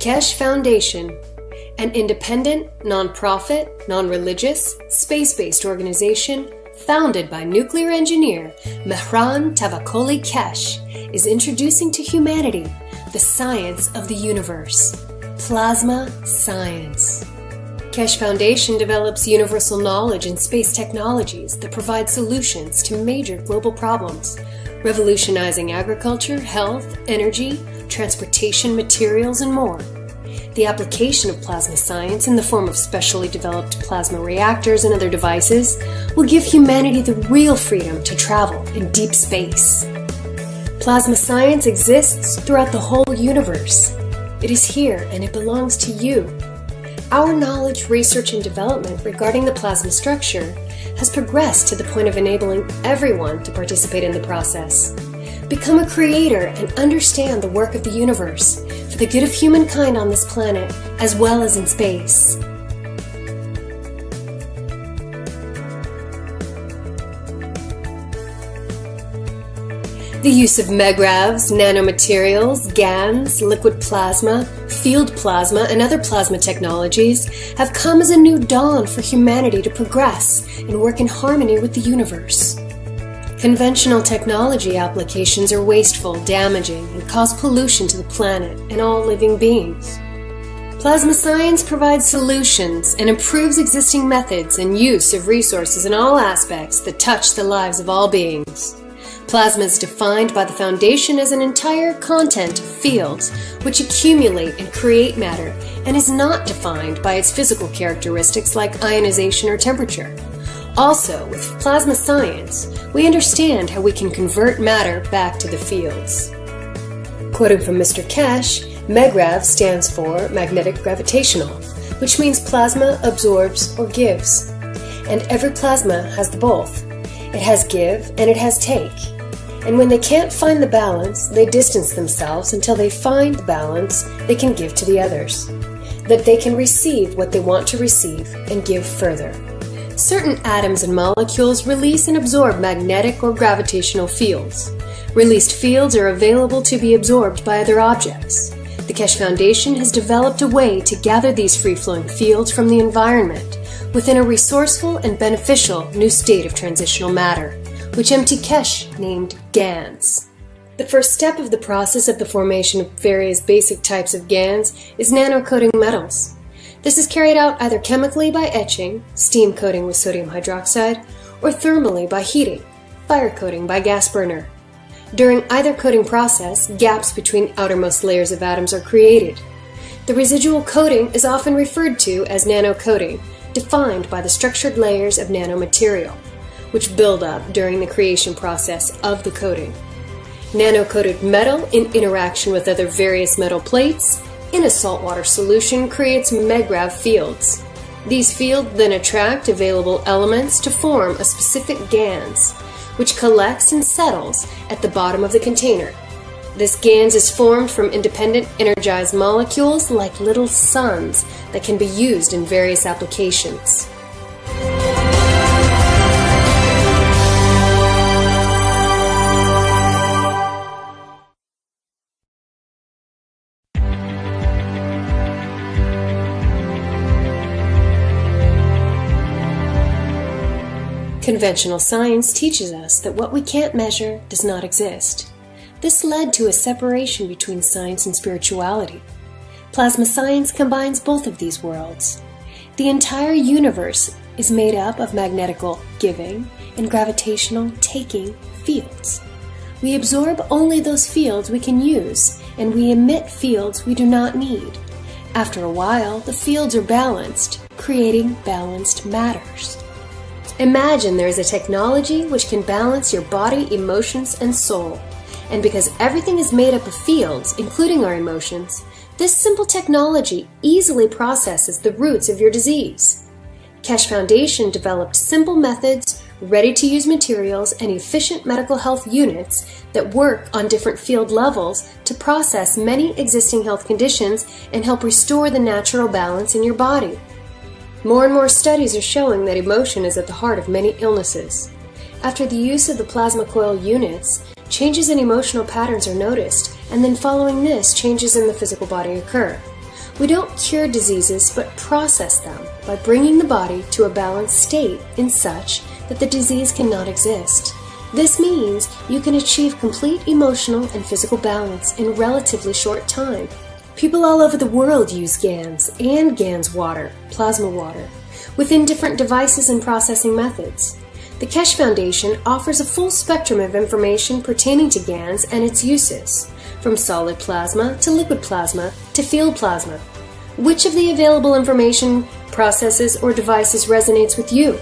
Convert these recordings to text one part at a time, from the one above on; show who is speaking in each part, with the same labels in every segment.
Speaker 1: Keshe Foundation, an independent, non-profit, non-religious, space-based organization founded by nuclear engineer Mehran Tavakoli Keshe, is introducing to humanity the science of the universe, plasma science. Keshe Foundation develops universal knowledge and space technologies that provide solutions to major global problems, revolutionizing agriculture, health, energy, transportation, materials, and more. The application of plasma science in the form of specially developed plasma reactors and other devices will give humanity the real freedom to travel in deep space. Plasma science exists throughout the whole universe. It is here and it belongs to you. Our knowledge, research, and development regarding the plasma structure has progressed to the point of enabling everyone to participate in the process. Become a creator and understand the work of the universe for the good of humankind on this planet as well as in space. The use of megravs, nanomaterials, GANs, liquid plasma, field plasma, and other plasma technologies have come as a new dawn for humanity to progress and work in harmony with the universe. Conventional technology applications are wasteful, damaging, and cause pollution to the planet and all living beings. Plasma science provides solutions and improves existing methods and use of resources in all aspects that touch the lives of all beings. Plasma is defined by the Foundation as an entire content of fields which accumulate and create matter and is not defined by its physical characteristics like ionization or temperature. Also, with plasma science, we understand how we can convert matter back to the fields. Quoting from Mr. Keshe, MEGRAV stands for magnetic gravitational, which means plasma absorbs or gives. And every plasma has the both. It has give and it has take. And when they can't find the balance, they distance themselves until they find the balance they can give to the others, that they can receive what they want to receive and give further. Certain atoms and molecules release and absorb magnetic or gravitational fields. Released fields are available to be absorbed by other objects. The Keshe Foundation has developed a way to gather these free-flowing fields from the environment within a resourceful and beneficial new state of transitional matter, which M.T. Keshe named GANs. The first step of the process of the formation of various basic types of GANs is nanocoating metals. This is carried out either chemically by etching, steam coating with sodium hydroxide, or thermally by heating, fire coating by gas burner. During either coating process, gaps between outermost layers of atoms are created. The residual coating is often referred to as nanocoating, defined by the structured layers of nanomaterial, which build up during the creation process of the coating. Nano-coated metal in interaction with other various metal plates in a saltwater solution creates megrav fields. These fields then attract available elements to form a specific GANs, which collects and settles at the bottom of the container. This GANs is formed from independent energized molecules like little suns that can be used in various applications. Conventional science teaches us that what we can't measure does not exist. This led to a separation between science and spirituality. Plasma science combines both of these worlds. The entire universe is made up of magnetical giving and gravitational taking fields. We absorb only those fields we can use, and we emit fields we do not need. After a while, the fields are balanced, creating balanced matters. Imagine there is a technology which can balance your body, emotions, and soul. And because everything is made up of fields, including our emotions, this simple technology easily processes the roots of your disease. Keshe Foundation developed simple methods, ready-to-use materials, and efficient medical health units that work on different field levels to process many existing health conditions and help restore the natural balance in your body. More and more studies are showing that emotion is at the heart of many illnesses. After the use of the plasma coil units, changes in emotional patterns are noticed, and then following this, changes in the physical body occur. We don't cure diseases, but process them by bringing the body to a balanced state in such that the disease cannot exist. This means you can achieve complete emotional and physical balance in relatively short time. People all over the world use GANs and GANs water, plasma water, within different devices and processing methods. The Keshe Foundation offers a full spectrum of information pertaining to GANs and its uses, from solid plasma to liquid plasma to field plasma. Which of the available information, processes, or devices resonates with you?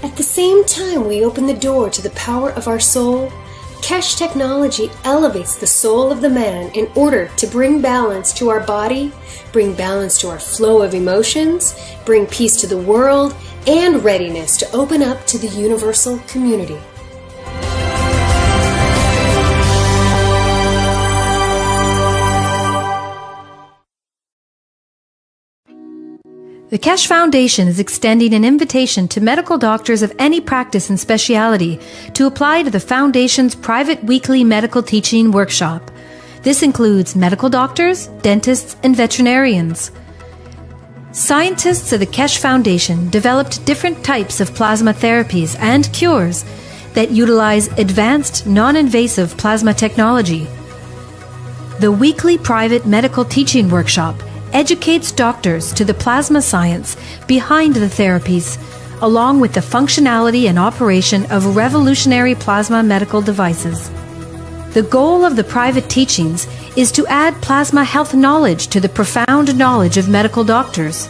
Speaker 1: At the same time we open the door to the power of our soul, Keshe technology elevates the soul of the man in order to bring balance to our body, bring balance to our flow of emotions, bring peace to the world, and readiness to open up to the universal community.
Speaker 2: The Keshe Foundation is extending an invitation to medical doctors of any practice and specialty to apply to the Foundation's private weekly medical teaching workshop. This includes medical doctors, dentists, and veterinarians. Scientists of the Keshe Foundation developed different types of plasma therapies and cures that utilize advanced, non-invasive plasma technology. The weekly private medical teaching workshop educates doctors to the plasma science behind the therapies, along with the functionality and operation of revolutionary plasma medical devices. The goal of the private teachings is to add plasma health knowledge to the profound knowledge of medical doctors.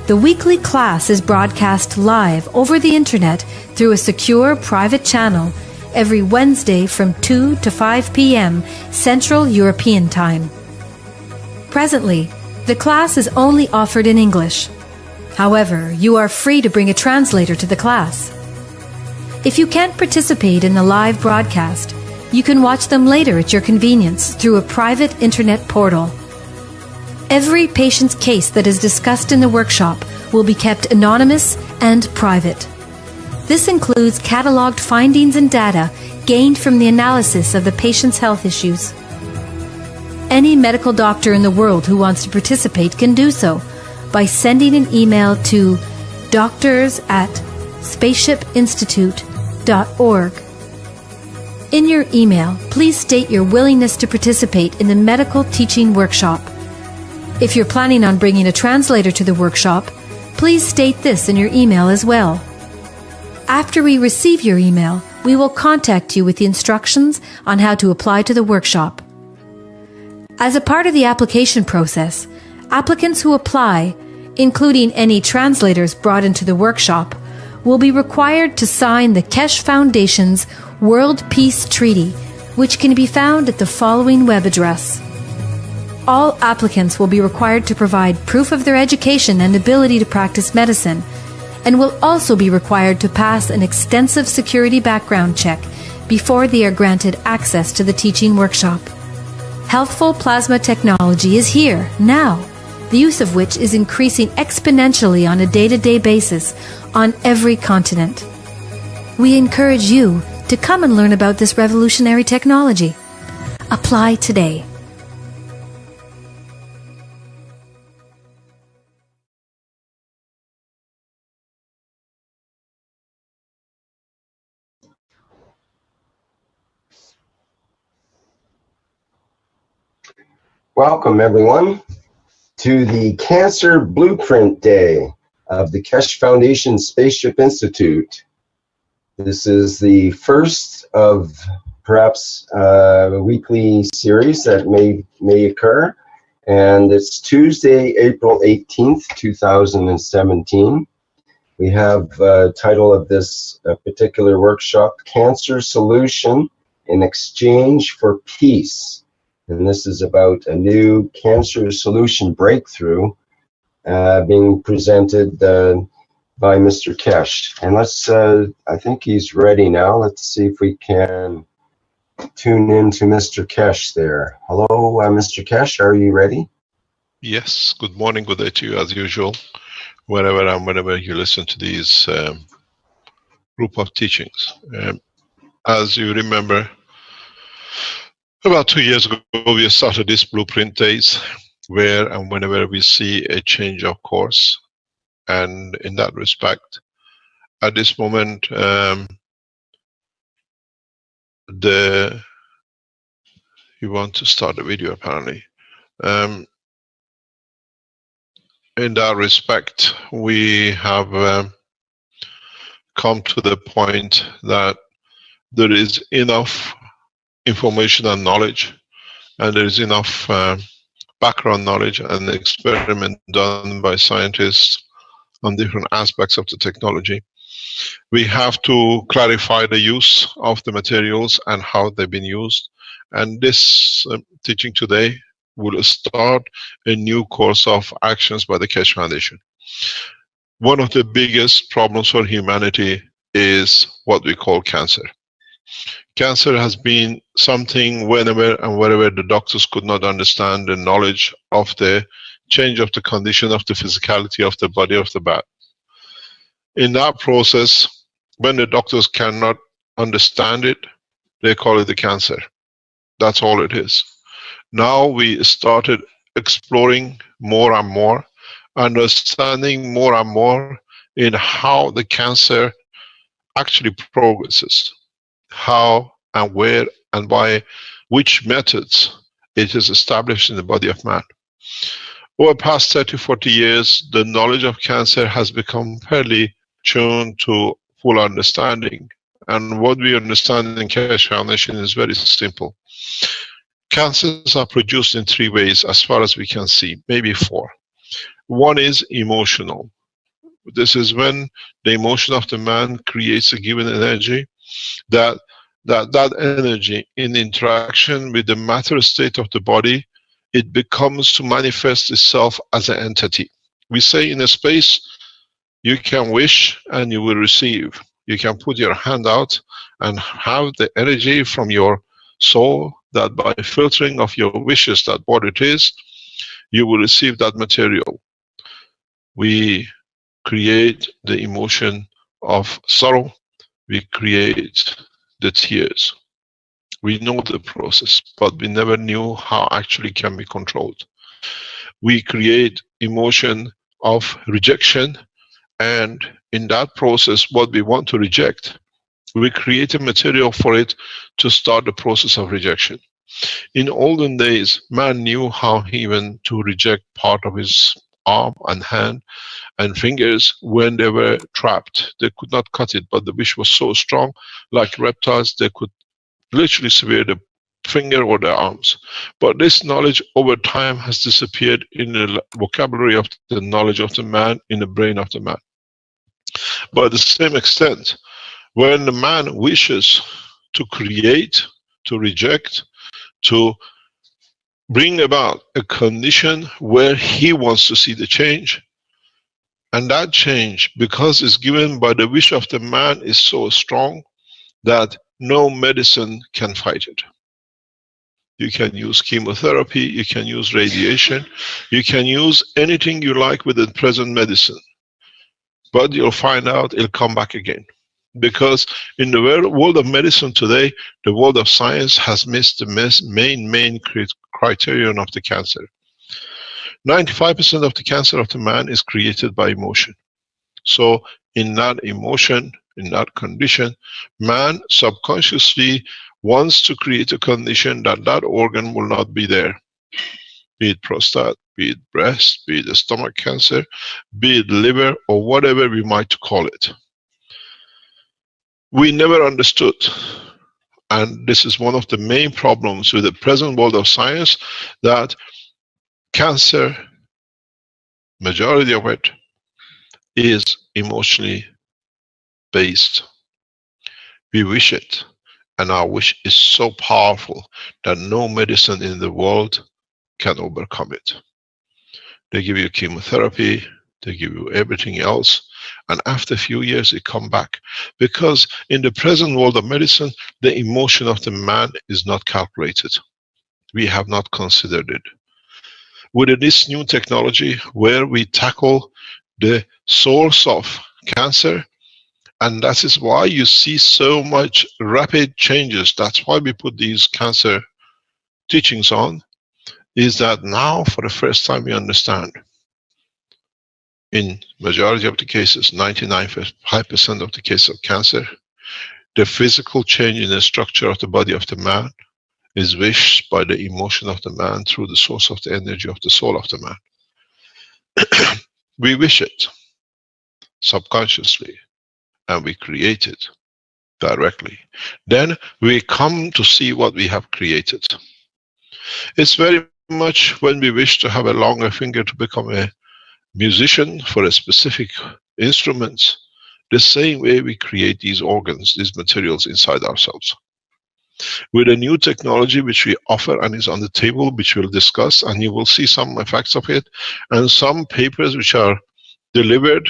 Speaker 2: The weekly class is broadcast live over the internet through a secure private channel every Wednesday from 2 to 5 p.m. Central European Time. Presently, the class is only offered in English. However, you are free to bring a translator to the class. If you can't participate in the live broadcast, you can watch them later at your convenience through a private internet portal. Every patient's case that is discussed in the workshop will be kept anonymous and private. This includes cataloged findings and data gained from the analysis of the patient's health issues. Any medical doctor in the world who wants to participate can do so by sending an email to doctors@spaceshipinstitute.org. In your email, please state your willingness to participate in the medical teaching workshop. If you're planning on bringing a translator to the workshop, please state this in your email as well. After we receive your email, we will contact you with the instructions on how to apply to the workshop. As a part of the application process, applicants who apply, including any translators brought into the workshop, will be required to sign the Keshe Foundation's World Peace Treaty, which can be found at the following web address. All applicants will be required to provide proof of their education and ability to practice medicine, and will also be required to pass an extensive security background check before they are granted access to the teaching workshop. Healthful plasma technology is here, now, the use of which is increasing exponentially on a day-to-day basis on every continent. We encourage you to come and learn about this revolutionary technology. Apply today.
Speaker 3: Welcome, everyone, to the Cancer Blueprint Day of the Keshe Foundation Spaceship Institute. This is the first of perhaps a weekly series that may occur, and it's Tuesday, April 18th, 2017. We have the title of this particular workshop, Cancer Solution in Exchange for Peace. And this is about a new cancer solution breakthrough being presented by Mr. Keshe. And let's, I think he's ready now. Let's see if we can tune in to Mr. Keshe there. Hello, Mr. Keshe, are you ready?
Speaker 4: Yes, good morning, good day to you as usual, whenever you listen to these group of teachings. As you remember, about 2 years ago, we started these blueprint days, where and whenever we see a change of course. And in that respect, at this moment, you want to start a video apparently. In that respect, we have come to the point that there is enough information and knowledge, and there is enough background knowledge and experiment done by scientists on different aspects of the technology. We have to clarify the use of the materials and how they've been used. And this teaching today will start a new course of actions by the Keshe Foundation. One of the biggest problems for humanity is what we call cancer. Cancer has been something whenever and wherever the doctors could not understand the knowledge of the change of the condition of the physicality of the body of the bat. In that process, when the doctors cannot understand it, they call it the cancer. That's all it is. Now we started exploring more and more, understanding more and more in how the cancer actually progresses, how and where and by which methods it is established in the body of man. Over the past 30-40 years, the knowledge of cancer has become fairly tuned to full understanding. And what we understand in Keshe Foundation is very simple. Cancers are produced in 3 ways as far as we can see, maybe 4. One is emotional. This is when the emotion of the man creates a given energy, that energy in interaction with the matter state of the body, it becomes to manifest itself as an entity. We say in a space, you can wish and you will receive. You can put your hand out and have the energy from your soul that by filtering of your wishes, that what it is, you will receive that material. We create the emotion of sorrow. We create the tears. We know the process, but we never knew how actually can be controlled. We create emotion of rejection, and in that process, what we want to reject, we create a material for it to start the process of rejection. In olden days, man knew how even to reject part of his arm and hand and fingers when they were trapped. They could not cut it, but the wish was so strong, like reptiles, they could literally sever the finger or the arms. But this knowledge over time has disappeared in the vocabulary of the knowledge of the man, in the brain of the man. But at the same extent, when the man wishes to create, to reject, to bring about a condition where he wants to see the change, and that change, because it's given by the wish of the man, is so strong that no medicine can fight it. You can use chemotherapy, you can use radiation, you can use anything you like with the present medicine, but you'll find out it'll come back again. Because in the world of medicine today, the world of science has missed the main criterion of the cancer. 95% of the cancer of the man is created by emotion. So in that emotion, in that condition, man subconsciously wants to create a condition that that organ will not be there. Be it prostate, be it breast, be it stomach cancer, be it liver, or whatever we might call it. We never understood, and this is one of the main problems with the present world of science, that cancer, majority of it, is emotionally based. We wish it, and our wish is so powerful that no medicine in the world can overcome it. They give you chemotherapy, they give you everything else, and after a few years it comes back. Because in the present world of medicine, the emotion of the man is not calculated. We have not considered it. With this new technology, where we tackle the source of cancer, and that is why you see so much rapid changes. That's why we put these cancer teachings on, is that now, for the first time, we understand, in majority of the cases, 99.5% of the cases of cancer, the physical change in the structure of the body of the man is wished by the emotion of the man through the source of the energy of the soul of the man. We wish it subconsciously, and we create it directly. Then we come to see what we have created. It's very much when we wish to have a longer finger to become a musician for a specific instrument, the same way we create these organs, these materials inside ourselves. With a new technology which we offer and is on the table, which we'll discuss, and you will see some effects of it, and some papers which are delivered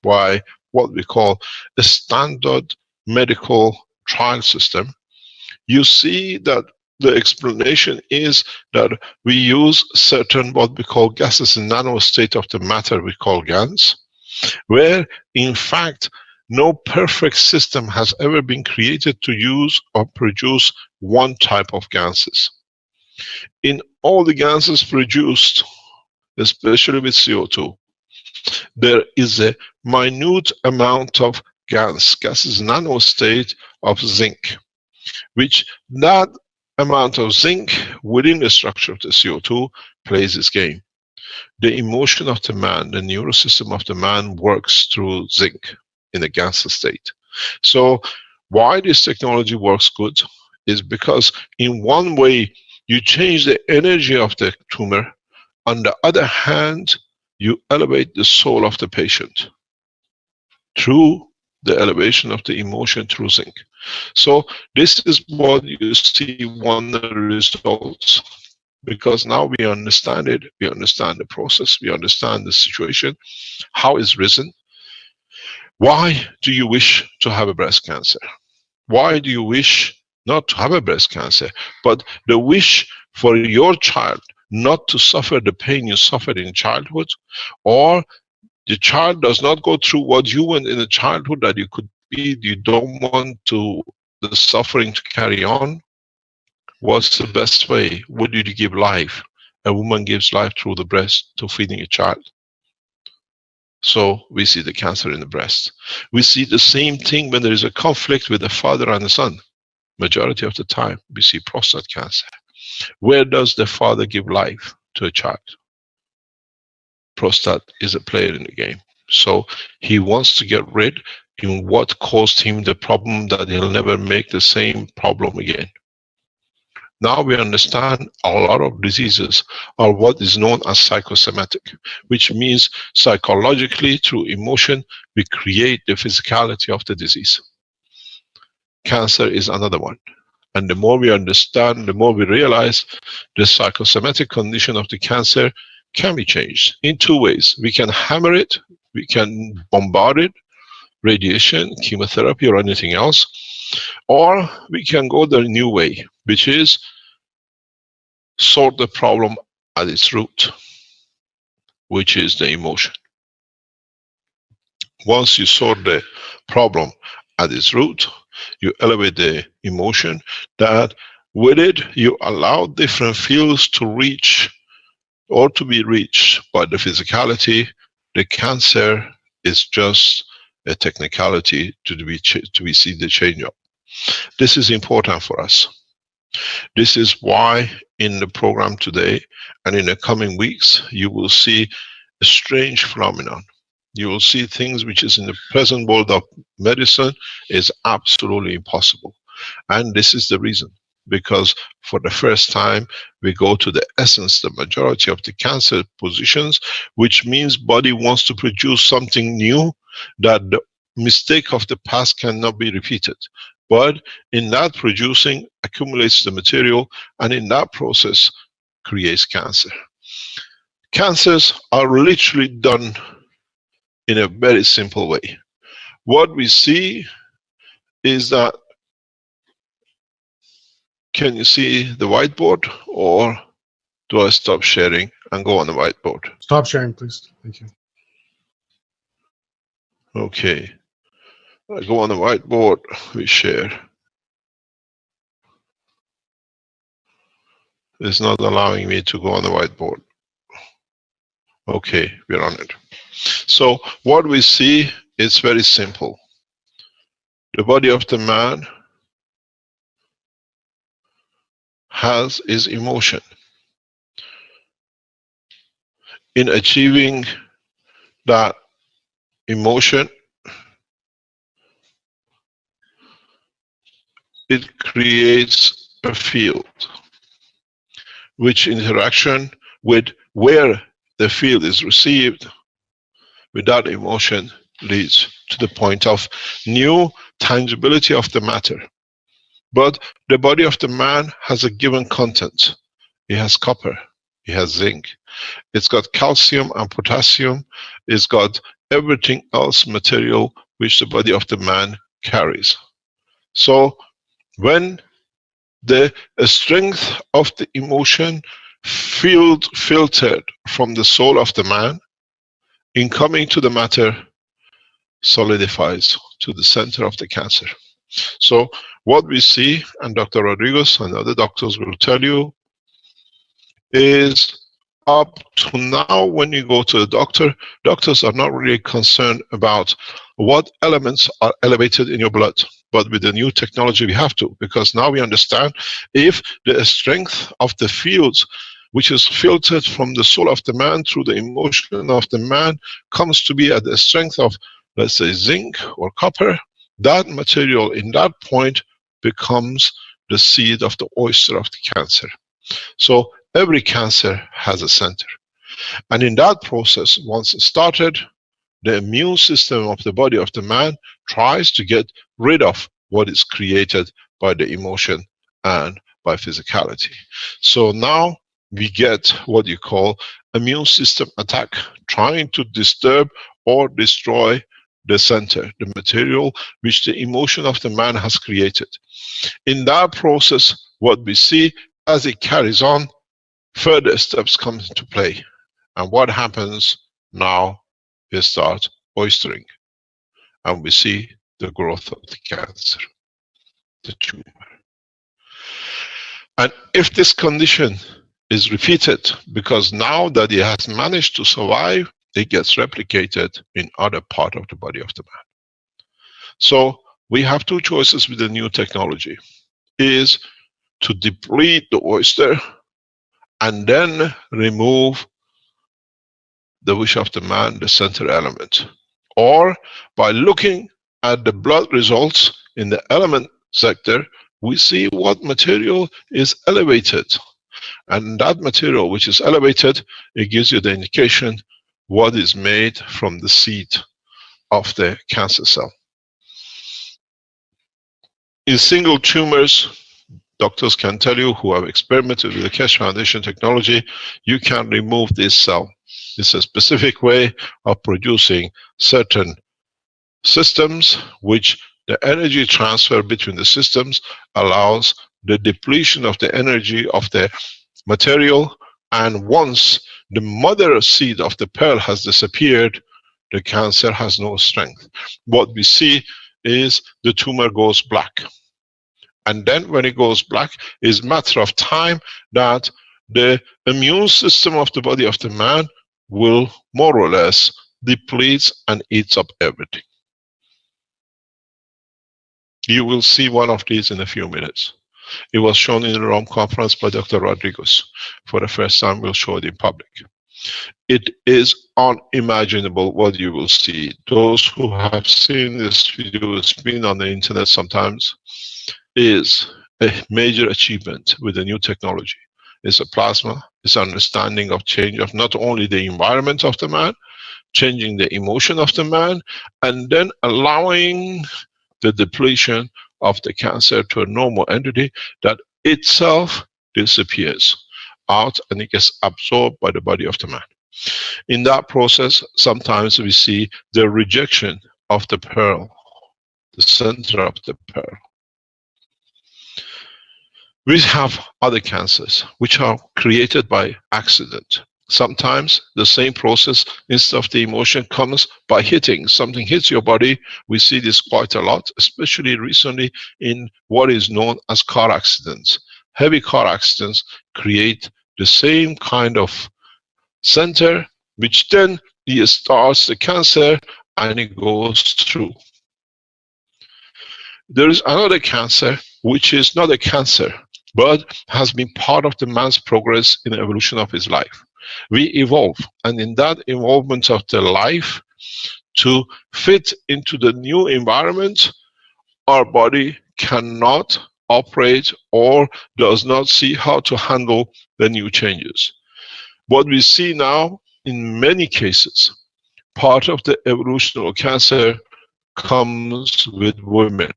Speaker 4: by what we call a standard medical trial system, you see that the explanation is that we use certain what we call gases in nano state of the matter we call GANs, where in fact no perfect system has ever been created to use or produce one type of gases. In all the gases produced, especially with CO2, there is a minute amount of gases nano state of zinc, which that amount of zinc within the structure of the CO2 plays this game. The emotion of the man, the neurosystem of the man works through zinc in a gaseous state. So why this technology works good is because in one way you change the energy of the tumor, on the other hand you elevate the soul of the patient through the elevation of the emotion through zinc. So this is what you see one of the results, because now we understand it, we understand the process, we understand the situation, how it's risen. Why do you wish to have a breast cancer? Why do you wish not to have a breast cancer, but the wish for your child not to suffer the pain you suffered in childhood, or the child does not go through what you went in the childhood that you could be, you don't want to the suffering to carry on? What's the best way? What do you give life? A woman gives life through the breast to feeding a child. So we see the cancer in the breast. We see the same thing when there is a conflict with the father and the son. Majority of the time we see prostate cancer. Where does the father give life to a child? Prostate is a player in the game. So he wants to get rid in what caused him the problem, that he'll never make the same problem again. Now we understand a lot of diseases are what is known as psychosomatic, which means psychologically through emotion we create the physicality of the disease. Cancer is another one. And the more we understand, the more we realize the psychosomatic condition of the cancer can be changed in two ways. We can hammer it, we can bombard it, radiation, chemotherapy, or anything else, or we can go the new way, which is sort the problem at its root, which is the emotion. Once you sort the problem at its root, you elevate the emotion, that with it you allow different fields to reach or to be reached by the physicality. The cancer is just a technicality to be see the change of. This is important for us. This is why in the program today and in the coming weeks you will see a strange phenomenon. You will see things which is in the present world of medicine is absolutely impossible. And this is the reason, because for the first time we go to the essence, the majority of the cancer positions, which means body wants to produce something new, that the mistake of the past cannot be repeated. But in that producing accumulates the material, and in that process creates cancer. Cancers are literally done in a very simple way. What we see is that, can you see the whiteboard, or do I stop sharing and go on the whiteboard?
Speaker 5: Stop sharing, please. Thank you.
Speaker 4: Okay. I go on the whiteboard, we share. is not allowing me to go on the whiteboard. Okay, we're on it. So what we see is very simple. The body of the man has his emotion. In achieving that emotion, it creates a field, which interaction with where the field is received with that emotion leads to the point of new tangibility of the matter. But the body of the man has a given content. It has copper, it has zinc, it's got calcium and potassium, it's got everything else material which the body of the man carries. So when the strength of the emotion filtered from the soul of the man, in coming to the matter, solidifies to the center of the cancer. So what we see, and Dr. Rodriguez and other doctors will tell you, is up to now when you go to the doctor, doctors are not really concerned about what elements are elevated in your blood. But with the new technology we have to, because now we understand if the strength of the fields which is filtered from the soul of the man through the emotion of the man comes to be at the strength of, let's say, zinc or copper, that material in that point becomes the seed of the oyster of the cancer. So every cancer has a center. And in that process, once it started, the immune system of the body of the man tries to get rid of what is created by the emotion and by physicality. So now we get what you call immune system attack, trying to disturb or destroy the center, the material which the emotion of the man has created. In that process, what we see as it carries on, further steps come into play. And what happens now is start oystering. And we see the growth of the cancer, the tumor. And if this condition is repeated, because now that it has managed to survive, it gets replicated in other part of the body of the man. So we have two choices with the new technology, is to deplete the oyster and then remove the wish of the man, the center element. Or by looking at the blood results in the element sector, we see what material is elevated. And that material which is elevated, it gives you the indication what is made from the seed of the cancer cell. In single tumors, doctors can tell you who have experimented with the Keshe Foundation technology, you can remove this cell. It's a specific way of producing certain systems which the energy transfer between the systems allows the depletion of the energy of the material, and once the mother seed of the pearl has disappeared, the cancer has no strength. What we see is the tumor goes black. And then when it goes black, it's a matter of time that the immune system of the body of the man will more or less deplete and eats up everything. You will see one of these in a few minutes. It was shown in the Rome conference by Dr. Rodriguez. For the first time, we'll show it in public. It is unimaginable what you will see. Those who have seen this video, it's been on the internet sometimes, is a major achievement with the new technology. It's a plasma, it's understanding of change of not only the environment of the man, changing the emotion of the man, and then allowing the depletion of the cancer to a normal entity that itself disappears out and it gets absorbed by the body of the man. In that process, sometimes we see the rejection of the pearl, the center of the pearl. We have other cancers which are created by accident. Sometimes the same process, instead of the emotion, comes by hitting. Something hits your body. We see this quite a lot, especially recently in what is known as car accidents. heavy car accidents create the same kind of center, which then it starts the cancer and it goes through. There is another cancer which is not a cancer, but has been part of the man's progress in the evolution of his life. We evolve, and in that evolvement of the life, to fit into the new environment, our body cannot operate or does not see how to handle the new changes. What we see now, in many cases, part of the evolutionary cancer comes with women.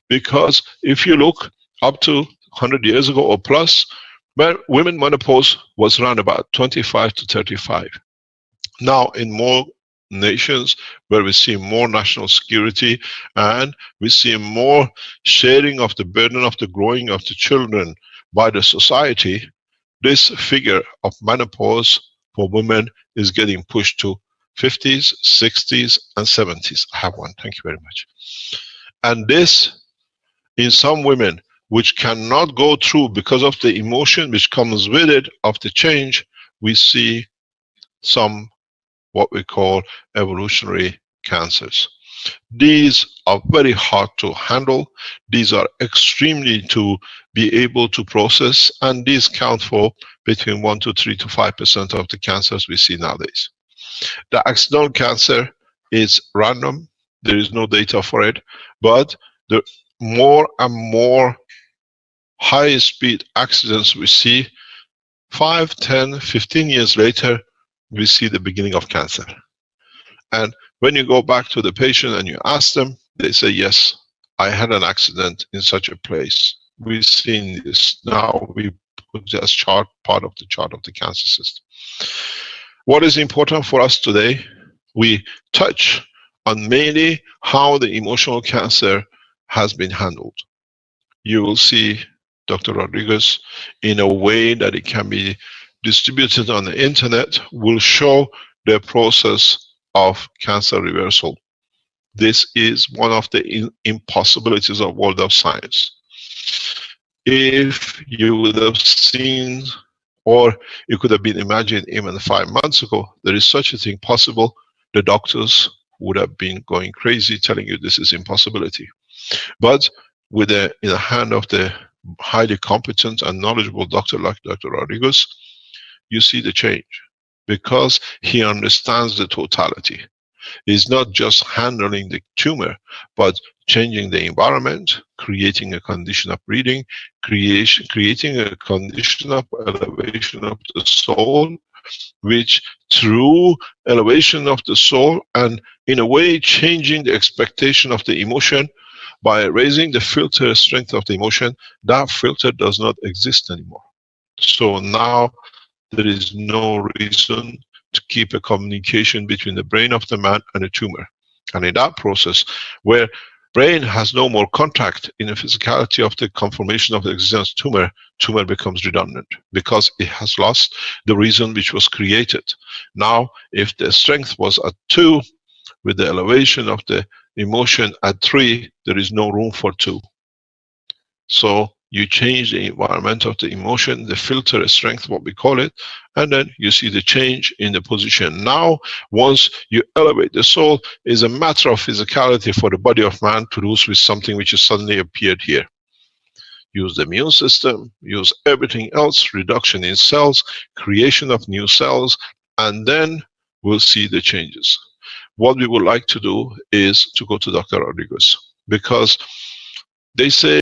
Speaker 4: Because if you look up to 100 years ago or plus, where women menopause was around about 25 to 35. Now in more nations where we see more national security and we see more sharing of the burden of the growing of the children by the society, this figure of menopause for women is getting pushed to 50s, 60s, and 70s. I have one, thank you very much. And this, in some women, which cannot go through because of the emotion which comes with it of the change, we see some what we call evolutionary cancers. These are very hard to handle. These are extremely to be able to process, and these count for between 1 to 3 to 5% of the cancers we see nowadays. The accidental cancer is random. There is no data for it, but the more and more high-speed accidents we see, 5, 10, 15 years later, we see the beginning of cancer. And when you go back to the patient and you ask them, they say, yes, I had an accident in such a place. We've seen this. Now we put this chart, part of the chart of the cancer system. What is important for us today, we touch on mainly how the emotional cancer has been handled. You will see Dr. Rodriguez, in a way that it can be distributed on the internet, will show the process of cancer reversal. This is one of the impossibilities of world of science. If you would have seen, or it could have been imagined even 5 months ago, there is such a thing possible, the doctors would have been going crazy telling you this is impossibility. But with in the hand of the highly competent and knowledgeable doctor like Dr. Rodriguez, you see the change, because he understands the totality. He's not just handling the tumor, but changing the environment, creating a condition of breathing, creating a condition of elevation of the soul, which through elevation of the soul and in a way changing the expectation of the emotion, by raising the filter strength of the emotion, that filter does not exist anymore. So now there is no reason to keep a communication between the brain of the man and the tumor. And in that process, where brain has no more contact in the physicality of the conformation of the existence tumor becomes redundant, because it has lost the reason which was created. Now, if the strength was at 2, with the elevation of the emotion at 3, there is no room for 2. So you change the environment of the emotion, the filter strength, what we call it, and then you see the change in the position. Now, once you elevate the soul, is a matter of physicality for the body of man to do with something which has suddenly appeared here. Use the immune system, use everything else, reduction in cells, creation of new cells, and then we'll see the changes. What we would like to do is to go to Dr. Rodriguez, because they say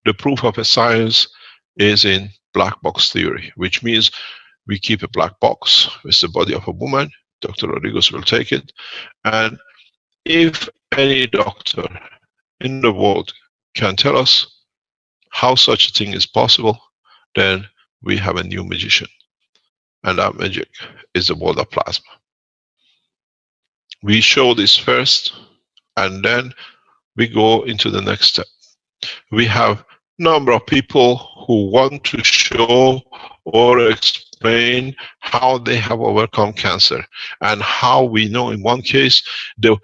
Speaker 4: the proof of a science is in black box theory, which means we keep a black box with the body of a woman. Dr. Rodriguez will take it, and if any doctor in the world can tell us how such a thing is possible, then we have a new magician, and that magic is the world of plasma. We show this first, and then we go into the next step. We have number of people who want to show or explain how they have overcome cancer, and how we know in one case the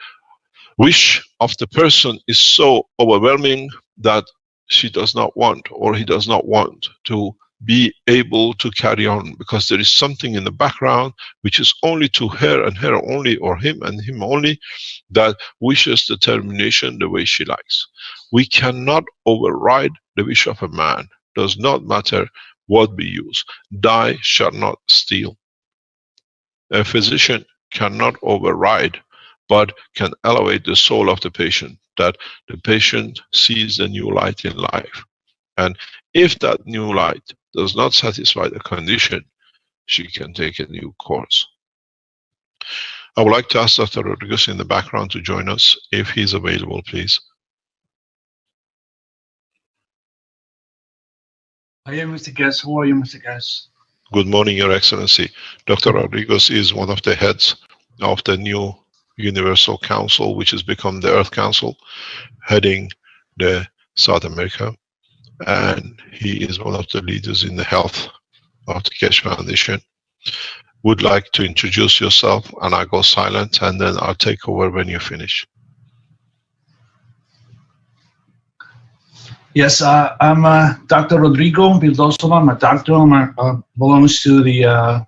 Speaker 4: wish of the person is so overwhelming that she does not want, or he does not want to be able to carry on, because there is something in the background which is only to her and her only, or him and him only, that wishes the termination the way she likes. We cannot override the wish of a man. Does not matter what we use. Thou shalt not steal. A physician cannot override, but can elevate the soul of the patient, that the patient sees the new light in life. And if that new light does not satisfy the condition, she can take a new course. I would like to ask Dr. Rodriguez in the background to join us, if he's available, please.
Speaker 5: I am Mr. Keshe. How are you, Mr. Keshe?
Speaker 4: Good morning, Your Excellency. Dr. Rodriguez is one of the heads of the new Universal Council, which has become the Earth Council, heading the South America. And he is one of the leaders in the health of the Keshe Foundation. Would like to introduce yourself, and I'll go silent, and then I'll take over when you finish.
Speaker 5: Yes, I'm Dr. Rodrigo Vildosova. I'm a doctor. Belongs to the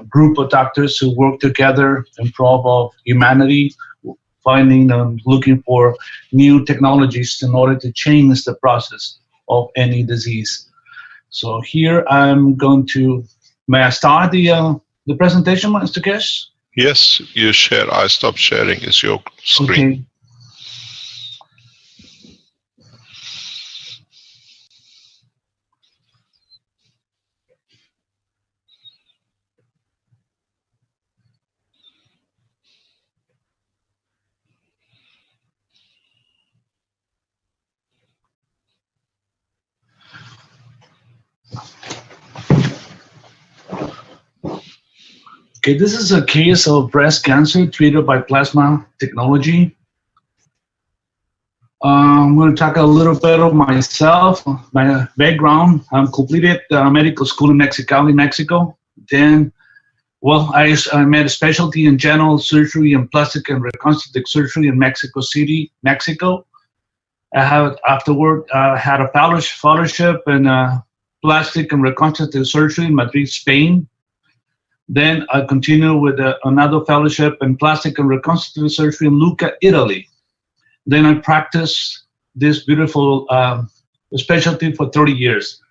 Speaker 5: group of doctors who work together in pro of humanity, finding and looking for new technologies in order to change the process of any disease. So here I'm going to, may I start the presentation, Mr. Keshe?
Speaker 4: Yes, you share. I stop sharing. It's your screen.
Speaker 5: Okay. Okay, this is a case of breast cancer treated by plasma technology. I'm going to talk a little bit of myself, my background. I completed medical school in Mexicali, Mexico. Then, well, I made a specialty in general surgery and plastic and reconstructive surgery in Mexico City, Mexico. Afterward, I had a fellowship in plastic and reconstructive surgery in Madrid, Spain. Then I continued with another fellowship in plastic and reconstructive surgery in Lucca, Italy. Then I practiced this beautiful specialty for 30 years.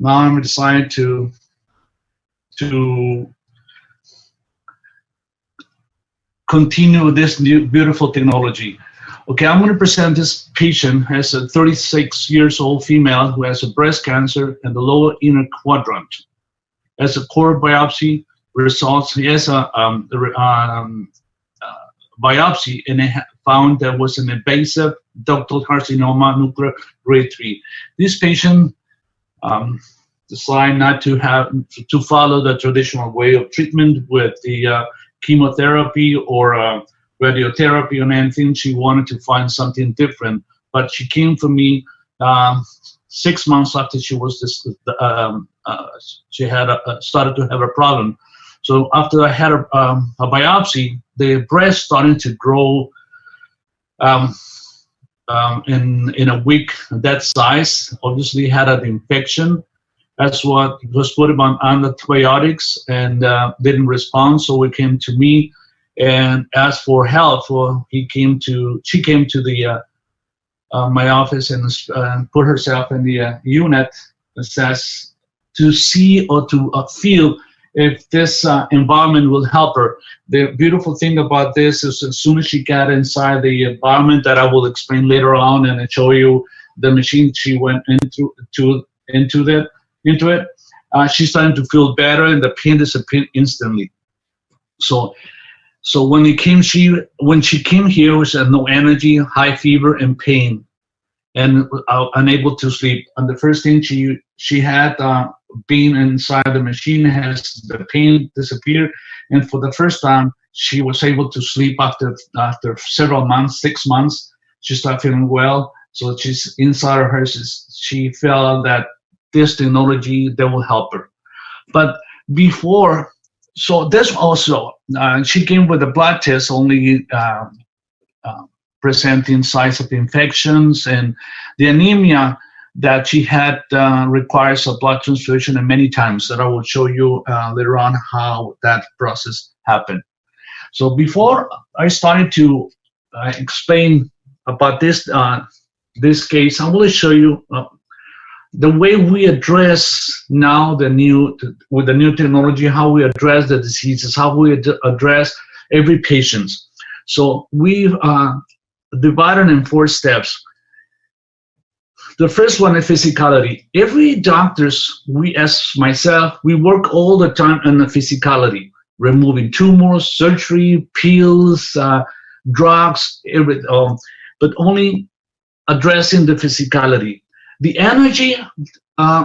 Speaker 5: Now I'm decided to continue this new beautiful technology. Okay, I'm going to present this patient as a 36 years old female who has a breast cancer in the lower inner quadrant. As a core biopsy results, he has a biopsy, and it found there was an invasive ductal carcinoma, nuclear grade 3. This patient decided not to follow the traditional way of treatment with the chemotherapy or radiotherapy or anything. She wanted to find something different, but she came to me 6 months after she was she had started to have a problem. So after I had a biopsy, the breast started to grow in a week that size. Obviously had an infection. That's what was put him on antibiotics and didn't respond. So he came to me and asked for help. Well, she came to my office and put herself in the unit and says to see or to feel if this environment will help her. The beautiful thing about this is as soon as she got inside the environment that I will explain later on and show you the machine she went into it, she started to feel better and the pain disappeared instantly. So when she came here, she had no energy, high fever, and pain, and unable to sleep. And the first thing she had being inside the machine has the pain disappeared, and for the first time she was able to sleep after several months, 6 months. She started feeling well. So she's inside of her. She felt that this technology that will help her. But before, so this also, she came with a blood test only presenting signs of infections, and the anemia that she had requires a blood transfusion and many times, that I will show you later on how that process happened. So before I started to explain about this this case, I will show you the way we address now with the new technology, how we address the diseases, how we address every patient. So we've divided in 4 steps. The first one is physicality. Every doctors, we as myself, we work all the time on the physicality, removing tumors, surgery, pills, drugs, everything, but only addressing the physicality. The energy,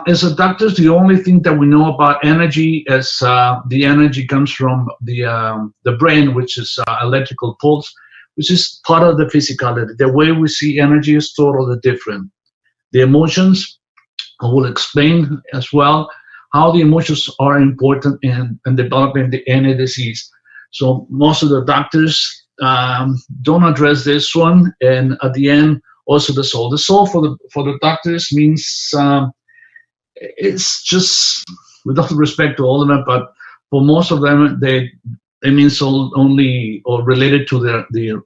Speaker 5: as a doctor, the only thing that we know about energy is the energy comes from the brain, which is electrical pulse, which is part of the physicality. The way we see energy is totally different. The emotions, I will explain as well how the emotions are important in developing any disease. So most of the doctors don't address this one, and at the end, also the soul. The soul for the doctors means it's just, with all respect to all of them, but for most of them, they mean soul only or related to the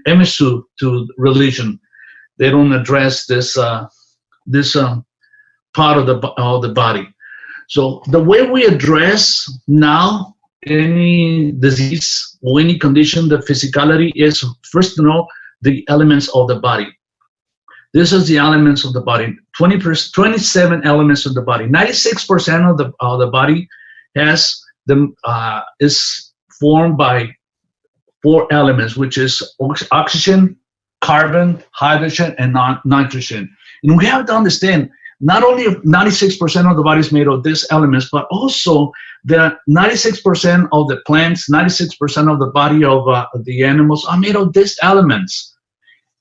Speaker 5: image to religion. They don't address this part of the body. So the way we address now any disease or any condition, the physicality is first to know the elements of the body. This is the elements of the body. 27 elements of the body. 96% of the body is formed by 4 elements, which is oxygen, carbon, hydrogen, and nitrogen. And we have to understand, not only 96% of the body is made of these elements, but also the 96% of the plants, 96% of the body of the animals are made of these elements.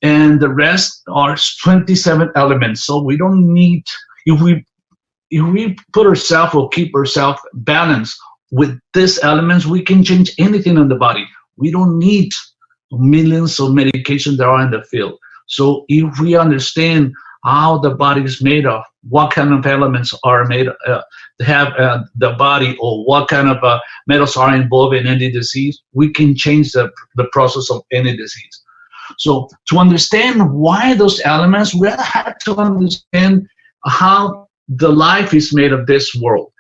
Speaker 5: And the rest are 27 elements. So we don't need, if we put ourselves or keep ourselves balanced with these elements, we can change anything in the body. We don't need millions of medications that are in the field. So if we understand how the body is made of, what kind of elements are made the body, or what kind of metals are involved in any disease, we can change the process of any disease. So to understand why those elements, we have to understand how the life is made of this world.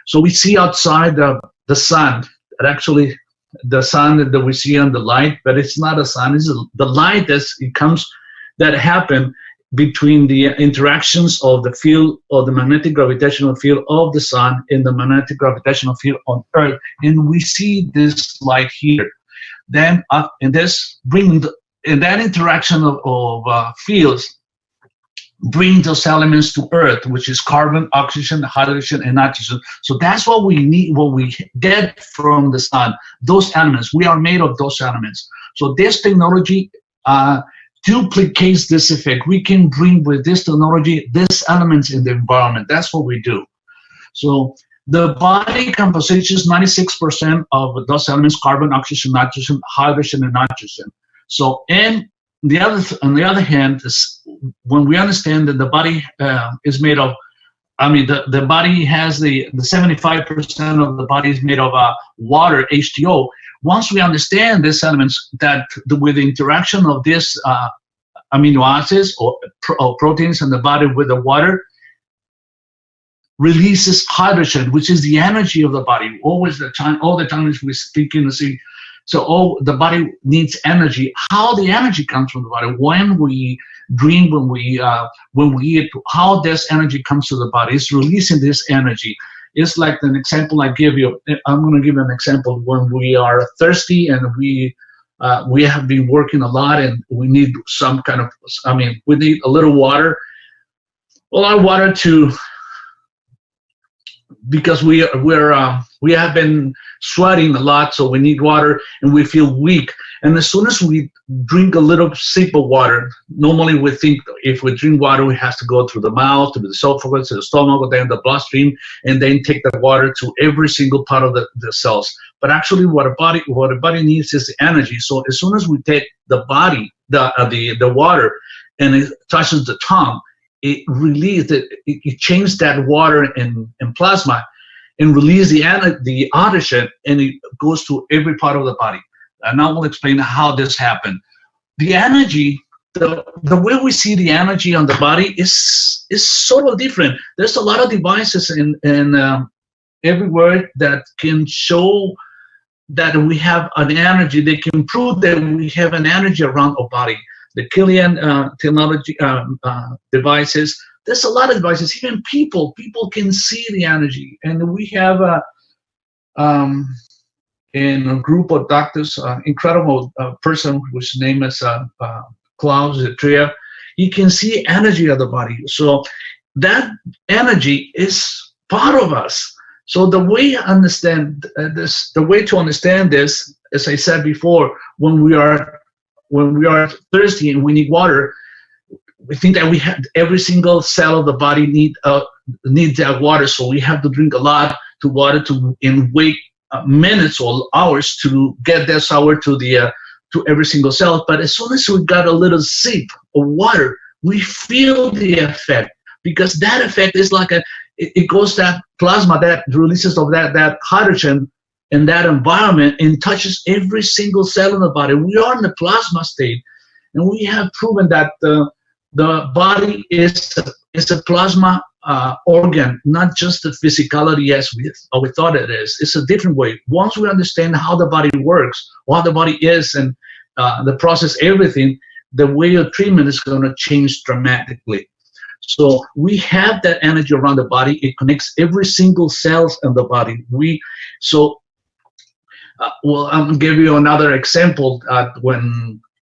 Speaker 5: So we see outside the sun, and actually the sun that we see on the light, but it's not a sun, it's the light that happen between the interactions of the field, or the magnetic gravitational field of the sun and the magnetic gravitational field on Earth, and we see this light here. Then and that interaction of fields bring those elements to Earth, which is carbon, oxygen, hydrogen, and nitrogen. So that's what we need, what we get from the sun, those elements. We are made of those elements. So this technology duplicates this effect. We can bring with this technology these elements in the environment. That's what we do. So the body composition is 96% of those elements: carbon, oxygen, nitrogen, hydrogen, and nitrogen. So, and on the other hand, when we understand that the body is made of, the body has the 75% of the body is made of water, H2O. Once we understand these elements, that with the interaction of these amino acids or proteins in the body with the water, releases hydrogen, which is the energy of the body. All the time as we speak in the sea. So the body needs energy. How the energy comes from the body? When we dream, when we eat, how this energy comes to the body? It's releasing this energy. It's like an example I give you. I'm going to give you an example. When we are thirsty and we have been working a lot and we need some kind of, we need a little water. A lot of water because we have been sweating a lot, so we need water and we feel weak. And as soon as we drink a little sip of water, normally we think if we drink water, we have to go through the mouth, to the esophagus, to the stomach, then the bloodstream, and then take the water to every single part of the cells. But actually, what a body needs is the energy. So as soon as we take the water and it touches the tongue, it changed that water in plasma and release the oxygen, and it goes to every part of the body. And I will explain how this happened. The energy, the way we see the energy on the body is sort of different. There's a lot of devices in everywhere that can show that we have an energy. They can prove that we have an energy around our body. The Killian technology devices. There's a lot of devices. Even people can see the energy. And we have in a group of doctors, incredible person whose name is Klaus Trier. He can see energy of the body. So that energy is part of us. So the way I understand this, the way to understand this, as I said before, when we are thirsty and we need water, we think that we have every single cell of the body needs that water. So we have to drink a lot to water and wait minutes or hours to get that sour to every single cell. But as soon as we got a little sip of water, we feel the effect, because that effect is like it goes that plasma that releases of that hydrogen in that environment and touches every single cell in the body. We are in the plasma state, and we have proven that the body is a plasma organ, not just the physicality as we thought it is. It's a different way. Once we understand how the body works, what the body is, and the process, everything, the way of treatment is going to change dramatically. So we have that energy around the body. It connects every single cells in the body. Well, I'm going to give you another example.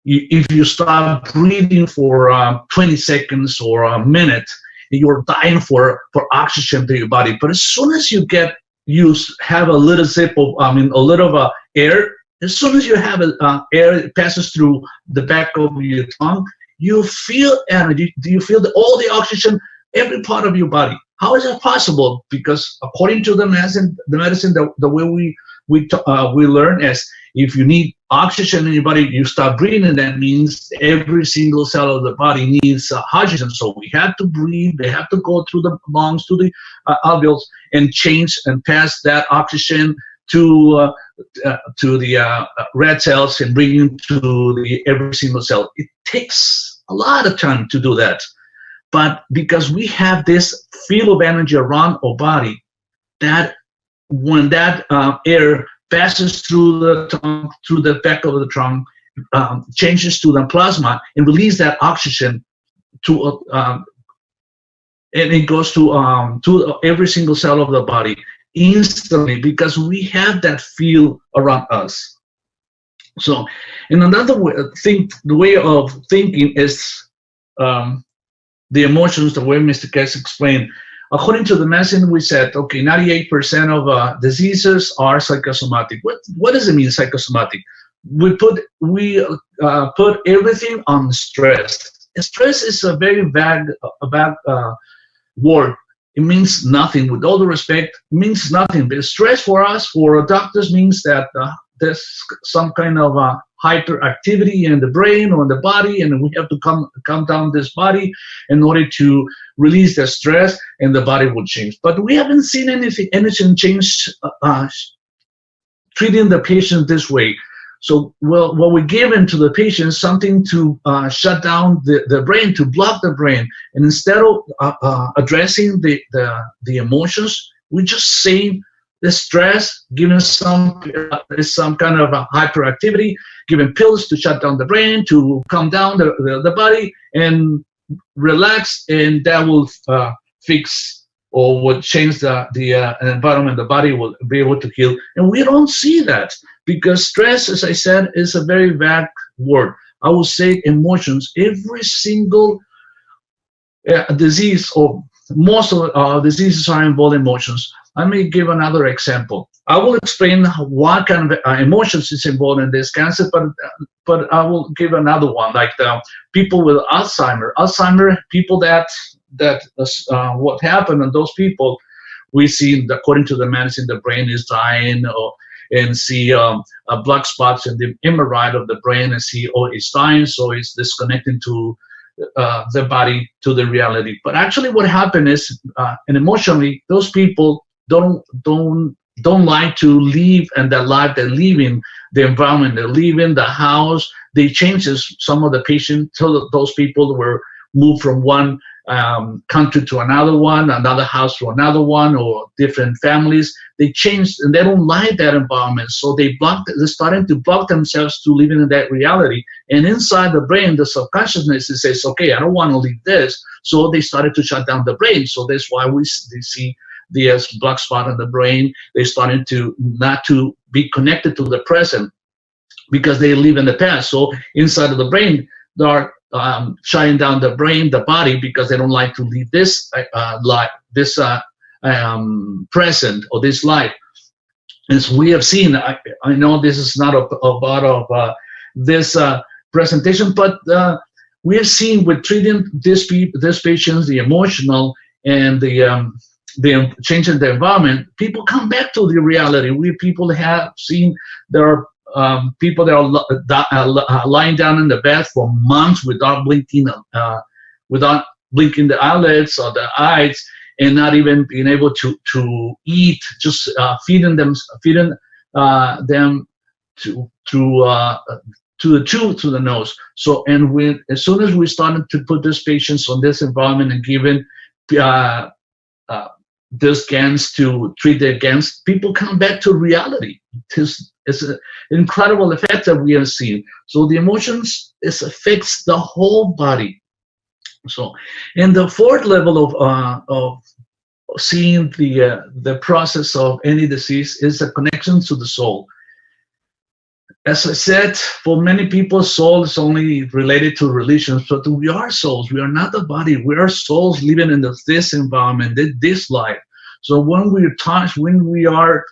Speaker 5: If you start breathing for 20 seconds or a minute, you're dying for oxygen to your body. But as soon as you have a little sip of, a little air, as soon as you have air, it passes through the back of your tongue, you feel energy. You feel all the oxygen, every part of your body. How is that possible? Because according to the medicine, the way we learn is if you need oxygen in your body, you start breathing, and that means every single cell of the body needs oxygen. So we have to breathe. They have to go through the lungs, to the alveoli, and change and pass that oxygen to the red cells and bring it to every single cell. It takes a lot of time to do that. But because we have this field of energy around our body, that when that air passes through the tongue, through the back of the trunk, changes to the plasma and release that oxygen to and it goes to every single cell of the body instantly, because we have that field around us. So, and another way, the way of thinking is the emotions, the way Mr. Keshe explained. According to the medicine, we said, okay, 98% of diseases are psychosomatic. What does it mean, psychosomatic? We put everything on stress. And stress is a very vague word. It means nothing. With all the respect, it means nothing. But stress for us, for doctors, means that there's some kind of hyperactivity in the brain or in the body, and we have to calm down this body in order to release the stress, and the body will change. But we haven't seen anything change treating the patient this way. So, well, what we give into the patient is something to shut down the brain, to block the brain, and instead of addressing the emotions, we just say the stress, giving some kind of hyperactivity, giving pills to shut down the brain, to calm down the body and relax, and that will fix or will change the environment. The body will be able to heal. And we don't see that, because stress, as I said, is a very vague word. I will say emotions. Every single disease, or most of diseases, are involved in emotions. Let me give another example. I will explain what kind of emotions is involved in this cancer, but I will give another one, like the people with Alzheimer, people that what happened in those people, we see, according to the medicine, the brain is dying, and see black spots in the MRI of the brain, and see, oh, it's dying, so it's disconnecting to the body to the reality. But actually what happened is, and emotionally, those people don't like to live in the life they live in, the environment they live in, the house. They changed some of the patients, so those people were moved from one country to another house to another one, or different families. They changed, and they don't like that environment, so they're starting to block themselves to living in that reality. And inside the brain, the subconsciousness says, okay, I don't want to leave this, so they started to shut down the brain. So that's why they see the black spot in the brain. They started to not to be connected to the present because they live in the past. So inside of the brain, they are shutting down the brain, the body, because they don't like to leave this life, this present or this life. As we have seen, I know this is not a part of this presentation, but we have seen with treating this patients, the emotional and the changing the environment, people come back to the reality. People have seen there are people that are lying down in the bed for months without blinking the eyelids or the eyes, and not even being able to eat, just feeding them to the tube, to the nose. So, and as soon as we started to put these patients on this environment and given these GANs to treat their GANs, people come back to reality. It's an incredible effect that we have seen. So the emotions affects the whole body. So, and the fourth level of seeing the process of any disease is a connection to the soul. As I said, for many people, soul is only related to religions, but we are souls. We are not the body. We are souls living in this environment, this life. So when we touch, when we are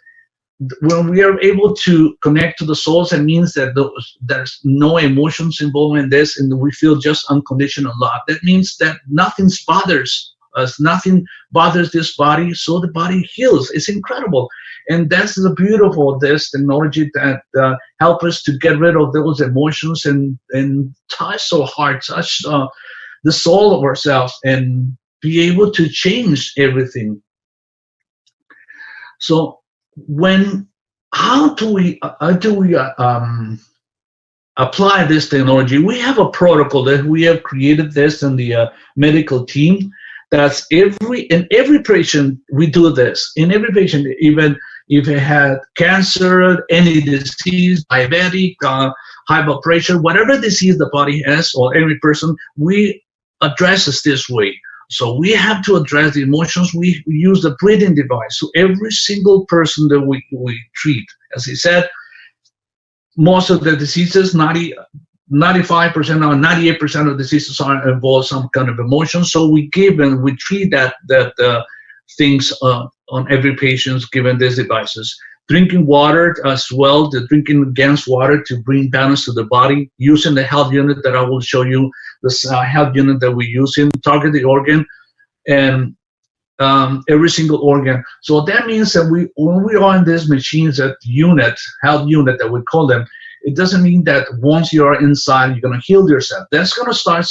Speaker 5: able to connect to the souls, it means that there's no emotions involved in this, and we feel just unconditional love. That means that nothing bothers us, nothing bothers this body, so the body heals. It's incredible. And that's the beautiful this technology that help us to get rid of those emotions and touch so hard, touch the soul of ourselves, and be able to change everything. So how do we apply this technology? We have a protocol that we have created this in the medical team. That's in every patient we do this. In every patient, even if it had cancer, any disease, diabetic, high blood pressure, whatever disease the body has, or every person, we address this this way. So we have to address the emotions. We use the breathing device. So every single person that we treat, as I said, most of the diseases, 95% or 98% of diseases are involve some kind of emotion. So we treat that things on every patient given these devices. Drinking water as well, drinking against water to bring balance to the body, using the health unit that I will show you, this health unit that we use in target the organ and every single organ. So that means that when we are in these machines, that unit, health unit that we call them, it doesn't mean that once you are inside, you're going to heal yourself. That's going to start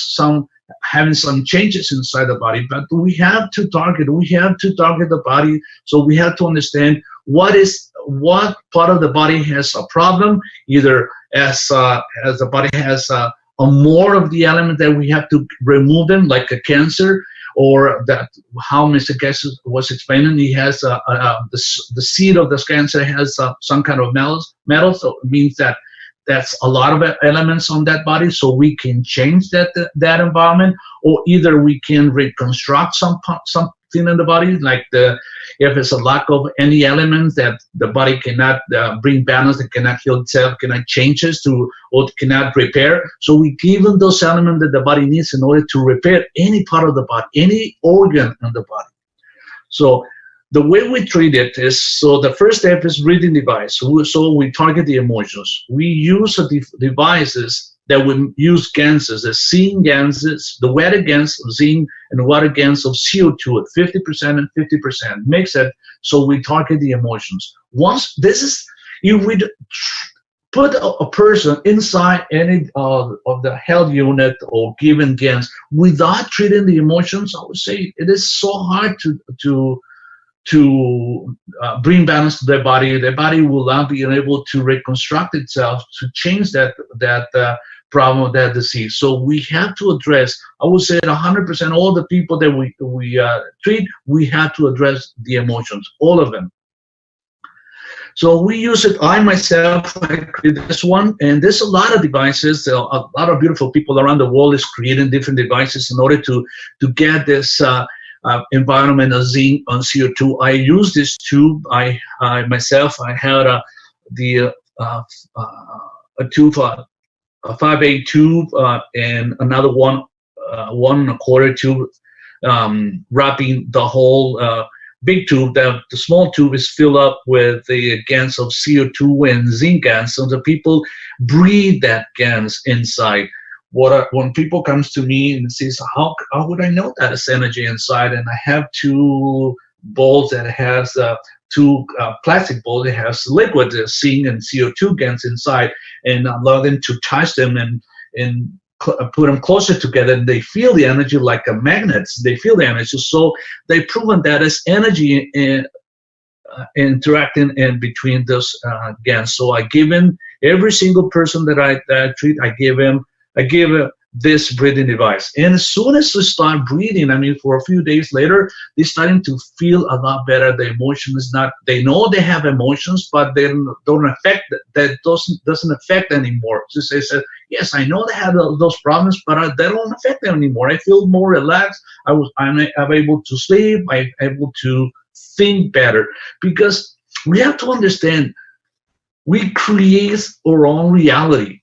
Speaker 5: having some changes inside the body, but we have to target the body. So we have to understand what part of the body has a problem, either as the body has more of the element that we have to remove them, like a cancer, or that how Mr. Keshe was explaining, he has the seed of the cancer has some kind of metal, so it means that that's a lot of elements on that body, so we can change that environment, or either we can reconstruct something in the body, like if it's a lack of any elements that the body cannot bring balance, it cannot heal itself, cannot change or cannot repair. So we give them those elements that the body needs in order to repair any part of the body, any organ in the body. So the way we treat it is, so the first step is breathing device. So we target the emotions. We use devices that we use gases, the zinc gases, the water gas of zinc and water gas of CO2 at 50% and 50%. Mix it so we target the emotions. Once this is, if we put a person inside any of the health unit or given GANs without treating the emotions, I would say it is so hard to bring balance to their body. Their body will not be able to reconstruct itself to change that problem, that disease. So we have to address, I would say 100%, all the people that we treat, we have to address the emotions, all of them. So we use it, I created this one, and there's a lot of devices, a lot of beautiful people around the world is creating different devices in order to get this environment of zinc on CO2. I use this tube. I myself had a tube, a 5/8 tube, and another 1 1/4 tube, wrapping the whole big tube. The small tube is filled up with the GANs of CO2 and zinc GANs. So the people breathe that GANs inside. When people comes to me and says, how would I know that it's energy inside? And I have 2 bowls that has 2 plastic bowls that has liquid zinc and CO2 GANs inside, and allow them to touch them and put them closer together, and they feel the energy like a magnets. They feel the energy. So they've proven that it's energy interacting in between those GANs. So I give him, every single person that I treat, I give this breathing device. And as soon as they start breathing, I mean, for a few days later, they're starting to feel a lot better. The emotion is not, they know they have emotions, but they don't affect, that doesn't affect anymore. So they said, yes, I know they have those problems, but they don't affect them anymore. I feel more relaxed. I'm able to sleep. I'm able to think better, because we have to understand, we create our own reality.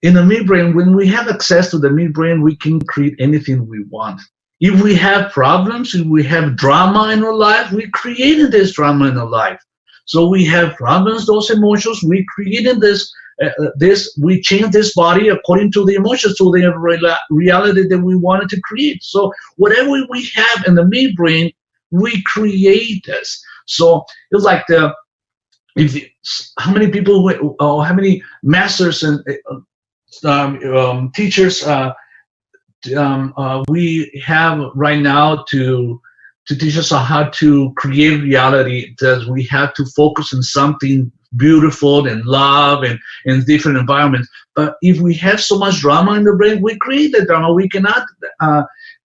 Speaker 5: In the midbrain, when we have access to the midbrain, we can create anything we want. If we have problems, if we have drama in our life, we created this drama in our life. So we have problems, those emotions, we created this, we change this body according to the emotions, to the reality that we wanted to create. So whatever we have in the midbrain, we create this. So it's like how many people, or how many masters and teachers we have right now to teach us how to create reality, that we have to focus on something beautiful and love and in different environments. But if we have so much drama in the brain, we create the drama. We cannot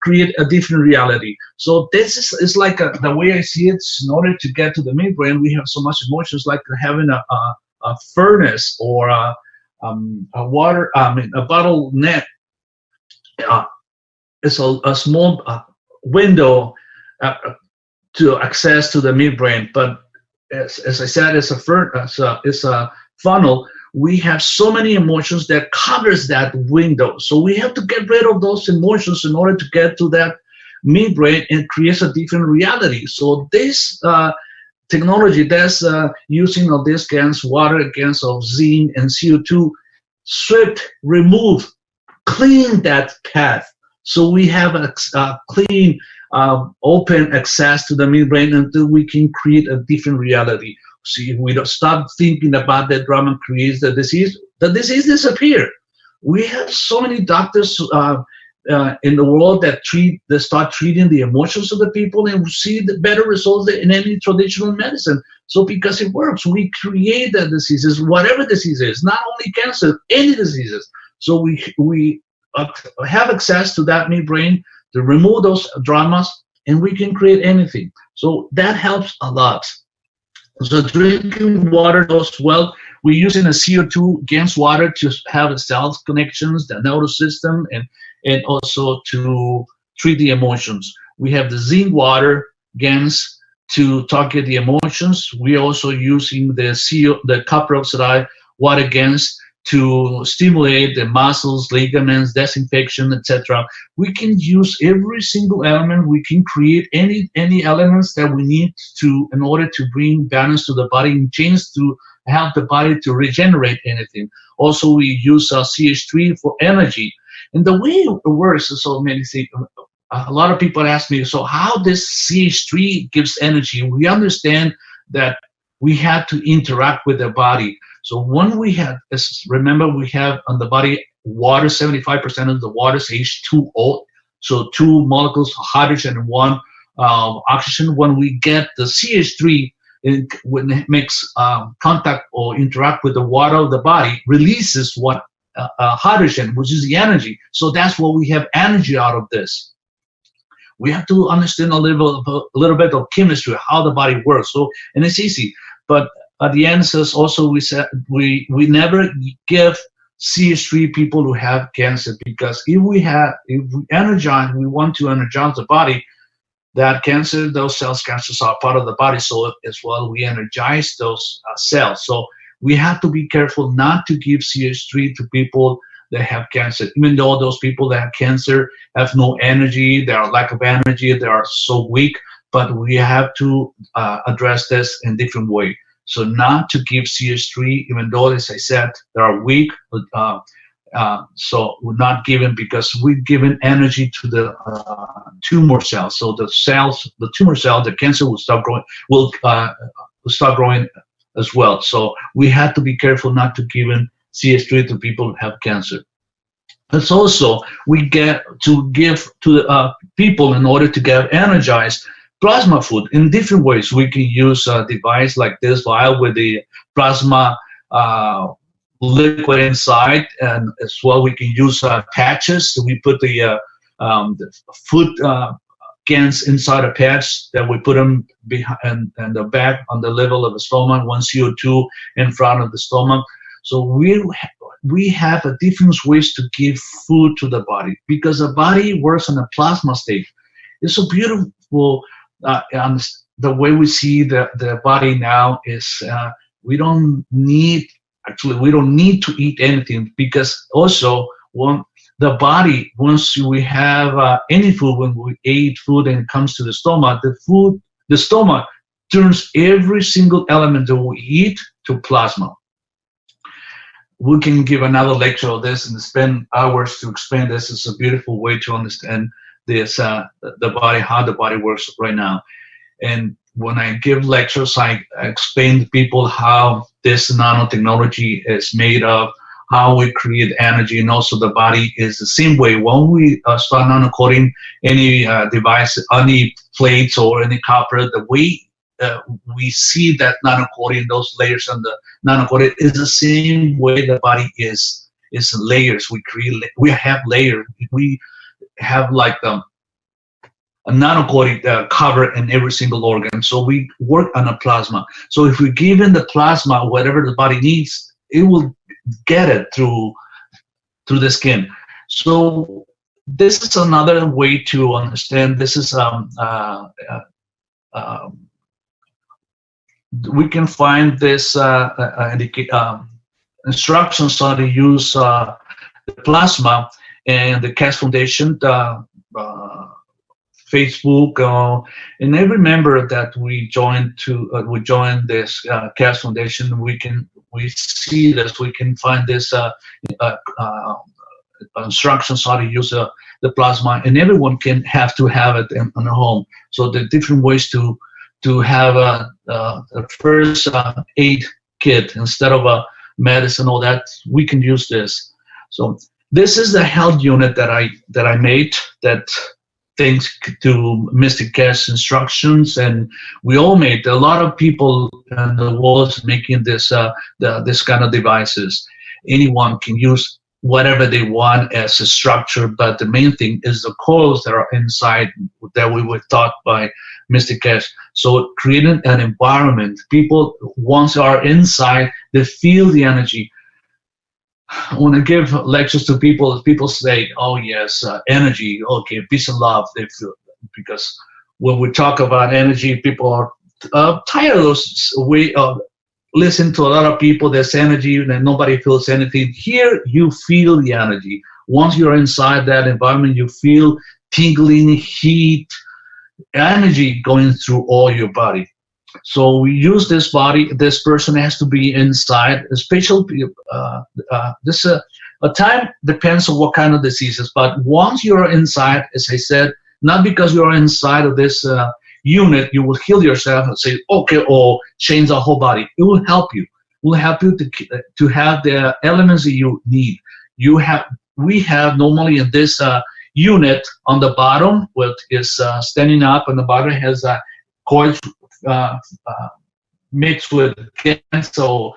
Speaker 5: create a different reality. So this is like the way I see it. In order to get to the midbrain, we have so much emotions, like having a furnace or a water, a bottle net. It's a small window to access to the midbrain, but as I said, it's a funnel. We have so many emotions that covers that window. So we have to get rid of those emotions in order to get to that midbrain and create a different reality. So this technology that's using of these GANs, water GANs of zinc and CO2, remove, clean that path. So we have a clean, open access to the midbrain until we can create a different reality. See, if we don't stop thinking about that drama creates the disease disappears. We have so many doctors in the world that start treating the emotions of the people, and we see the better results than in any traditional medicine. So because it works, we create the diseases, whatever disease is, not only cancer, any diseases. So we have access to that midbrain to remove those dramas, and we can create anything. So that helps a lot. So drinking water goes well. We're using a CO2 GANs water to have the cells connections, the nervous system, and also to treat the emotions. We have the zinc water GANs to target the emotions. We're also using the copper oxide water GANs to stimulate the muscles, ligaments, disinfection, etc. We can use every single element. We can create any elements that we need to in order to bring balance to the body and change to help the body to regenerate anything. Also, we use CH3 for energy. And the way it works is so many things. A lot of people ask me, so how this CH3 gives energy? We understand that we have to interact with the body. So when we have, remember we have on the body water, 75% of the water is H2O, so 2 molecules of hydrogen and 1 oxygen. When we get the CH3, when it makes contact or interact with the water of the body, releases what hydrogen, which is the energy. So that's what we have energy out of this. We have to understand a little bit of chemistry, how the body works. So, and it's easy. But at the end, says also we said we never give CH3 people who have cancer, because if we energize, we want to energize the body. That cancer, those cancers are part of the body, so as well we energize those cells. So we have to be careful not to give CH3 to people that have cancer, even though those people that have cancer have no energy, they are lack of energy, they are so weak. But we have to address this in different way. So not to give CH3, even though, as I said, they are weak. So we're not giving, because we're giving energy to the tumor cells. So the tumor cell, the cancer will start growing, will start growing as well. So we have to be careful not to give CH3 to people who have cancer. It's also, we get to give to the people, in order to get energized, plasma food in different ways. We can use a device like this vial with the plasma liquid inside, and as well we can use patches. So we put the food cans inside a patch, that we put them behind and the back on the level of the stomach, 1 CO2 in front of the stomach. So we have a different ways to give food to the body, because the body works in a plasma state. It's so beautiful. The way we see the body now is we don't need to eat anything, because also when the body, once we have any food, when we eat food and it comes to the stomach, the stomach turns every single element that we eat to plasma. We can give another lecture on this and spend hours to explain this. It's a beautiful way to understand this, the body, how the body works right now. And when I give lectures, I explain to people how this nanotechnology is made of, how we create energy, and also the body is the same way. When we start nanocoating any device, any plates or any copper, the way we see that nanocoating, those layers on the nanocoating, is the same way the body is layers. We have layers. We have like a nanocoating cover in every single organ. So we work on a plasma. So if we give in the plasma whatever the body needs, it will get it through the skin. So this is another way to understand. This is we can find this instructions on how to use the plasma, and the Keshe Foundation, Facebook, and every member that we joined this Keshe Foundation, we see this, we can find this instructions how to use the plasma, and everyone can have it in their home. So the different ways to have a first aid kit instead of a medicine, all that, we can use this. So this is the health unit that I made, that thanks to Mr. Keshe instructions, and we all made. A lot of people in the world making this this kind of devices. Anyone can use whatever they want as a structure, but the main thing is the coils that are inside that we were taught by Mr. Keshe. So creating an environment, people once are inside, they feel the energy. When I give lectures to people, people say, "Oh yes, energy, okay, peace and love." They feel, because when we talk about energy, people are tired of those way of listening to a lot of people. There's energy, and nobody feels anything. Here, you feel the energy. Once you're inside that environment, you feel tingling, heat, energy going through all your body. So we use this body. This person has to be inside. A special this a time depends on what kind of diseases. But once you're inside, as I said, not because you're inside of this unit, you will heal yourself and say, okay, or change the whole body. It will help you. will help you to have the elements that you need. We have normally in this unit on the bottom, which is standing up, and the bottom has a coils mixed with Ganso,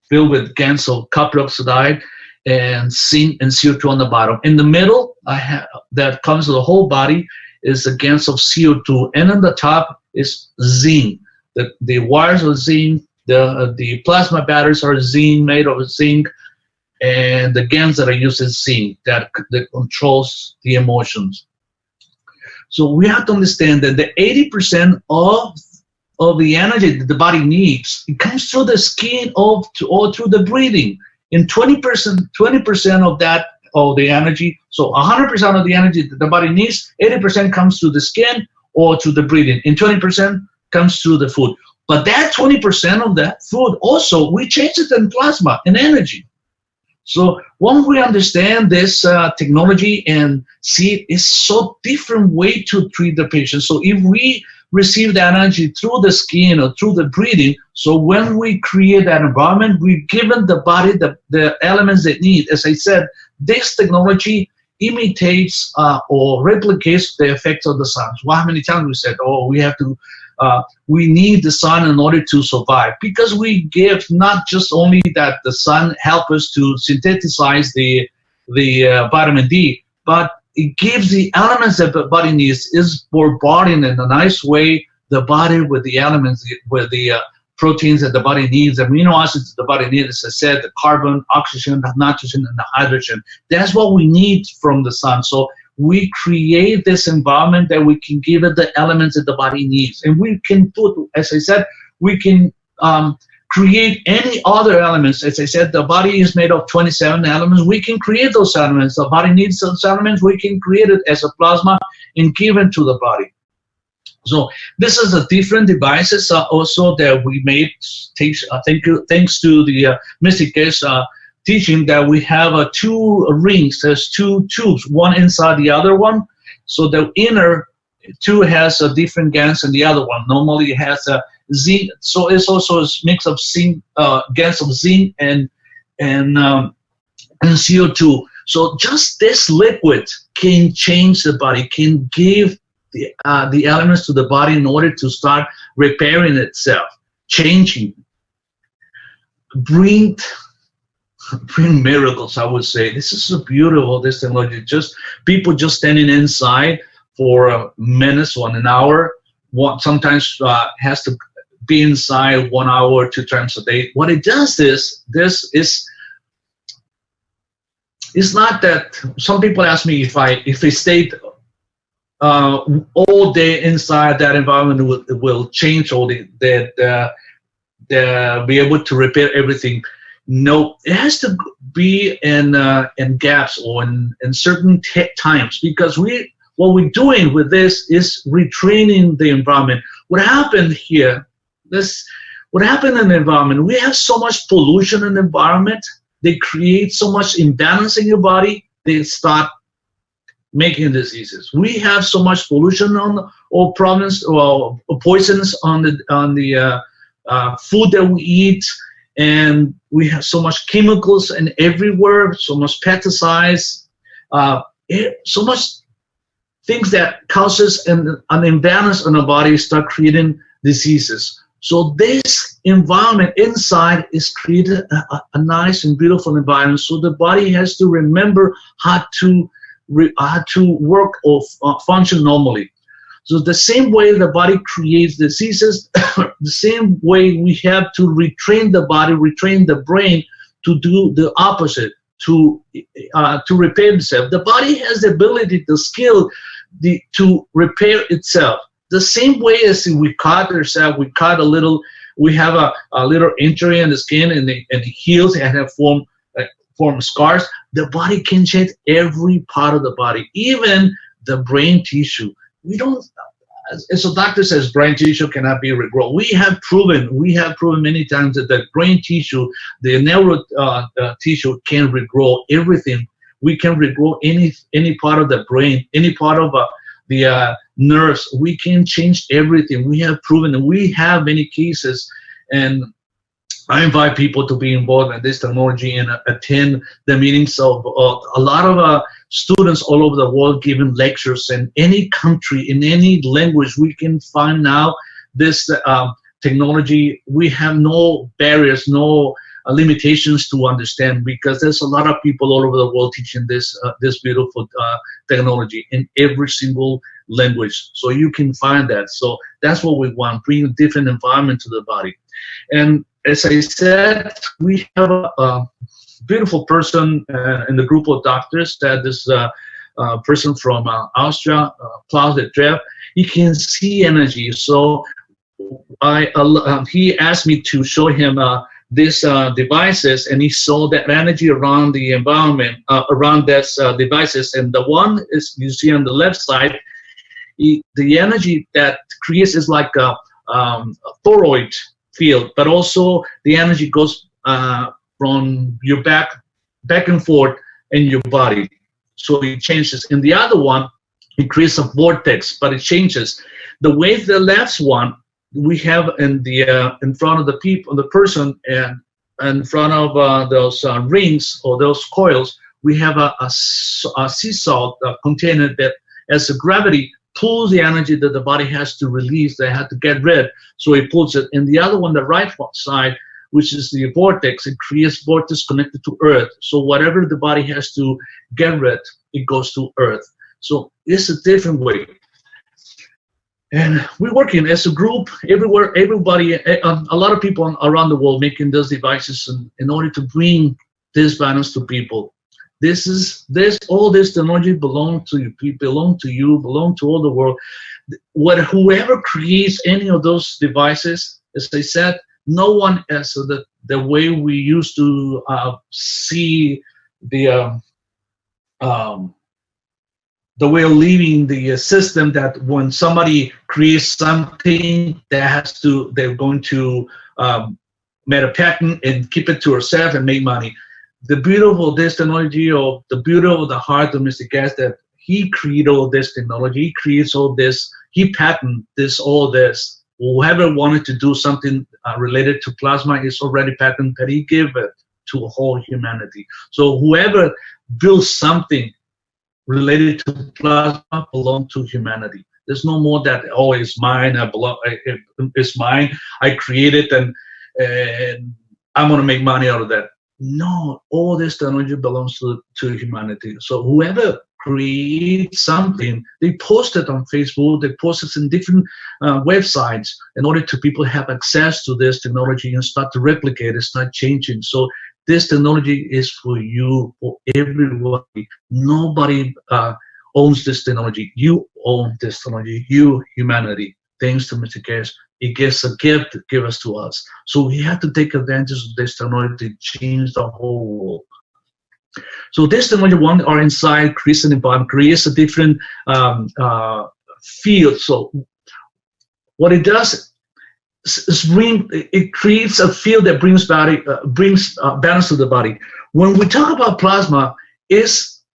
Speaker 5: filled with Ganso copper oxide and zinc and CO2 on the bottom. In the middle, that comes to the whole body, is the gas of CO2, and on the top is zinc. The wires are zinc, the plasma batteries are zinc, made of zinc, and the GANs that are used is zinc that controls the emotions. So we have to understand that the 80% of the energy that the body needs, it comes through the skin or through the breathing. And 20% of that, of the energy, so 100% of the energy that the body needs, 80% comes through the skin or through the breathing, and 20% comes through the food. But that 20% of that food also, we change it in plasma, in energy. So when we understand this technology and see it's so different way to treat the patient. So if we receive that energy through the skin or through the breathing, so when we create that environment, we've given the body the elements they need. As I said, this technology imitates or replicates the effects of the sun. Well, how many times we said, oh, we need the sun in order to survive, because we give not just only that the sun helps us to synthesize the vitamin D, but it gives the elements that the body needs, is bombarding in a nice way the body with the elements, with the proteins that the body needs, amino acids that the body needs, as I said, the carbon, oxygen, the nitrogen, and the hydrogen. That's what we need from the sun. So we create this environment that we can give it the elements that the body needs. And we can put, as I said, we can create any other elements. As I said, the body is made of 27 elements. We can create those elements. The body needs those elements. We can create it as a plasma and give it to the body. So this is a different devices also that we made. Thanks to the Mr. Keshe teaching, that we have two rings. There's two tubes, one inside the other one. So the inner two has a different gas than the other one. Normally it has a zinc. So it's also a mix of zinc, gas of zinc and CO2. So just this liquid can change the body, can give the elements to the body in order to start repairing itself, changing, bring miracles, I would say. This is so beautiful, this technology. Just people just standing inside for minutes or an hour. Sometimes has to be inside 1 hour, 2 times a day. What it does is, it's not that, some people ask me if I stayed all day inside that environment will change all that be able to repair everything. No, it has to be in gaps or in certain times, because what we're doing with this is retraining the environment. What happened here, what happened in the environment, we have so much pollution in the environment, they create so much imbalance in your body, they start making diseases. We have so much pollution or problems or poisons on the food that we eat, and we have so much chemicals and everywhere, so much pesticides, so much things that causes an imbalance in the body, start creating diseases. So this environment inside is created a nice and beautiful environment. So the body has to remember how to work or function normally. So the same way the body creates diseases, the same way we have to retrain the body, retrain the brain to do the opposite, to repair itself. The body has the ability, the skill, to repair itself. The same way as we cut ourselves, we have a little injury in the skin and it heals and have form scars. The body can change every part of the body, even the brain tissue. We don't, as a doctor says, brain tissue cannot be regrown. We have proven many times that the brain tissue, the neuro tissue can regrow everything. We can regrow any part of the brain, any part of the nerves. We can change everything. We have proven, and we have many cases, and I invite people to be involved in this technology and attend the meetings of a lot of students all over the world giving lectures in any country, in any language. We can find now this technology. We have no barriers, no limitations to understand, because there's a lot of people all over the world teaching this beautiful technology in every single language. So you can find that. So that's what we want, bring a different environment to the body. And as I said, we have a beautiful person in the group of doctors, that this person from Austria, Klaus de Trev. He can see energy. So he asked me to show him these devices, and he saw that energy around the environment, around these devices. And the one is, you see on the left side, the energy that creates is like a toroid field, but also the energy goes from your back and forth in your body. So it changes. In the other one, it creates a vortex, but it changes. The way the left one, we have in the in front of the people, the person, and in front of those rings or those coils, we have a sea salt container that, as the gravity pulls the energy that the body has to release, they have to get rid, so it pulls it. And the other one, the right side, which is the vortex, it creates vortex connected to Earth. So whatever the body has to get rid, it goes to Earth. So it's a different way. And we're working as a group everywhere, everybody, a lot of people around the world making those devices in order to bring this balance to people. All this technology belong to you, belong to all the world. Whoever creates any of those devices, as I said, no one else, the way we used to see the way of living the system, that when somebody creates something, they're going to make a patent and keep it to herself and make money. The beauty of this technology, or the beauty of the heart of Mr. Keshe, that he created all this technology, he creates all this, he patented all this. Whoever wanted to do something related to plasma is already patented, that he gave it to whole humanity. So whoever builds something related to plasma belongs to humanity. There's no more that, oh, it's mine, it's mine, I created and I'm going to make money out of that. No, all this technology belongs to humanity. So whoever creates something, they post it on Facebook, they post it in different websites, in order to people have access to this technology and start to replicate it, start changing. So this technology is for you, for everybody. Nobody owns this technology. You own this technology, you, humanity. Thanks to Mr. Keshe, it gives a gift to give us to us. So we have to take advantage of this technology to change the whole world. So this technology, one, are inside, creates an environment, creates a different field. So what it does is it creates a field that brings balance to the body. When we talk about plasma,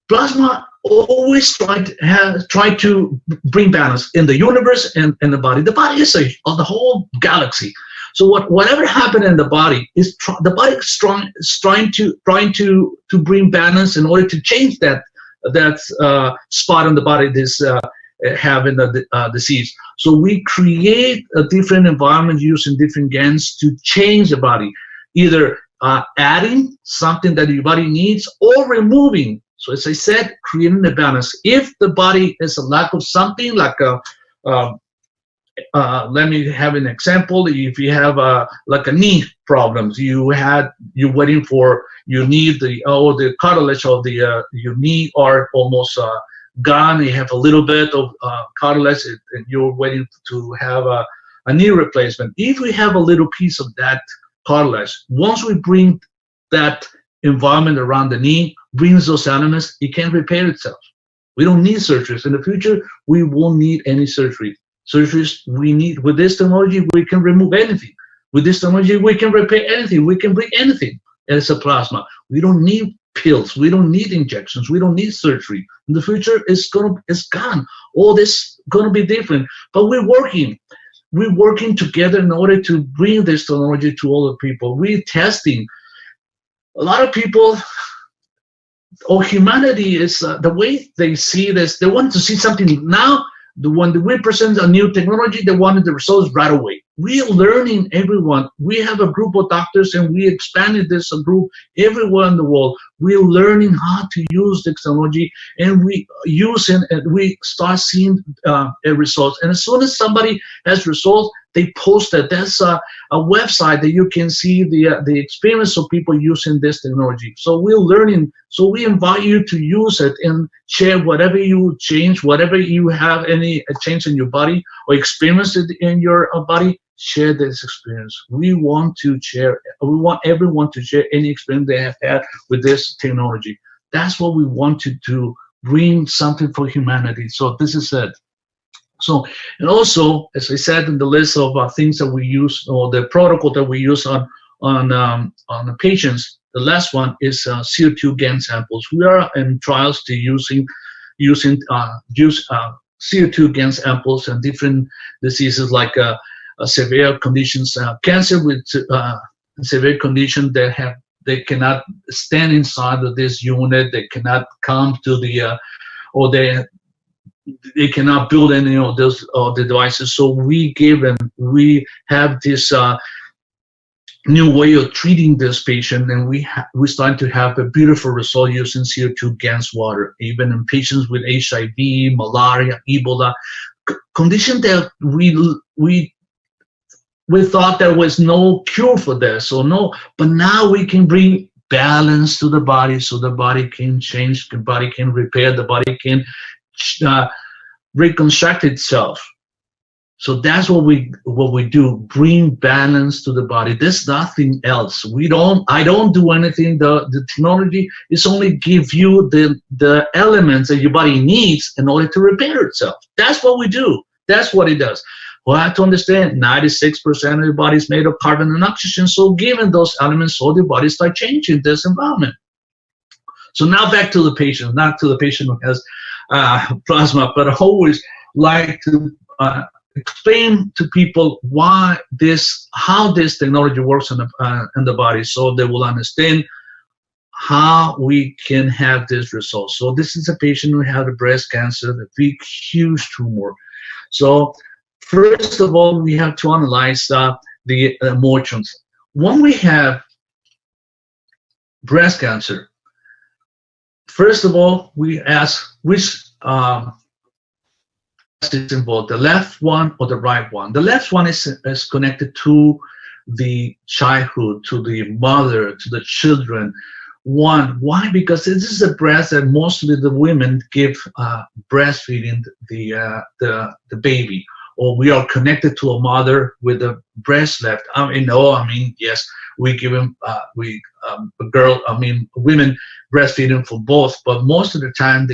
Speaker 5: plasma always try to bring balance in the universe and in the body. The body is the whole galaxy. So whatever happened in the body is the body is trying to bring balance in order to change that spot in the body this having the disease. So we create a different environment using different gens to change the body, either adding something that your body needs or removing. So as I said, creating a balance. If the body is a lack of something, like let me have an example. If you have like a knee problems, you're waiting for your knee, the cartilage of your knee are almost gone. You have a little bit of cartilage, and you're waiting to have a knee replacement. If we have a little piece of that cartilage, once we bring that environment around the knee, brings those elements, it can repair itself. We don't need surgeries. In the future, we won't need any surgery. Surgeries we need, with this technology, we can remove anything. With this technology, we can repair anything. We can bring anything as a plasma. We don't need pills. We don't need injections. We don't need surgery. In the future, it's gone. All this gonna be different. But we're working. we're working together in order to bring this technology to all the people. We're testing. A lot of people, or humanity is the way they see this. They want to see something now. When we present a new technology, they wanted the results right away. We're learning, everyone. We have a group of doctors, and we expanded this group everywhere in the world. We're learning how to use the technology, and we use it, and we start seeing results. And as soon as somebody has results, they post it. There's a website that you can see the experience of people using this technology. So we're learning. So we invite you to use it and share whatever you change, whatever you have any change in your body or experience it in your body. Share this experience. We want to share. We want everyone to share any experience they have had with this technology. That's what we want to do. Bring something for humanity. So this is it. So, and also, as I said in the list of things that we use, or the protocol that we use on the patients, the last one is CO2 GAN samples. We are in trials to using CO2 GAN samples and different diseases like severe conditions, cancer with severe condition that they cannot stand inside of this unit. They cannot come to the or they cannot build any of those the devices. So we have this new way of treating this patient, and we start to have a beautiful result using CO2 GANs water, even in patients with HIV, malaria, Ebola, condition that we thought there was no cure for this, or no, but now we can bring balance to the body, so the body can change, the body can repair, the body can reconstruct itself. So that's what we do, bring balance to the body. There's nothing else. I don't do anything. The technology is only give you the elements that your body needs in order to repair itself. That's what we do. That's what it does. Well, I have to understand 96% of your body is made of carbon and oxygen. So given those elements, so the body starts changing this environment. So now back to the patient, not to the patient who has plasma, but I always like to explain to people how this technology works in the body, so they will understand how we can have this result. So this is a patient who had a breast cancer, a big, huge tumor. So first of all, we have to analyze the emotions. When we have breast cancer, first of all, we ask which is involved, the left one or the right one. The left one is connected to the childhood, to the mother, to the children. Why? Because this is a breast that mostly the women give breastfeeding the baby, or we are connected to a mother with a breast left. Yes, we give them women breastfeeding for both, but most of the time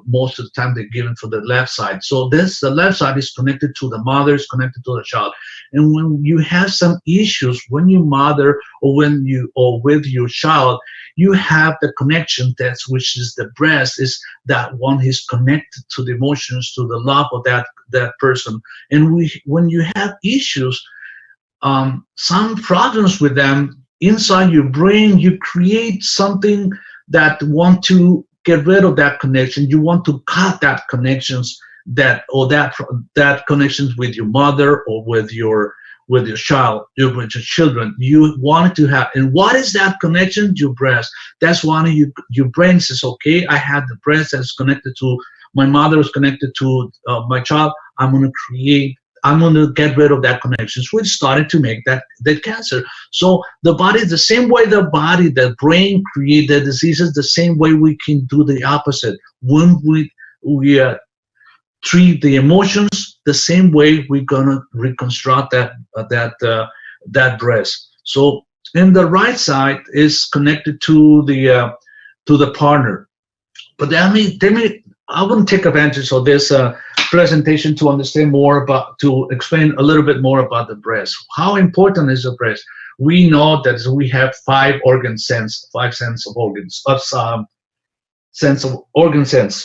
Speaker 5: most of the time they're given for the left side. So the left side is connected to the mother, is connected to the child. And when you have some issues when you mother or with your child, you have the connection which is the breast, is that one is connected to the emotions, to the love of that person. And when you have issues, some problems with them inside your brain, you create something that want to get rid of that connection. You want to cut that connections that connections with your mother or with your child, with your children. You want to have, and what is that connection? Your breast. That's why your brain says, okay, I have the breast that's connected to my mother, is connected to my child. I'm going to get rid of that connection. So we started to make that cancer. So the body, the same way the brain create the diseases, the same way we can do the opposite. When we treat the emotions, the same way we're gonna reconstruct that breast. So in the right side is connected to the partner. But I want to take advantage of this presentation to understand more to explain a little bit more about the breast. How important is the breast? We know that we have five sense of organs.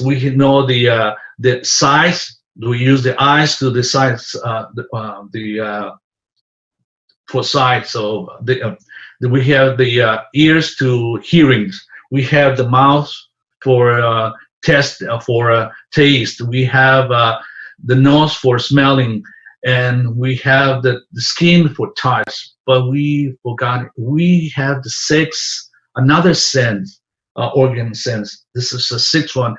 Speaker 5: We know the size, We use the eyes to decide for sight. So we have the ears to hearings. We have the mouth for taste. We have the nose for smelling, and we have the skin for touch. But we forgot we have the another sense, organ sense. This is the sixth one.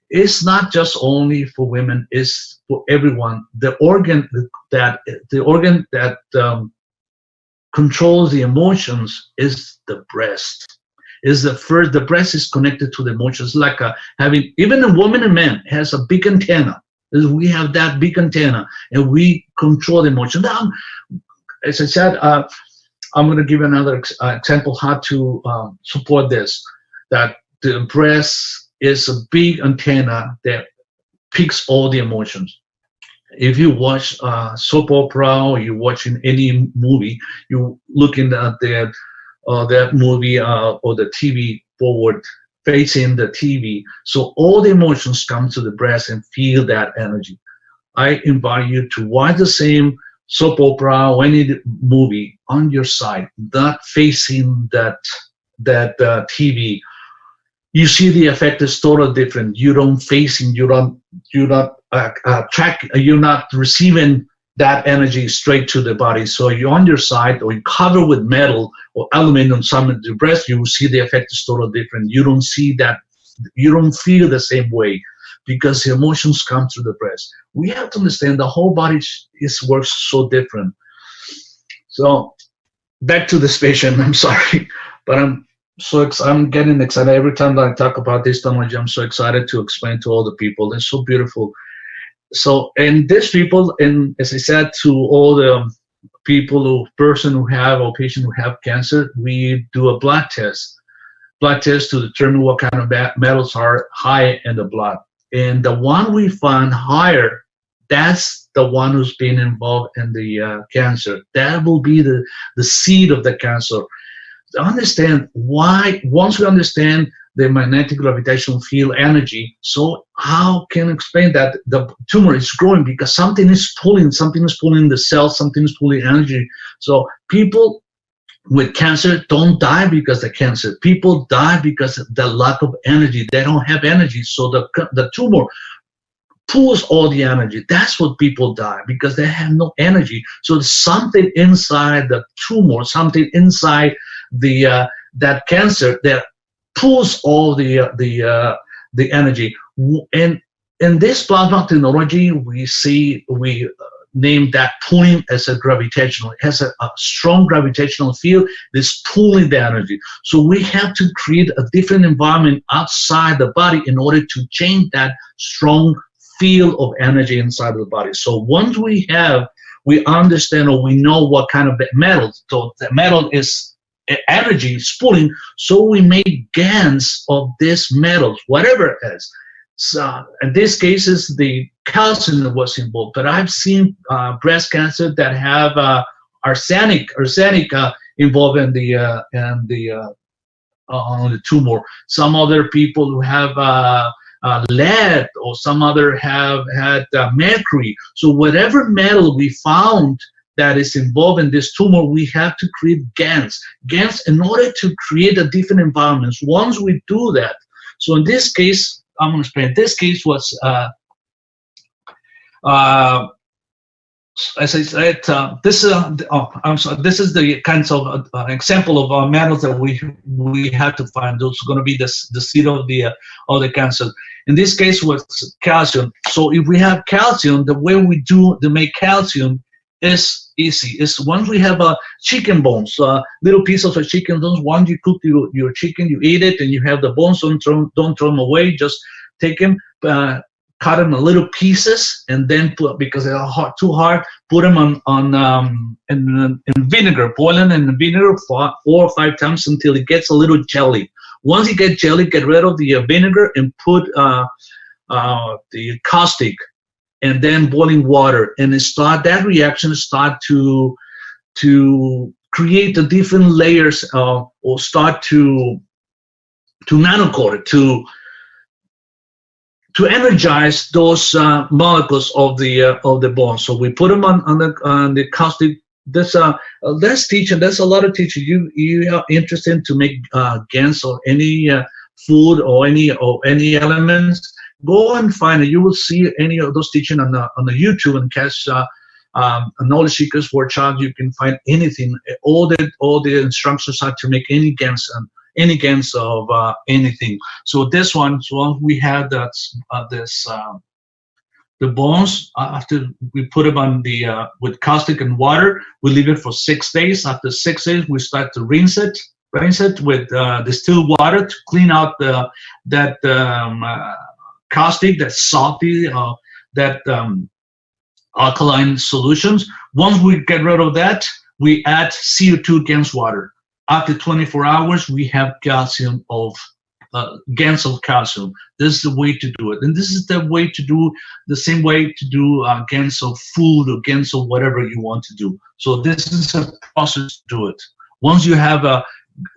Speaker 5: It's not just only for women, it's for everyone. The organ that controls the emotions is the breast. The breast is connected to the emotions, like having, even a woman and man has a big antenna. We have that big antenna, and we control the emotion. Now, as I said, I'm going to give another example how to support this. That the breast is a big antenna that picks all the emotions. If you watch soap opera, or you're watching any movie, you're looking at that movie or the TV forward facing the TV. So all the emotions come to the breast and feel that energy. I invite you to watch the same soap opera or any movie on your side, not facing that TV. You see the effect is totally different. You don't facing, you're not receiving that energy straight to the body. So you're on your side, or you cover with metal or aluminum, some of the breast, you will see the effect is totally different. You don't see that, you don't feel the same way, because the emotions come through the breast. We have to understand the whole body works so different. So back to this patient, I'm sorry, but I'm getting excited every time that I talk about this technology. I'm so excited to explain to all the people. They're so beautiful. So, and these people, and as I said, to all the people, patient who have cancer, we do a blood test to determine what kind of metals are high in the blood. And the one we find higher, that's the one who's been involved in the cancer. That will be the seed of the cancer. To understand why, once we understand the magnetic gravitational field energy, so how can I explain that the tumor is growing? Because something is pulling the cells, something is pulling energy. So people with cancer don't die because of cancer. People die because of the lack of energy. They don't have energy, so the tumor pulls all the energy. That's what people die, because they have no energy. So there's something inside the tumor, something inside that cancer that pulls all the energy. And in this plasma technology, we name that pulling as a gravitational. It has a strong gravitational field that's pulling the energy. So we have to create a different environment outside the body in order to change that strong field of energy inside of the body. So once we understand, or we know what kind of metal, so the metal is energy is pulling, so we make GANs of these metals, whatever it is. So in this case, the calcium was involved, but I've seen breast cancer that have arsenic involved in the tumor. Some other people who have lead, or some other have had mercury. So whatever metal we found that is involved in this tumor, we have to create GANs in order to create a different environments. Once we do that, so in this case, I'm going to explain. This case was, as I said, this is the kinds of example of metals that we have to find. Those are going to be the seed of the cancer. In this case, was calcium. So if we have calcium, the way we do to make calcium is easy. It's once we have chicken bones, little pieces of chicken bones. Once you cook your chicken, you eat it, and you have the bones. Don't throw them away. Just take them, cut them in little pieces, and then because they're too hard, put them in vinegar. Boil them in vinegar 4 or 5 times until it gets a little jelly. Once you get jelly, get rid of the vinegar and put the caustic, and then boiling water, and that reaction start to create the different layers, or start to nanocoat it, to to energize those molecules of the bone. So we put them on the caustic. Let's teach, and there's a lot of teachers you are interested to make GANs or any food or any elements. Go and find it. You will see any of those teaching on the YouTube and Keshe Knowledge Seekers Workshop. You can find anything. All the instructions are to make any GANs of anything. So this one, so we have that the bones, after we put them on with caustic and water, we leave it for 6 days. After 6 days, we start to rinse it with distilled water to clean out that caustic, that salty, that alkaline solutions. Once we get rid of that, we add CO2 against water. After 24 hours, we have calcium GANs of calcium. This is the way to do it, and this is the way to do the same way to do GANs of food or GANs of whatever you want to do. So this is a process to do it. Once you have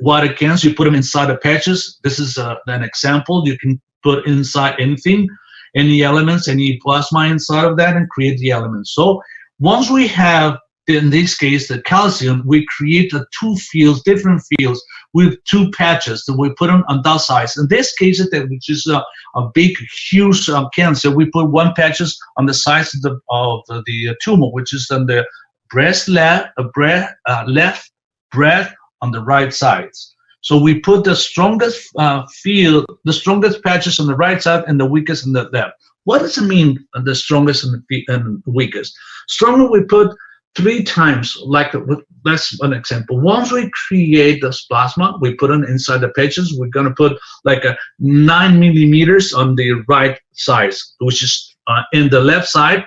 Speaker 5: water GANs, you put them inside the patches. This is an example. You can put inside anything, any elements, any plasma inside of that, and create the elements. So once we have, in this case, the calcium, we create different fields with 2 patches that we put them on that size. In this case, which is a big, huge cancer, we put 1 patches on the size of the tumor, which is on the left breast on the right sides. So we put the strongest the strongest patches on the right side and the weakest on the left. What does it mean, the strongest and the weakest? Stronger, we put 3 times, that's an example. Once we create this plasma, we put it inside the patches. We're going to put like a 9 millimeters on the right side, which is in the left side,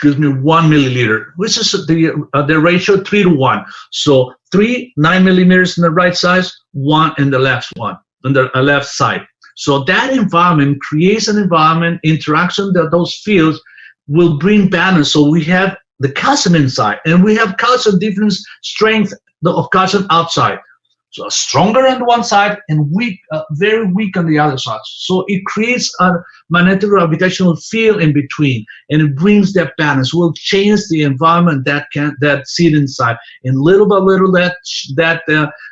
Speaker 5: 1 milliliter, which is the ratio 3 to 1. So 3 9 millimeters in the right side, 1 in the left side. So that environment creates an environment interaction that those fields will bring balance. So we have the calcium inside, and we have calcium different strength of calcium outside. So stronger on one side and weak, very weak on the other side. So it creates a magnetic gravitational field in between, and it brings that balance. Will change the environment that seed inside, and little by little that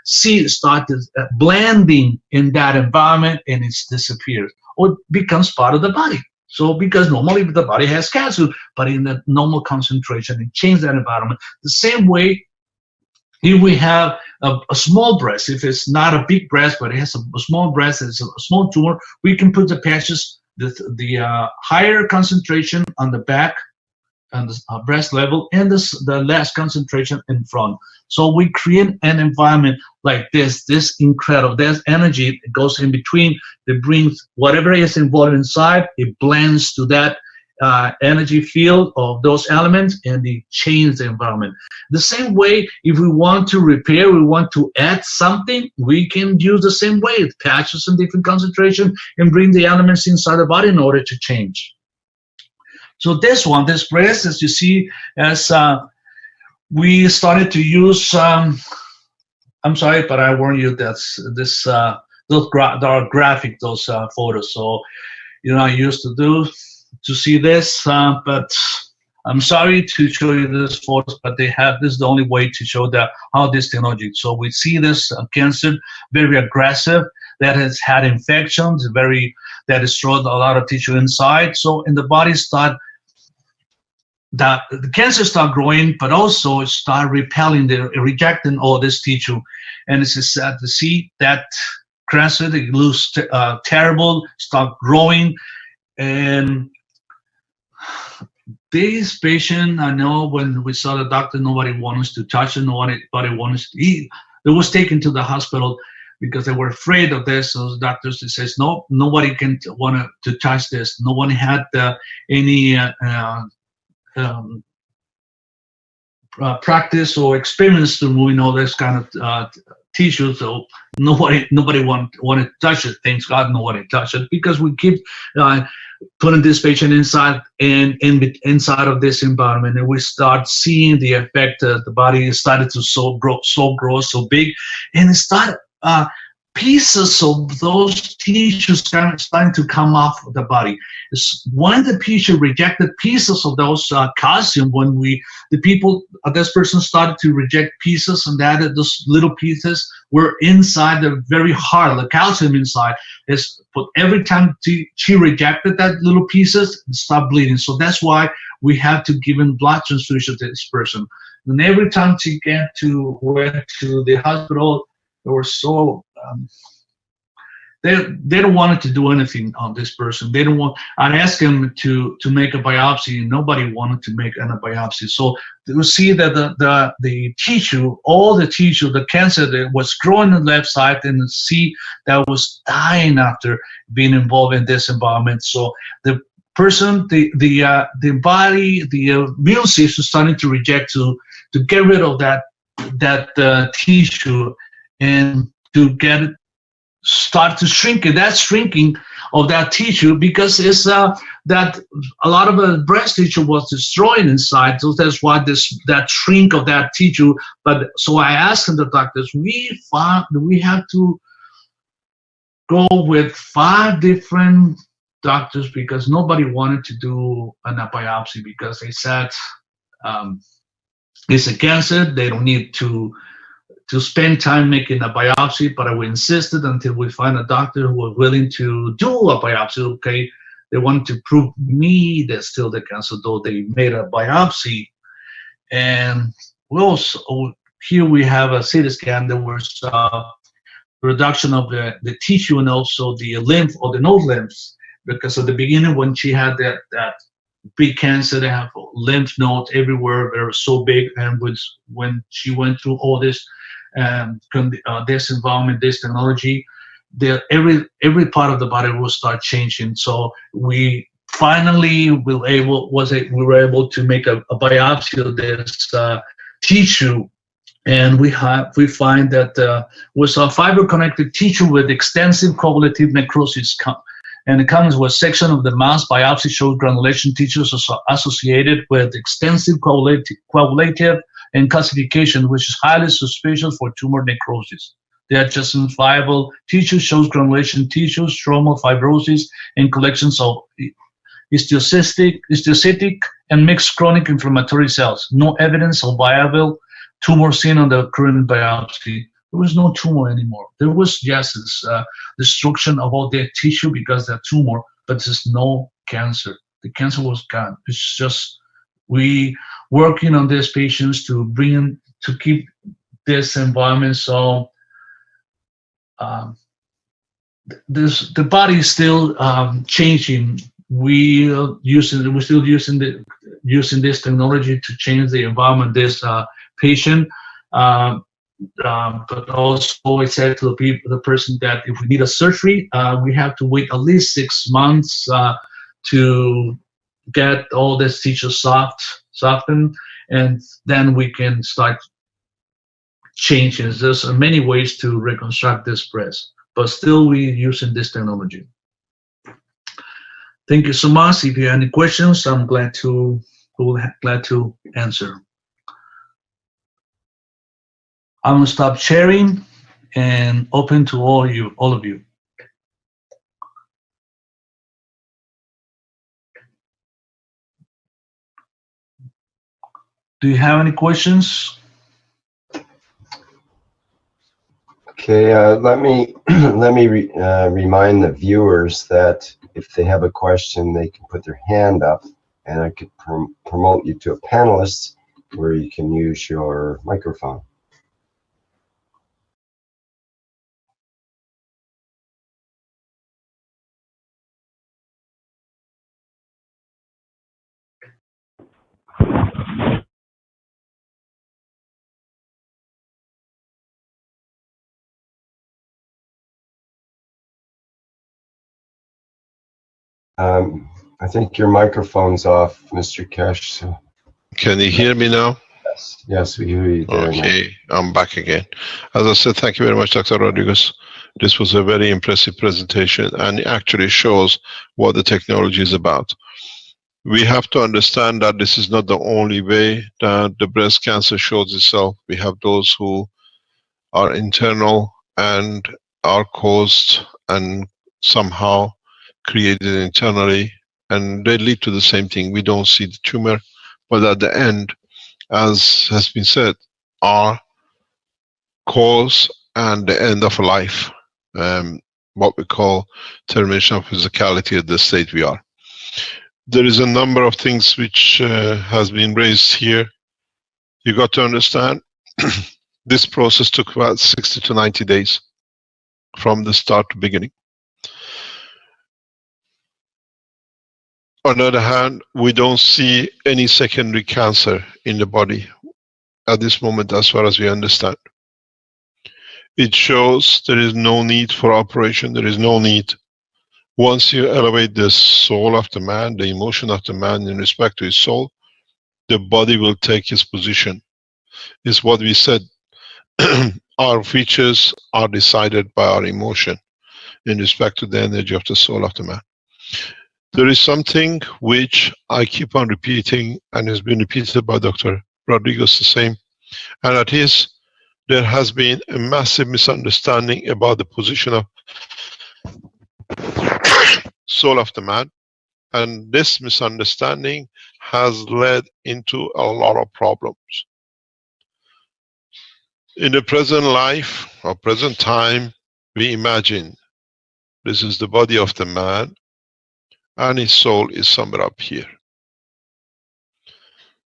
Speaker 5: seed starts blending in that environment, and it disappears or becomes part of the body. So because normally the body has calcium, but in the normal concentration, it changes that environment. The same way, if we have a small breast, if it's not a big breast, but it has a small breast, it's a small tumor, we can put the patches, the higher concentration on the back, on the breast level, and the less concentration in front. So we create an environment like this incredible. There's energy that goes in between that brings whatever is involved inside, it blends to that energy field of those elements, and it changes the environment. The same way, if we want to repair, we want to add something, we can use the same way, with patches in different concentration, and bring the elements inside the body in order to change. So this breast, as you see, as we started to use, I'm sorry, but I warn you that those graphic, those photos. So, I used to see this, but I'm sorry to show you this photos, but this is the only way to show how this technology. So we see this cancer, very aggressive, that has had infections, that destroyed a lot of tissue inside. So in the body the cancer start growing, but also start rejecting all this tissue. And it's sad to see that cancer, they lose terrible, start growing. And this patient, I know when we saw the doctor, nobody wanted us to touch it, nobody wanted us to eat. It was taken to the hospital because they were afraid of this. Those doctors, they says, no, nobody can want to touch this. No one had any practice or experience to removing all this kind of tissue, so nobody wanted to touch it. Thanks God, nobody touched it, because we keep putting this patient inside inside of this environment, and we start seeing the effect. The body started to grow so big, and it started pieces of those tissues starting to come off of the body. It's when the patient rejected pieces of those calcium, when this person started to reject pieces, and that those little pieces were inside the very heart, the calcium inside. But every time she rejected that little pieces, it stopped bleeding. So that's why we have to give in blood transfusion to this person. And every time she went to the hospital, they were so they don't want to do anything on this person. They don't want. I asked them to make a biopsy, and nobody wanted to make a biopsy. So you see that the tissue, all the tissue, the cancer that was growing on the left side, and see that was dying after being involved in this environment. So the person, the body, the immune system starting to reject to get rid of that tissue and to get it start to shrink it. That shrinking of that tissue, because it's that a lot of the breast tissue was destroyed inside, so that's why that shrink of that tissue. But so I asked the doctors, we have to go with 5 different doctors because nobody wanted to do a biopsy because they said it's a cancer. They don't need to spend time making a biopsy, but we insisted until we find a doctor who was willing to do a biopsy. Okay, they wanted to prove me that still the cancer, though they made a biopsy. And we also, here we have a CT scan. There was reduction of the tissue and also the lymph or the node lymphs, because at the beginning when she had that big cancer, they have lymph nodes everywhere. They were so big, and when she went through all this this environment, this technology, every part of the body will start changing. So we finally we were able to make a biopsy of this tissue, and we find that was a fiber-connected tissue with extensive coagulative necrosis. And it comes with section of the mass biopsy shows granulation tissues associated with extensive coagulative and calcification, which is highly suspicious for tumor necrosis. The adjacent viable tissue shows granulation tissue, stromal fibrosis, and collections of histiocytic and mixed chronic inflammatory cells. No evidence of viable tumor seen on the current biopsy. There was no tumor anymore. There was just this destruction of all the tissue because of the tumor, but there's no cancer. The cancer was gone. It's just we working on these patients to keep this environment so the body is still changing. We're still using this technology to change the environment. This patient. But also I said to the person that if we need a surgery, we have to wait at least 6 months to get all this tissue softened, and then we can start changing. There's many ways to reconstruct this breast, but still we're using this technology. Thank you so much. If you have any questions, I'm glad to answer. I'm gonna stop sharing and open to all of you. Do you have any questions?
Speaker 3: Okay, let me remind the viewers that if they have a question, they can put their hand up, and I could promote you to a panelist where you can use your microphone. I think your microphone's off, Mr. Keshe. So.
Speaker 4: Can you hear me now?
Speaker 3: Yes, we hear you.
Speaker 4: Okay, I'm back again. As I said, thank you very much, Dr. Rodriguez. This was a very impressive presentation, and it actually shows what the technology is about. We have to understand that this is not the only way that the breast cancer shows itself. We have those who are internal and are caused and somehow created internally, and they lead to the same thing. We don't see the tumor, but at the end, as has been said, are cause and the end of life, what we call termination of physicality at the state we are. There is a number of things which has been raised here. You got to understand this process took about 60 to 90 days from the start to beginning. On the other hand, we don't see any secondary cancer in the body at this moment, as far as we understand. It shows there is no need for operation, there is no need. Once you elevate the soul of the man, the emotion of the man in respect to his soul, the body will take his position. It's what we said. Our features are decided by our emotion in respect to the energy of the soul of the man. There is something which I keep on repeating, and has been repeated by Dr. Rodriguez the same, and that is, there has been a massive misunderstanding about the position of soul of the man, and this misunderstanding has led into a lot of problems. In the present life or present time, we imagine this is the body of the man and his soul is somewhere up here.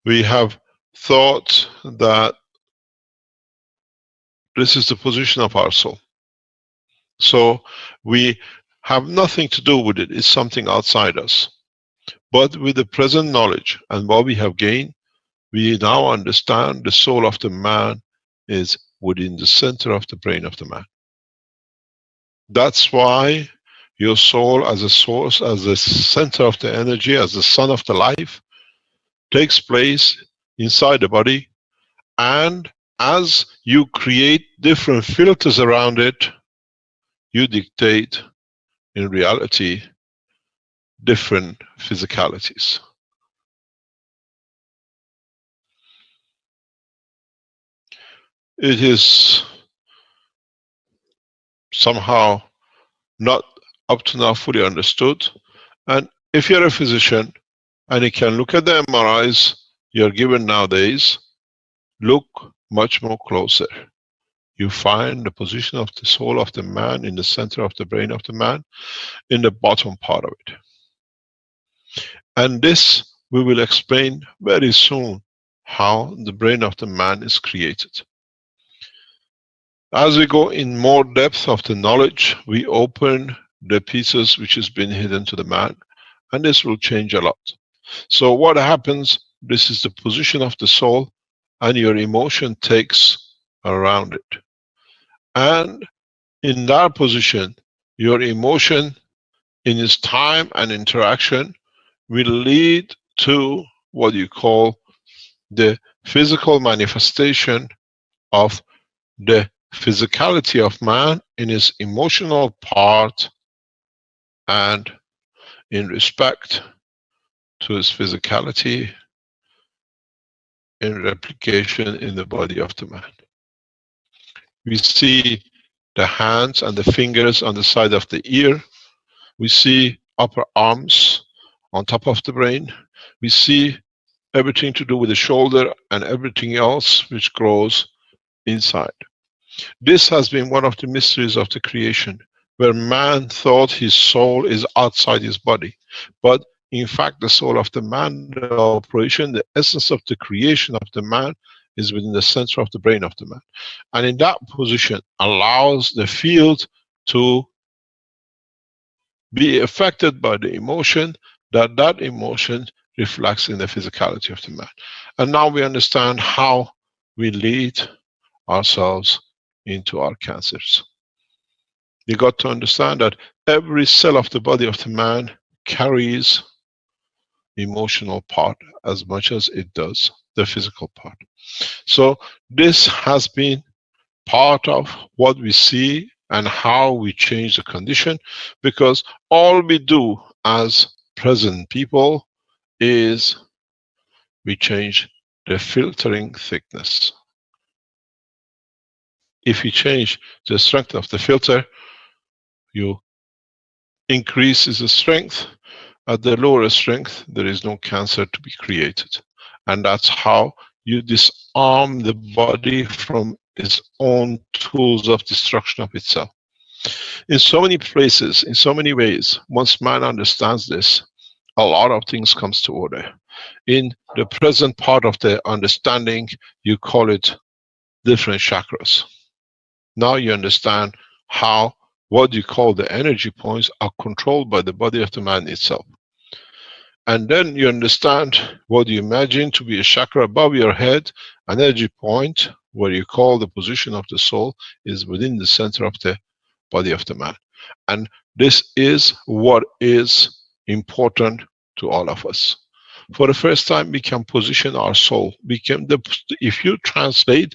Speaker 4: We have thought that this is the position of our soul. So we have nothing to do with it. It's something outside us. But with the present knowledge and what we have gained, we now understand the soul of the man is within the center of the brain of the man. That's why your soul as a source, as the center of the energy, as the sun of the life, takes place inside the body, and as you create different filters around it, you dictate, in reality, different physicalities. It is somehow not up to now fully understood, and if you're a physician and you can look at the MRIs you're given nowadays, look much more closer. You find the position of the soul of the man in the center of the brain of the man, in the bottom part of it. And this we will explain very soon, how the brain of the man is created. As we go in more depth of the knowledge, we open the pieces which has been hidden to the man, and this will change a lot. So what happens, this is the position of the soul, and your emotion takes around it. And in that position, your emotion in its time and interaction will lead to what you call the physical manifestation of the physicality of man in his emotional part and in respect to his physicality in replication in the body of the man. We see the hands and the fingers on the side of the ear. We see upper arms on top of the brain. We see everything to do with the shoulder and everything else which grows inside. This has been one of the mysteries of the creation, where man thought his soul is outside his body. But in fact, the soul of the man, the operation, the essence of the creation of the man is within the center of the brain of the man. And in that position allows the field to be affected by the emotion, that emotion reflects in the physicality of the man. And now we understand how we lead ourselves into our cancers. You got to understand that every cell of the body of the man carries emotional part as much as it does the physical part. So this has been part of what we see and how we change the condition, because all we do as present people is we change the filtering thickness. If you change the strength of the filter, you increase its strength. At the lower strength, there is no cancer to be created. And that's how you disarm the body from its own tools of destruction of itself. In so many places, in so many ways, once man understands this, a lot of things comes to order. In the present part of the understanding, you call it different chakras. Now you understand how what you call the energy points are controlled by the body of the man itself. And then you understand what you imagine to be a chakra above your head, an energy point, where you call the position of the soul, is within the center of the body of the man. And this is what is important to all of us. For the first time, we can position our soul. If you translate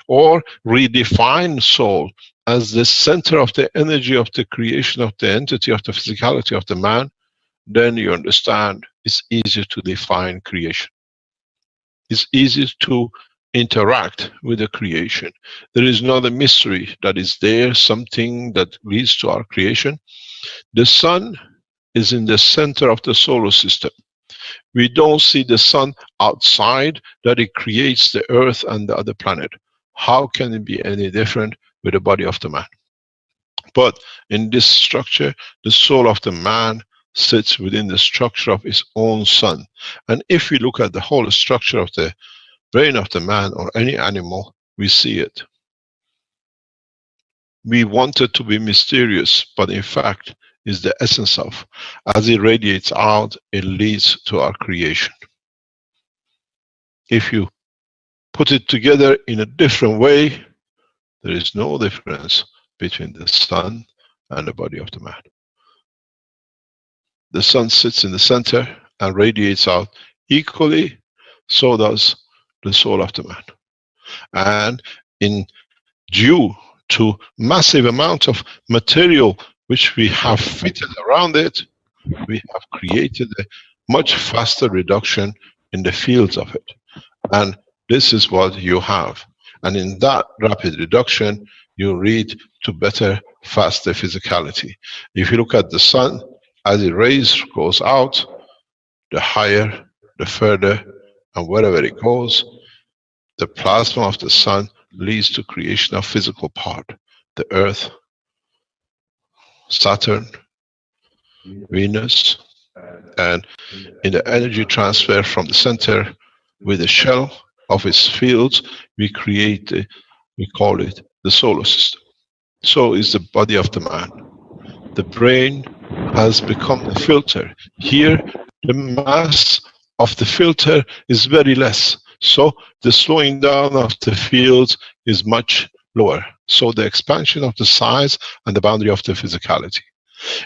Speaker 4: or redefine soul as the center of the energy of the creation of the entity of the physicality of the man, then you understand it's easier to define creation. It's easier to interact with the creation. There is not a mystery that is there, something that leads to our creation. The sun is in the center of the solar system. We don't see the sun outside, that it creates the earth and the other planet. How can it be any different with the body of the man? But in this structure, the soul of the man sits within the structure of his own sun. And if we look at the whole structure of the brain of the man or any animal, we see it. We want it to be mysterious, but in fact is the essence of. As it radiates out, it leads to our creation. If you put it together in a different way, there is no difference between the sun and the body of the man. The sun sits in the center and radiates out equally, so does the soul of the man. And in due to massive amount of material which we have fitted around it, we have created a much faster reduction in the fields of it. And this is what you have. And in that rapid reduction, you lead to better, faster physicality. If you look at the sun, as it goes out, the higher, the further, and wherever it goes, the plasma of the sun leads to creation of physical part. The earth, Saturn, Venus, and in the energy transfer from the center with the shell of its fields, we create, we call it the solar system. So is the body of the man. The brain has become the filter. Here, the mass of the filter is very less. So the slowing down of the fields is much lower. So the expansion of the size and the boundary of the physicality.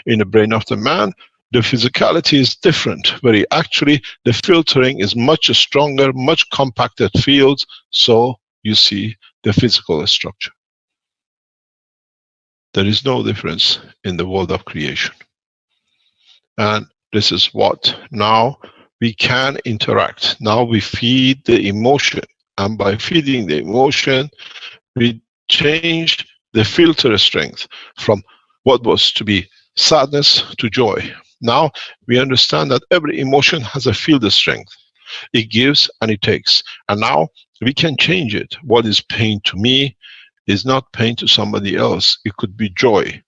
Speaker 4: In the brain of the man, the physicality is different, where actually the filtering is much stronger, much compacted fields, so you see the physical structure. There is no difference in the world of creation. And this is what now we can interact. Now we feed the emotion, and by feeding the emotion, we change the filter strength from what was to be sadness to joy. Now we understand that every emotion has a field strength. It gives and it takes. And now we can change it. What is pain to me is not pain to somebody else. It could be joy.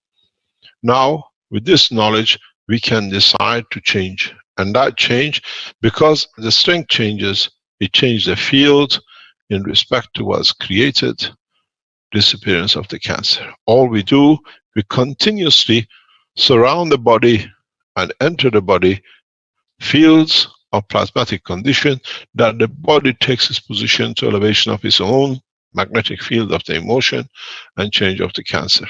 Speaker 4: Now with this knowledge, we can decide to change. And that change, because the strength changes, it changes the field in respect to what's created, disappearance of the cancer. All we do, we continuously surround the body and enter the body fields of plasmatic condition that the body takes its position to elevation of its own magnetic field of the emotion and change of the cancer.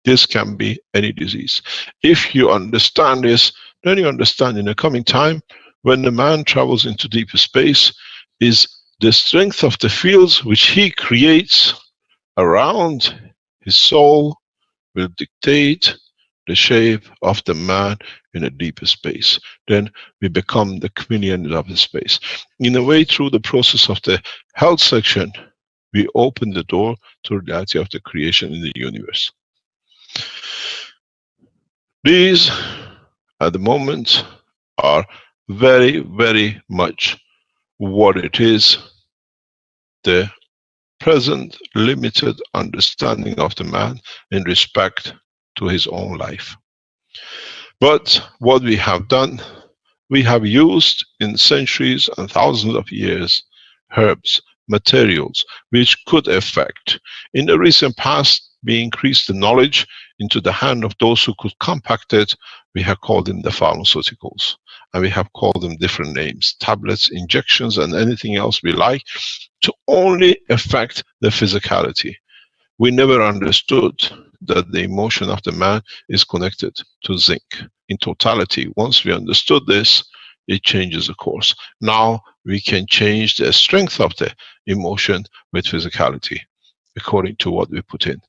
Speaker 4: This can be any disease. If you understand this, then you understand in the coming time, when the man travels into deeper space, is the strength of the fields which he creates around his soul will dictate the shape of the man in a deeper space. Then we become the chameleon of the space. In a way, through the process of the health section, we open the door to the reality of the creation in the universe. These, at the moment, are very, very much what it is, the present limited understanding of the man in respect to his own life. But what we have done, we have used in centuries and thousands of years herbs, materials which could affect. In the recent past, we increased the knowledge into the hand of those who could compact it. We have called them the pharmaceuticals, and we have called them different names, tablets, injections, and anything else we like, to only affect the physicality. We never understood that the emotion of the man is connected to zinc. In totality, once we understood this, it changes the course. Now we can change the strength of the emotion with physicality, according to what we put in.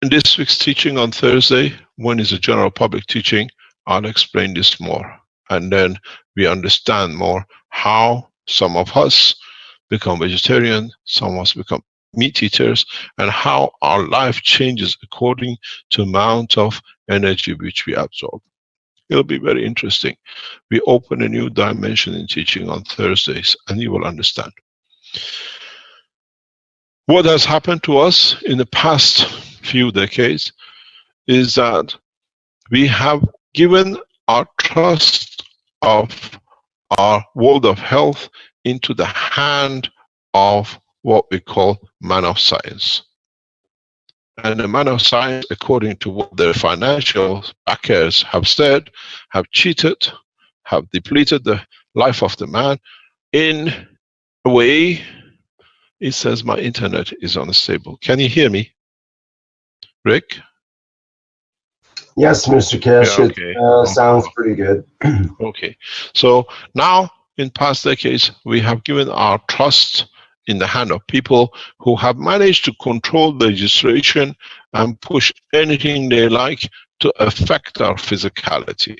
Speaker 4: In this week's teaching on Thursday, when is a general public teaching, I'll explain this more. And then we understand more how some of us become vegetarian, some of us become meat eaters, and how our life changes according to amount of energy which we absorb. It'll be very interesting. We open a new dimension in teaching on Thursdays, and you will understand. What has happened to us in the past few decades is that we have given our trust of our world of health into the hand of what we call man of science. And the man of science, according to what their financial backers have said, have cheated, have depleted the life of the man in a way. It says my internet is unstable. Can you hear me, Rick?
Speaker 3: Yes, Mr. Keshe,
Speaker 4: Yeah, okay.
Speaker 3: It sounds pretty good.
Speaker 4: Okay, so now in past decades, we have given our trust in the hand of people who have managed to control the legislation and push anything they like to affect our physicality.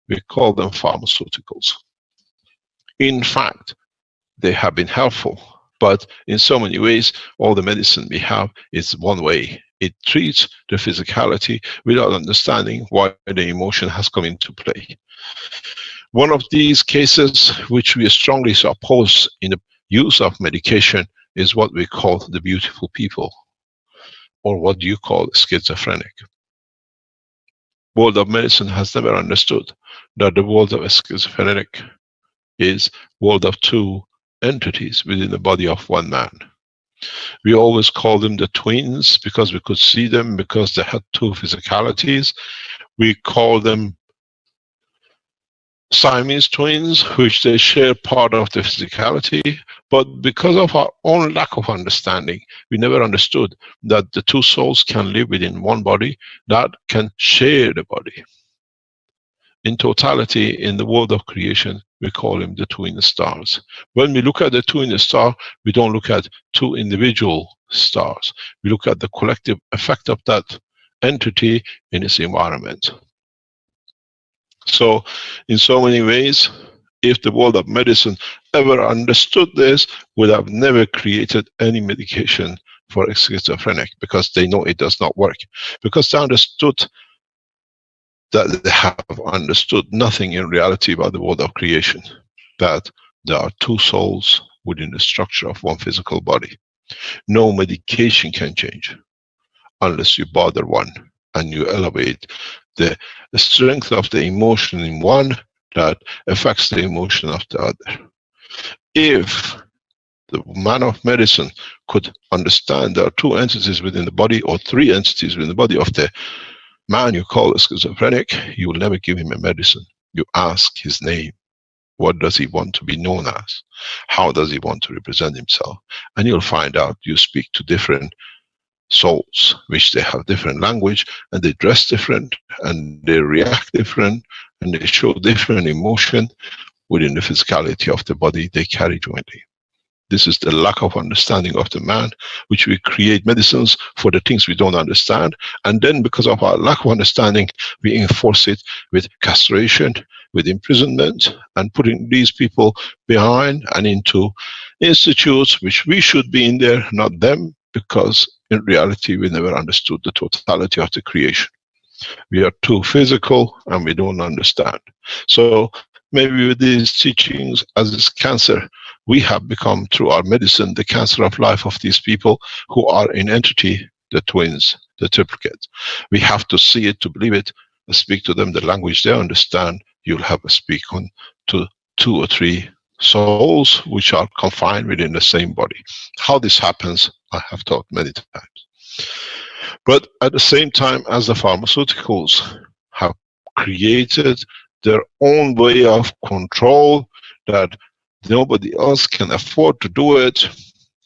Speaker 4: We call them pharmaceuticals. In fact, they have been helpful, but in so many ways, all the medicine we have is one way. It treats the physicality without understanding why the emotion has come into play. One of these cases which we strongly oppose in the use of medication is what we call the beautiful people, or what you call schizophrenic. World of medicine has never understood that the world of schizophrenic is world of two entities within the body of one man. We always call them the twins because we could see them, because they had two physicalities. We call them Siamese twins, which they share part of the physicality, but because of our own lack of understanding, we never understood that the two souls can live within one body that can share the body. In totality, in the world of creation, we call them the twin stars. When we look at the twin star, we don't look at two individual stars. We look at the collective effect of that entity in its environment. So, in so many ways, if the world of medicine ever understood this, would have never created any medication for schizophrenic, because they know it does not work. Because they understood that they have understood nothing in reality about the world of creation, that there are two souls within the structure of one physical body. No medication can change unless you bother one and you elevate the strength of the emotion in one that affects the emotion of the other. If the man of medicine could understand there are two entities within the body, or three entities within the body of the man you call a schizophrenic, you will never give him a medicine. You ask his name. What does he want to be known as? How does he want to represent himself? And you'll find out you speak to different souls, which they have different language, and they dress different, and they react different, and they show different emotion within the physicality of the body they carry jointly. This is the lack of understanding of the man, which we create medicines for the things we don't understand, and then because of our lack of understanding, we enforce it with castration, with imprisonment, and putting these people behind and into institutes which we should be in there, not them, because in reality we never understood the totality of the creation. We are too physical and we don't understand. So maybe with these teachings, as is cancer, we have become, through our medicine, the cancer of life of these people who are in entity, the twins, the triplicates. We have to see it to believe it, speak to them the language they understand. You'll have to speak on to 2 or 3 souls which are confined within the same body. How this happens, I have taught many times. But at the same time, as the pharmaceuticals have created their own way of control that nobody else can afford to do it,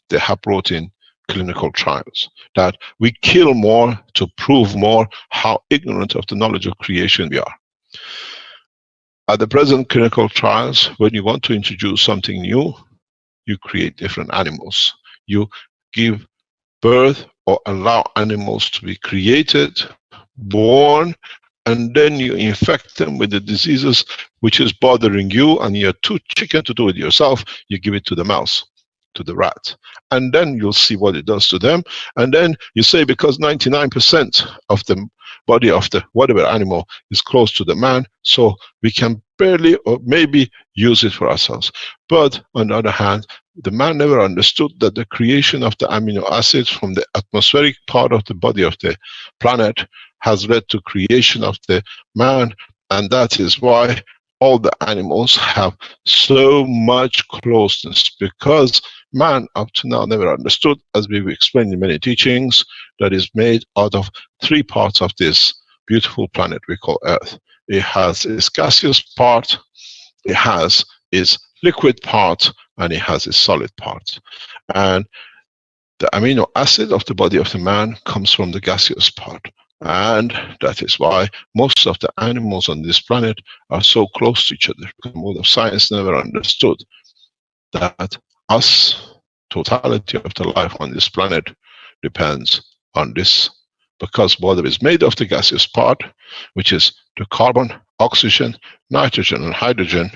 Speaker 4: they have brought in clinical trials that we kill more to prove more how ignorant of the knowledge of creation we are. At the present clinical trials, when you want to introduce something new, you create different animals. You give birth or allow animals to be created, born, and then you infect them with the diseases which is bothering you, and you're too chicken to do it yourself. You give it to the mouse, to the rat, and then you'll see what it does to them. And then you say, because 99% of the body of the whatever animal is close to the man, so we can barely or maybe use it for ourselves. But on the other hand, the man never understood that the creation of the amino acids from the atmospheric part of the body of the planet has led to creation of the man, and that is why all the animals have so much closeness, because man up to now never understood, as we've explained in many teachings, that is made out of 3 parts of this beautiful planet we call Earth. It has its gaseous part, it has its liquid part, and it has its solid part. And the amino acid of the body of the man comes from the gaseous part. And that is why most of the animals on this planet are so close to each other, because modern science never understood that us, totality of the life on this planet, depends on this. Because water is made of the gaseous part, which is the carbon, oxygen, nitrogen, and hydrogen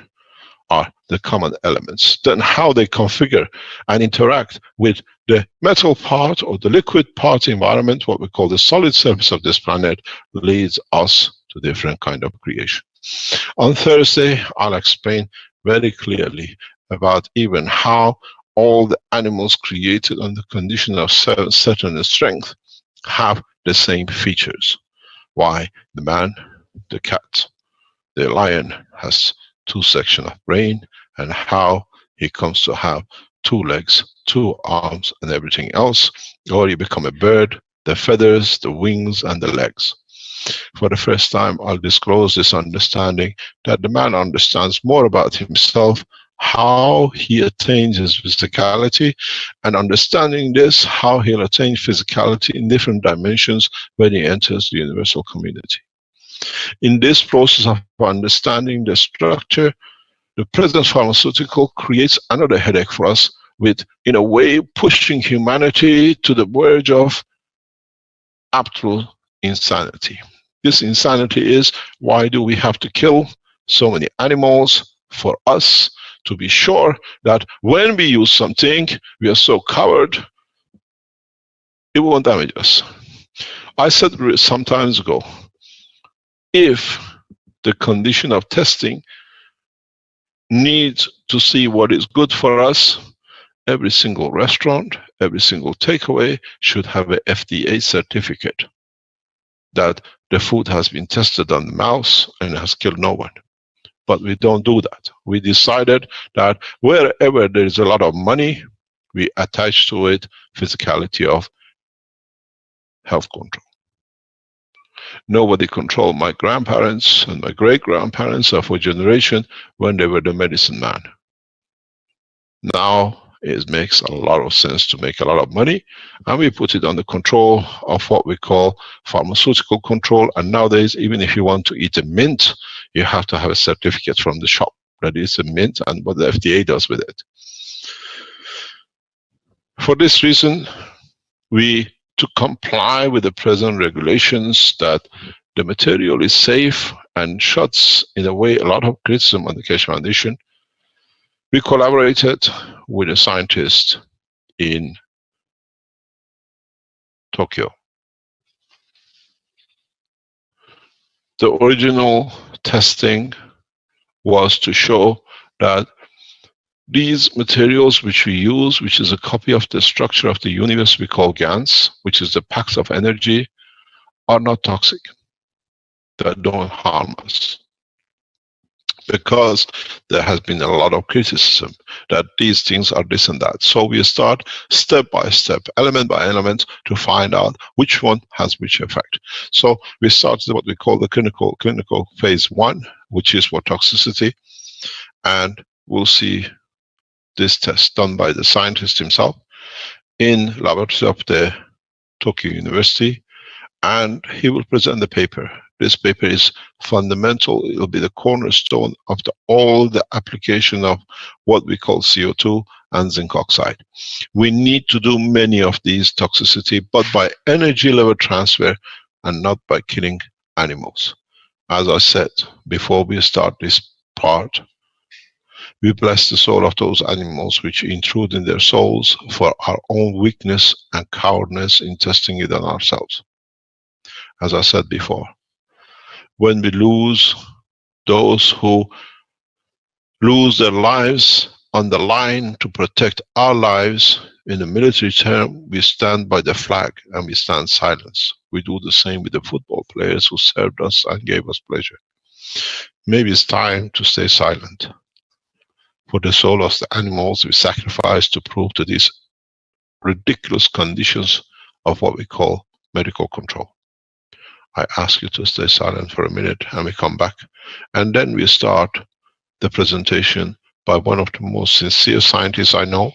Speaker 4: are the common elements. Then how they configure and interact with the metal part or the liquid part environment, what we call the solid surface of this planet, leads us to different kind of creation. On Thursday, I'll explain very clearly about even how all the animals created under condition of certain strength have the same features. Why the man, the cat, the lion has 2 sections of brain, and how he comes to have 2 legs, 2 arms, and everything else, or you become a bird, the feathers, the wings, and the legs. For the first time, I'll disclose this understanding that the man understands more about himself, how he attains his physicality, and understanding this, how he'll attain physicality in different dimensions when he enters the universal community. In this process of understanding the structure, the present pharmaceutical creates another headache for us, with, in a way, pushing humanity to the verge of absolute insanity. This insanity is, why do we have to kill so many animals for us to be sure that when we use something, we are so covered, it won't damage us? I said some time ago, if the condition of testing needs to see what is good for us, every single restaurant, every single takeaway should have a FDA certificate that the food has been tested on the mouse and has killed no one. But we don't do that. We decided that wherever there is a lot of money, we attach to it physicality of health control. Nobody controlled my grandparents and my great-grandparents of a generation when they were the medicine man. Now it makes a lot of sense to make a lot of money, and we put it under control of what we call pharmaceutical control. And nowadays, even if you want to eat a mint, you have to have a certificate from the shop that is a mint and what the FDA does with it. For this reason, to comply with the present regulations that the material is safe and shuts, in a way, a lot of criticism on the Keshe Foundation, we collaborated with a scientist in Tokyo. The original testing was to show that these materials which we use, which is a copy of the structure of the universe we call GANs, which is the packs of energy, are not toxic. They don't harm us. Because there has been a lot of criticism that these things are this and that. So we start step by step, element by element, to find out which one has which effect. So we started what we call the clinical phase 1, which is for toxicity. And we'll see this test done by the scientist himself in laboratory of the Tokyo University. And he will present the paper. This paper is fundamental. It will be the cornerstone of all the application of what we call CO2 and zinc oxide. We need to do many of these toxicity, but by energy level transfer and not by killing animals. As I said before we start this part, we bless the soul of those animals which intrude in their souls for our own weakness and cowardness in testing it on ourselves. As I said before, when we lose those who lose their lives on the line to protect our lives, in the military term, we stand by the flag and we stand silence. We do the same with the football players who served us and gave us pleasure. Maybe it's time to stay silent. For the soul of the animals we sacrifice to prove to these ridiculous conditions of what we call medical control. I ask you to stay silent for a minute and we come back. And then we start the presentation by one of the most sincere scientists I know,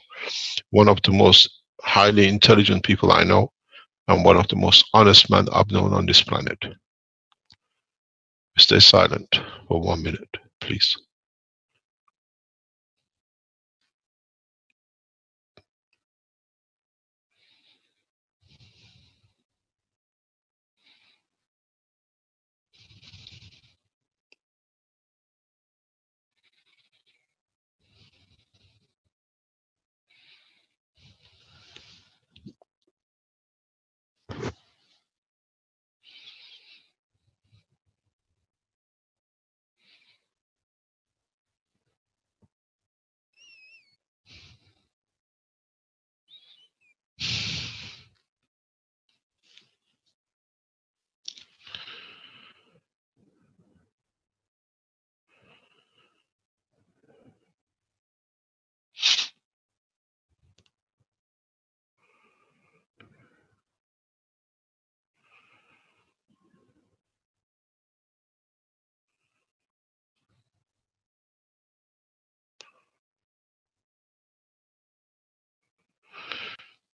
Speaker 4: one of the most highly intelligent people I know, and one of the most honest men I've known on this planet. Stay silent for 1 minute, please.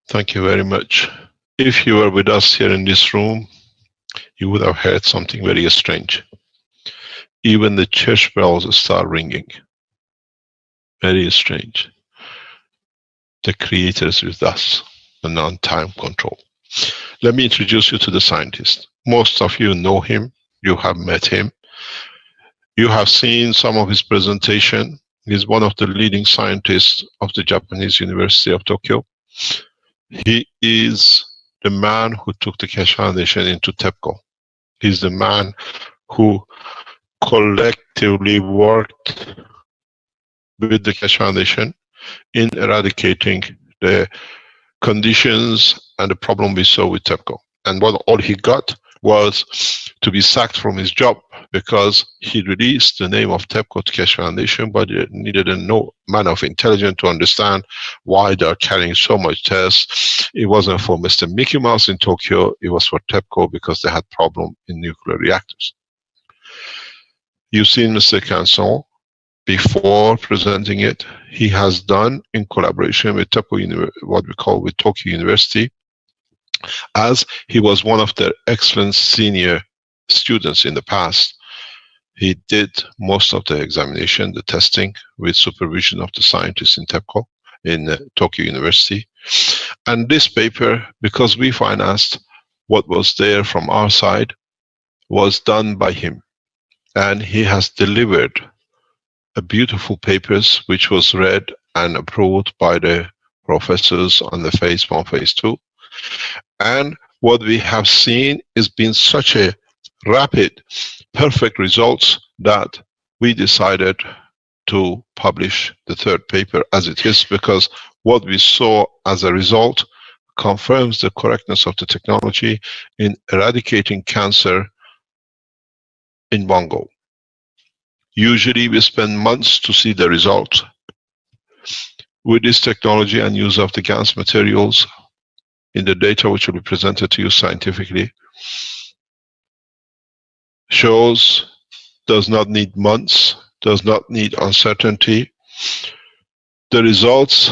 Speaker 4: Thank you very much. If you were with us here in this room, you would have heard something very strange. Even the church bells start ringing. Very strange. The Creator is with us, and on time control. Let me introduce you to the scientist. Most of you know him. You have met him. You have seen some of his presentation. He's one of the leading scientists of the Japanese University of Tokyo. He is the man who took the Keshe Foundation into TEPCO. He's the man who collectively worked with the Keshe Foundation in eradicating the conditions and the problem we saw with TEPCO. And what all he got was to be sacked from his job because he released the name of TEPCO to Keshe Foundation, but it needed no man of intelligence to understand why they are carrying so much tests. It wasn't for Mr. Mickey Mouse in Tokyo, it was for TEPCO because they had problem in nuclear reactors. You've seen Mr. Canson before presenting it. He has done in collaboration with TEPCO, what we call with Tokyo University, as he was one of their excellent senior students in the past. He did most of the examination, the testing, with supervision of the scientists in TEPCO, in Tokyo University. And this paper, because we financed what was there from our side, was done by him. And he has delivered a beautiful papers which was read and approved by the professors on the phase 1, phase 2. And what we have seen is been such a rapid, perfect results that we decided to publish the third paper as it is, because what we saw as a result confirms the correctness of the technology in eradicating cancer in one go. Usually we spend months to see the result. With this technology and use of the GANs materials in the data which will be presented to you scientifically, shows does not need months, does not need uncertainty. The results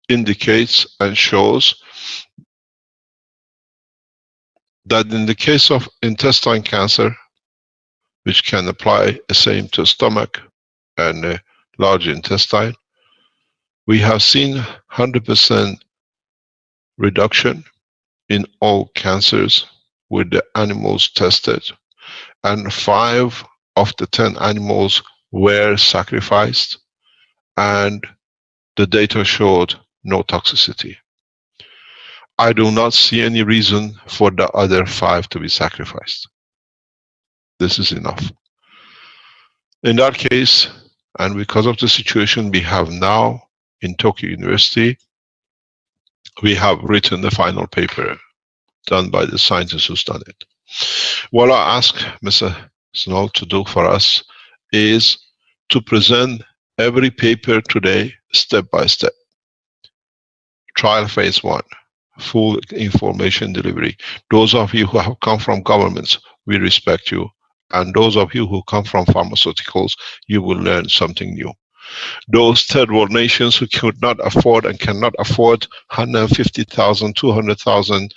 Speaker 4: indicates and shows that in the case of intestine cancer, which can apply the same to stomach and large intestine, we have seen 100% reduction in all cancers with the animals tested, and 5 of the 10 animals were sacrificed, and the data showed no toxicity. I do not see any reason for the other 5 to be sacrificed. This is enough. In that case, and because of the situation we have now in Tokyo University, we have written the final paper done by the scientists who's done it. What I ask Mr. Snow to do for us is to present every paper today step by step. Trial phase 1, full information delivery. Those of you who have come from governments, we respect you. And those of you who come from pharmaceuticals, you will learn something new. Those third world nations who could not afford and cannot afford 150,000, 200,000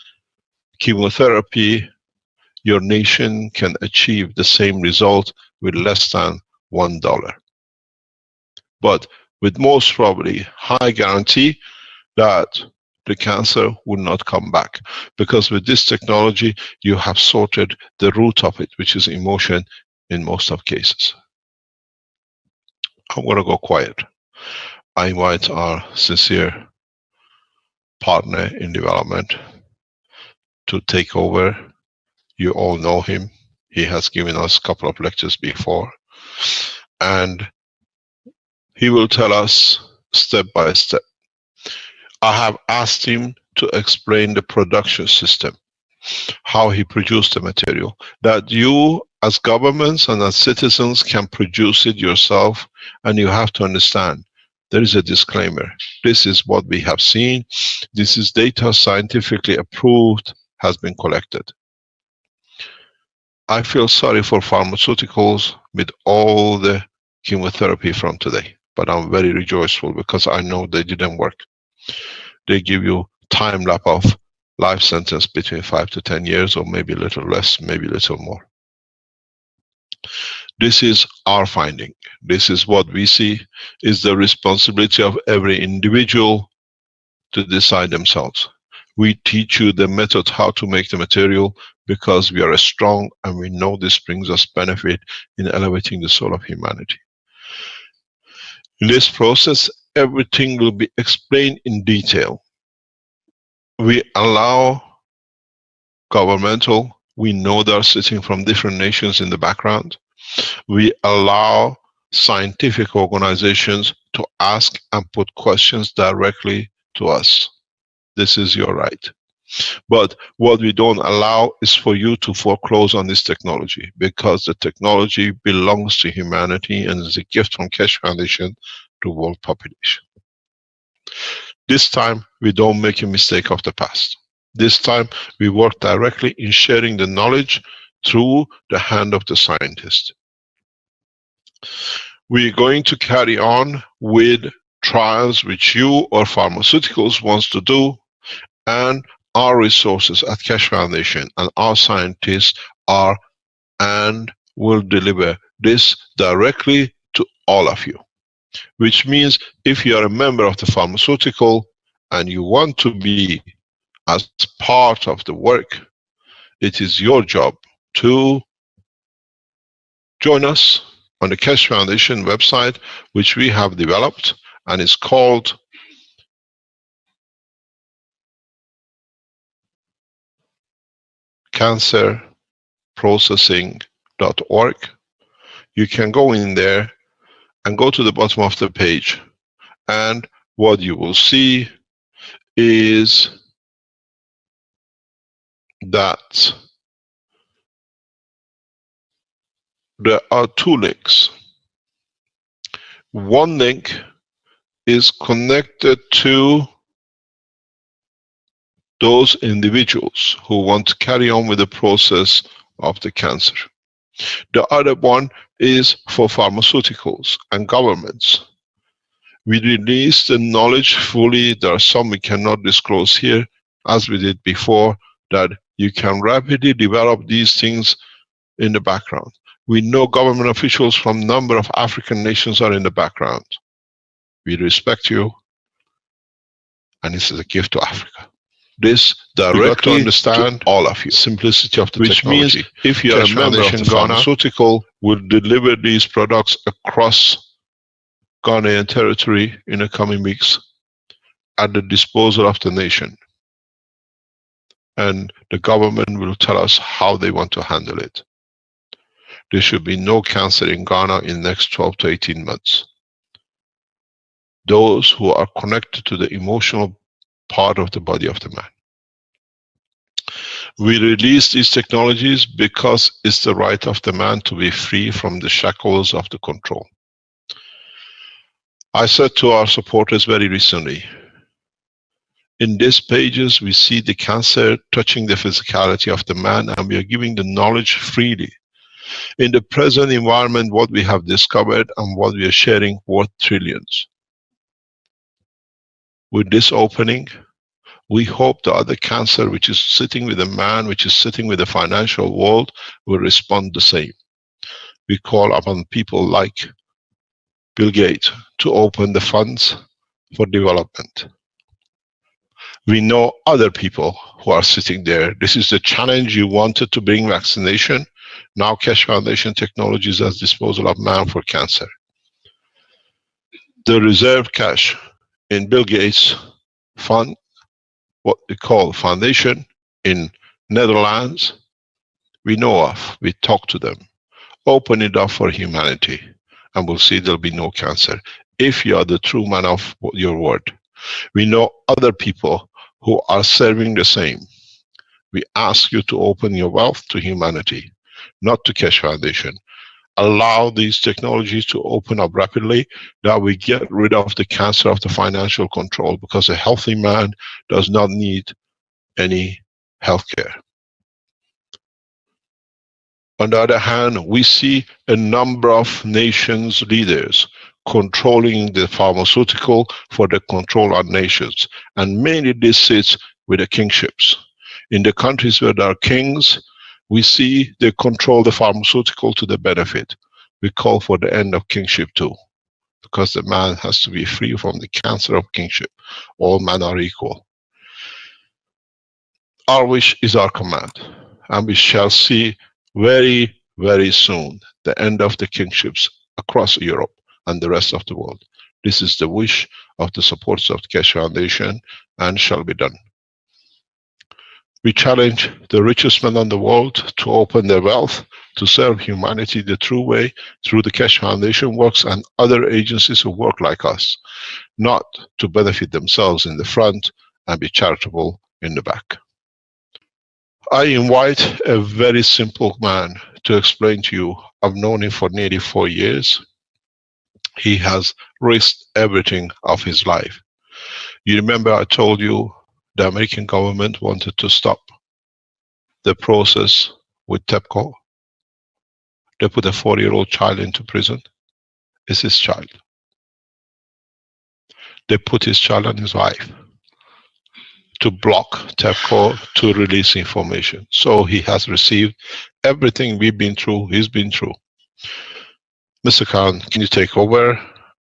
Speaker 4: chemotherapy, your nation can achieve the same result with less than $1. But with most probably high guarantee that the cancer will not come back, because with this technology you have sorted the root of it, which is emotion in most of cases. I'm going to go quiet. I invite our sincere partner in development to take over. You all know him. He has given us a couple of lectures before, and he will tell us step by step. I have asked him to explain the production system, how he produced the material, that you as governments and as citizens can produce it yourself, and you have to understand there is a disclaimer. This is what we have seen. This is data scientifically approved, has been collected. I feel sorry for pharmaceuticals with all the chemotherapy from today, but I'm very rejoiceful because I know they didn't work. They give you time lap of life sentence between 5 to 10 years, or maybe a little less, maybe a little more. This is our finding. This is what we see is the responsibility of every individual to decide themselves. We teach you the method how to make the material because we are strong and we know this brings us benefit in elevating the soul of humanity. In this process, everything will be explained in detail. We allow governmental, we know they are sitting from different nations in the background. We allow scientific organizations to ask and put questions directly to us. This is your right. But what we don't allow is for you to foreclose on this technology, because the technology belongs to humanity and is a gift from Keshe Foundation to world population. This time, we don't make a mistake of the past. This time, we work directly in sharing the knowledge through the hand of the scientist. We're going to carry on with trials which you or pharmaceuticals wants to do, and our resources at Keshe Foundation and our scientists are and will deliver this directly to all of you. Which means if you are a member of the pharmaceutical and you want to be as part of the work, it is your job to join us on the Keshe Foundation website, which we have developed, and is called cancerprocessing.org. You can go in there and go to the bottom of the page, and what you will see is that there are two links. One link is connected to those individuals who want to carry on with the process of the cancer. The other one is for pharmaceuticals and governments. We release the knowledge fully. There are some we cannot disclose here, as we did before, that you can rapidly develop these things in the background. We know government officials from a number of African nations are in the background. We respect you, and this is a gift to Africa. This directly to understand to all of you. Simplicity of the which technology. Means if you are a member of the pharmaceutical, will deliver these products across Ghanaian territory in the coming weeks at the disposal of the nation. And the government will tell us how they want to handle it. There should be no cancer in Ghana in the next 12 to 18 months. Those who are connected to the emotional part of the body of the man. We release these technologies because it's the right of the man to be free from the shackles of the control. I said to our supporters very recently, in these pages we see the cancer touching the physicality of the man, and we are giving the knowledge freely. In the present environment, what we have discovered and what we are sharing worth trillions. With this opening, we hope the other cancer which is sitting with a man, which is sitting with the financial world, will respond the same. We call upon people like Bill Gates to open the funds for development. We know other people who are sitting there. This is the challenge. You wanted to bring vaccination. Now Keshe Foundation Technologies has disposal of man for cancer. The reserve cash in Bill Gates fund, what we call foundation in Netherlands, we know of, we talk to them. Open it up for humanity and we'll see there'll be no cancer. If you are the true man of your word. We know other people who are serving the same. We ask you to open your wealth to humanity, not to Keshe Foundation. Allow these technologies to open up rapidly, that we get rid of the cancer of the financial control, because a healthy man does not need any healthcare. On the other hand, we see a number of nations leaders controlling the pharmaceutical for the control of nations, and mainly this sits with the kingships. In the countries where there are kings, we see they control the pharmaceutical to the benefit. We call for the end of kingship too, because the man has to be free from the cancer of kingship. All men are equal. Our wish is our command, and we shall see very, very soon the end of the kingships across Europe and the rest of the world. This is the wish of the supporters of the Keshe Foundation, and shall be done. We challenge the richest men in the world to open their wealth to serve humanity the true way through the Keshe Foundation works and other agencies who work like us, not to benefit themselves in the front and be charitable in the back. I invite a very simple man to explain to you. I've known him for nearly 4 years. He has risked everything of his life. You remember I told you the American government wanted to stop the process with TEPCO. They put a 4-year-old child into prison. It's his child. They put his child and his wife to block TEPCO to release information. So he has received everything we've been through, he's been through. Mr. Khan, can you take over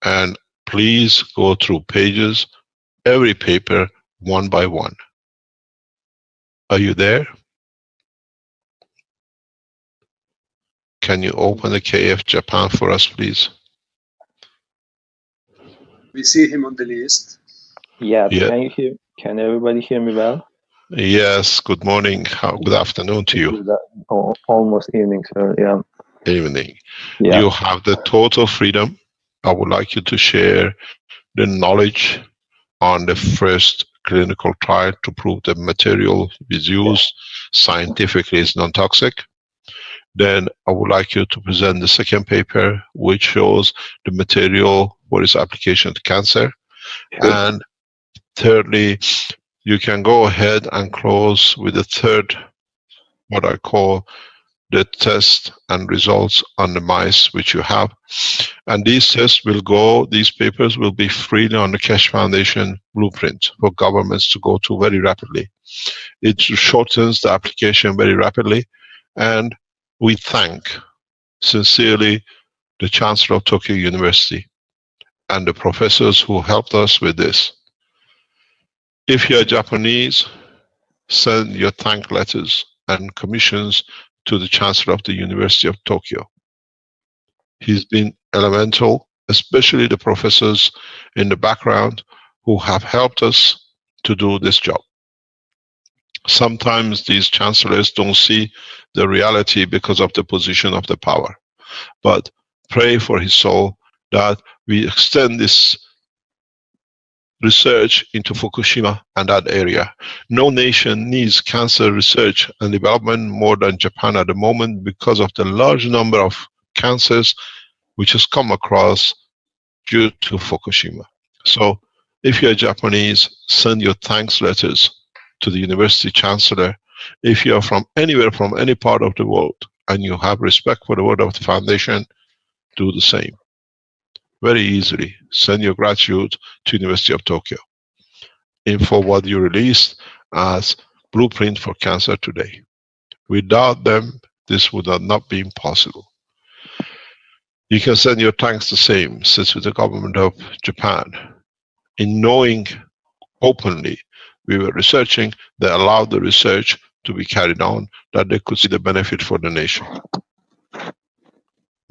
Speaker 4: and please go through pages, every paper, one by one. Are you there? Can you open the KF Japan for us, please?
Speaker 6: We see him on the list.
Speaker 7: Yeah,
Speaker 4: Yeah.
Speaker 7: Can everybody hear me well?
Speaker 4: Yes, good morning. Good afternoon to you.
Speaker 6: Almost evening, sir. Yeah.
Speaker 4: Evening.
Speaker 6: Yeah.
Speaker 4: You have the total freedom. I would like you to share the knowledge on the first clinical trial to prove the material is used scientifically is non-toxic. Then I would like you to present the second paper, which shows the material for its application to cancer.
Speaker 6: Sure.
Speaker 4: And thirdly, you can go ahead and close with the third, what I call the test and results on the mice which you have. And these tests will go, these papers will be freely on the Keshe Foundation blueprint for governments to go to very rapidly. It shortens the application very rapidly. And we thank sincerely the Chancellor of Tokyo University and the professors who helped us with this. If you are Japanese, send your thank letters and commissions to the Chancellor of the University of Tokyo. He's been elemental, especially the professors in the background who have helped us to do this job. Sometimes these chancellors don't see the reality because of the position of the power. But pray for his soul that we extend this research into Fukushima and that area. No nation needs cancer research and development more than Japan at the moment because of the large number of cancers which has come across due to Fukushima. So if you're Japanese, send your thanks letters to the University Chancellor. If you are from anywhere, from any part of the world, and you have respect for the word of the Foundation, do the same. Very easily, send your gratitude to University of Tokyo. Info what you released as Blueprint for Cancer today. Without them, this would have not been possible. You can send your thanks the same, since with the government of Japan. In knowing openly we were researching, they allowed the research to be carried on, that they could see the benefit for the nation.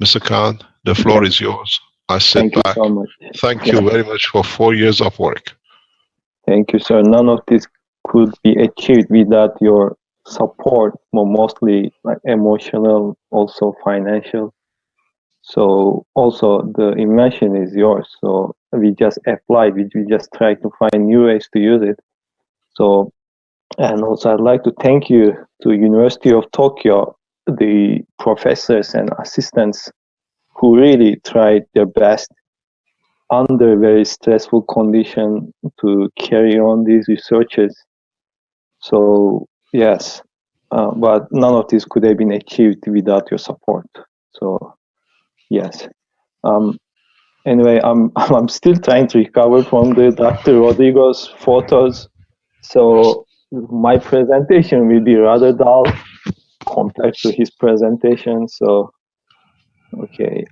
Speaker 4: Mr. Khan, the floor is yours. I sit back.
Speaker 6: Thank you so much.
Speaker 4: Thank you very much for 4 years of work.
Speaker 6: Thank you, sir. None of this could be achieved without your support, mostly like emotional, also financial. So also the invention is yours. So we just applied, we just try to find new ways to use it. So, and also I'd like to thank you to University of Tokyo, the professors and assistants who really tried their best under very stressful condition to carry on these researches. So yes, but none of this could have been achieved without your support. So yes. Anyway, I'm still trying to recover from the Dr. Rodrigo's photos. So my presentation will be rather dull compared to his presentation. So okay.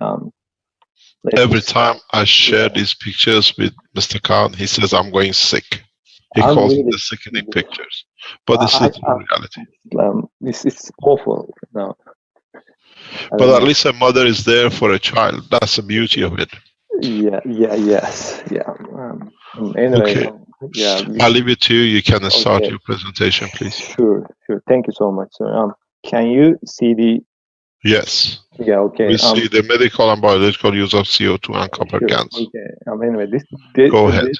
Speaker 4: Every time I share these pictures with Mr. Khan, he says I'm going sick. He calls
Speaker 6: really,
Speaker 4: them the sickening pictures. But this is the reality.
Speaker 6: This is awful. No.
Speaker 4: But at least a mother is there for a child. That's the beauty of it.
Speaker 6: Yes. Anyway,
Speaker 4: okay. I'll leave it to you. You can start your presentation, please.
Speaker 6: Sure. Thank you so much, sir. Can you see the?
Speaker 4: Yes.
Speaker 6: Yeah. Okay.
Speaker 4: We see the medical and biological use of CO2 and copper cans.
Speaker 6: Okay. Anyway, this
Speaker 4: go ahead.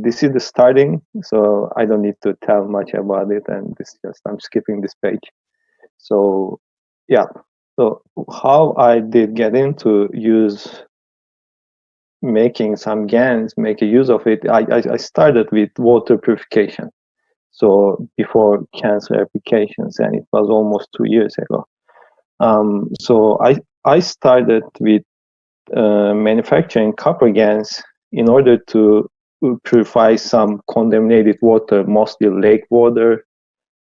Speaker 6: This is the starting, so I don't need to tell much about it, and I'm skipping this page. So yeah. So how I did get into making some GANs, make a use of it. I started with water purification. So before cancer applications, and it was almost 2 years ago. So I started with manufacturing copper GANs in order to purify some contaminated water, mostly lake water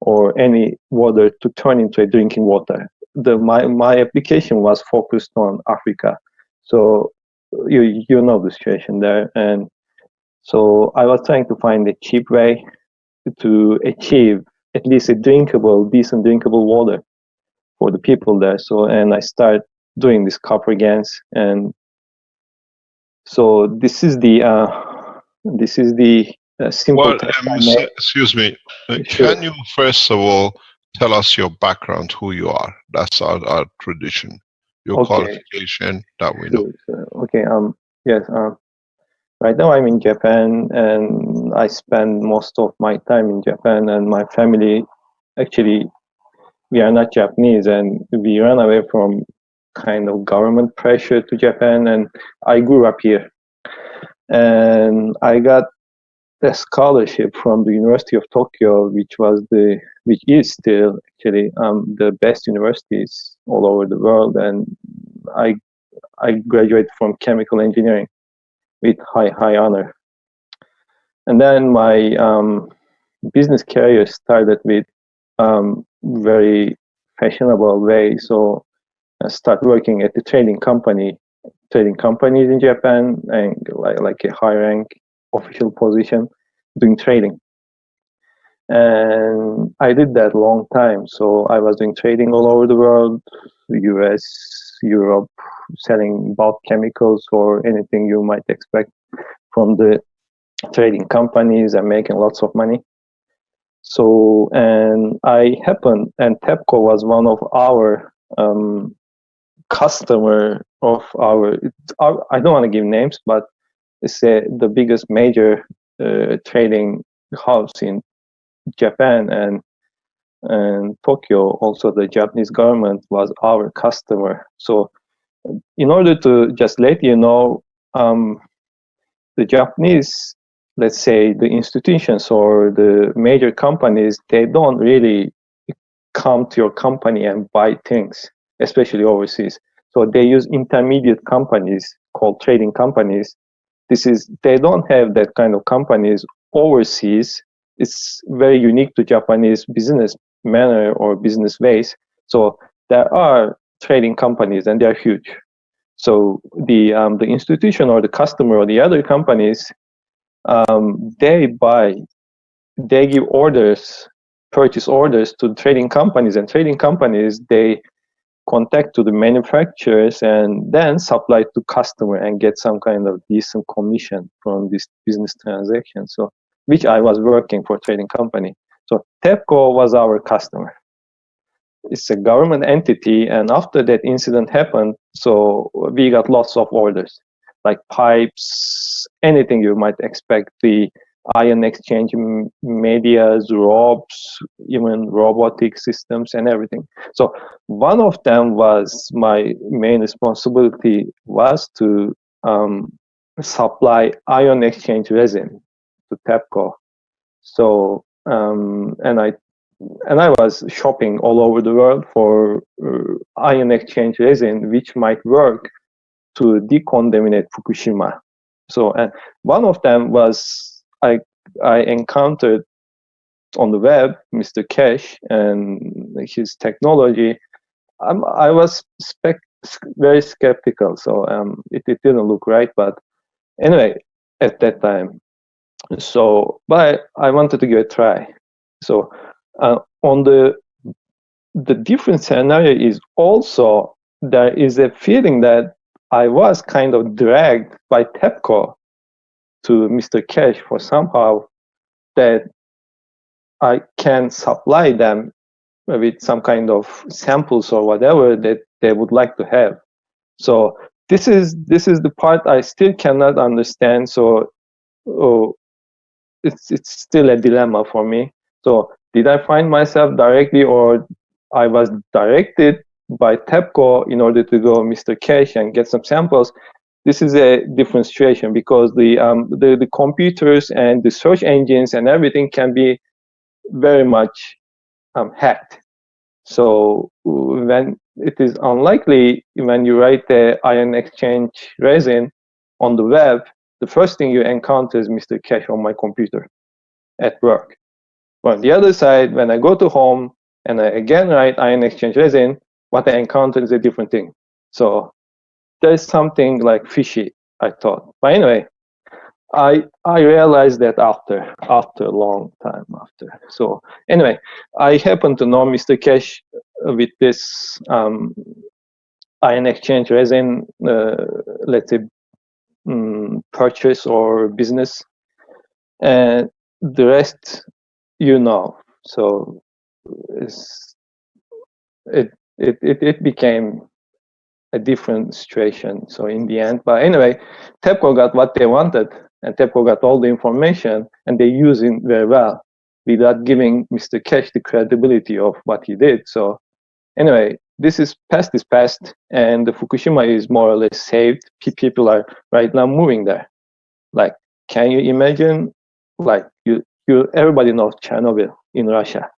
Speaker 6: or any water, to turn into a drinking water. My application was focused on Africa. So you know the situation there. And so I was trying to find a cheap way to achieve at least a decent drinkable water for the people there. So, and I started doing these copper GANs. And so this is the simple
Speaker 4: Well,
Speaker 6: test I made.
Speaker 4: excuse me.
Speaker 6: Sure.
Speaker 4: Can you first of all tell us your background, who you are? That's our tradition. Your
Speaker 6: Okay.
Speaker 4: qualification that we know.
Speaker 6: Sure. Okay. Yes. Right now I'm in Japan, and I spend most of my time in Japan. And my family, actually, we are not Japanese, and we ran away from kind of government pressure to Japan. And I grew up here, and I got a scholarship from the University of Tokyo, which is still actually the best universities all over the world. And I graduated from chemical engineering with high honor. And then my business career started with very fashionable way. So I started working at the trading companies in Japan, and like a high rank official position doing trading. And I did that long time. So I was doing trading all over the world, US, Europe, selling bulk chemicals or anything you might expect from the trading companies and making lots of money. So, and TEPCO was one of our customer of I don't want to give names, but it's the biggest major trading house in Japan, and Tokyo. Also, the Japanese government was our customer. So, in order to just let you know, the Japanese, let's say the institutions or the major companies, they don't really come to your company and buy things, especially overseas. So they use intermediate companies called trading companies. They don't have that kind of companies overseas. It's very unique to Japanese business manner or business ways. So there are trading companies, and they are huge. So the institution or the customer or the other companies, they give purchase orders to trading companies, and trading companies, they contact to the manufacturers and then supply to customer and get some kind of decent commission from this business transaction. So, which I was working for trading company. So TEPCO was our customer. It's a government entity, and after that incident happened, so we got lots of orders, like pipes, anything you might expect, the ion exchange medias, ropes, even robotic systems and everything. So one of them was my main responsibility was to supply ion exchange resin to TEPCO. So and I was shopping all over the world for ion exchange resin, which might work to decontaminate Fukushima. So, and one of them was I encountered on the web, Mr. Keshe and his technology. I was very skeptical, so it didn't look right. But anyway, at that time, so but I wanted to give it a try. So on the different scenario is also there is a feeling that I was kind of dragged by TEPCO to Mr. Keshe for somehow that I can supply them with some kind of samples or whatever that they would like to have. So this is the part I still cannot understand. So it's still a dilemma for me. So did I find myself directly, or I was directed by TEPCO in order to go Mr. Keshe and get some samples? This is a different situation, because the computers and the search engines and everything can be very much hacked. So when it is unlikely, when you write the ion exchange resin on the web, the first thing you encounter is Mr. Keshe on my computer at work. On the other side, when I go to home and I again write ion exchange resin, what I encounter is a different thing. So there's something like fishy, I thought. But anyway, I realized that after a long time after. So anyway, I happen to know Mr. Keshe with this ion exchange resin, let's say, purchase or business. and the rest, you know. So it became a different situation. So in the end, but anyway, TEPCO got what they wanted, and TEPCO got all the information, and they used it very well without giving Mr. Keshe the credibility of what he did. So anyway, this is past, and the Fukushima is more or less saved. People are right now moving there. Like, can you imagine? Like, everybody knows Chernobyl in Russia.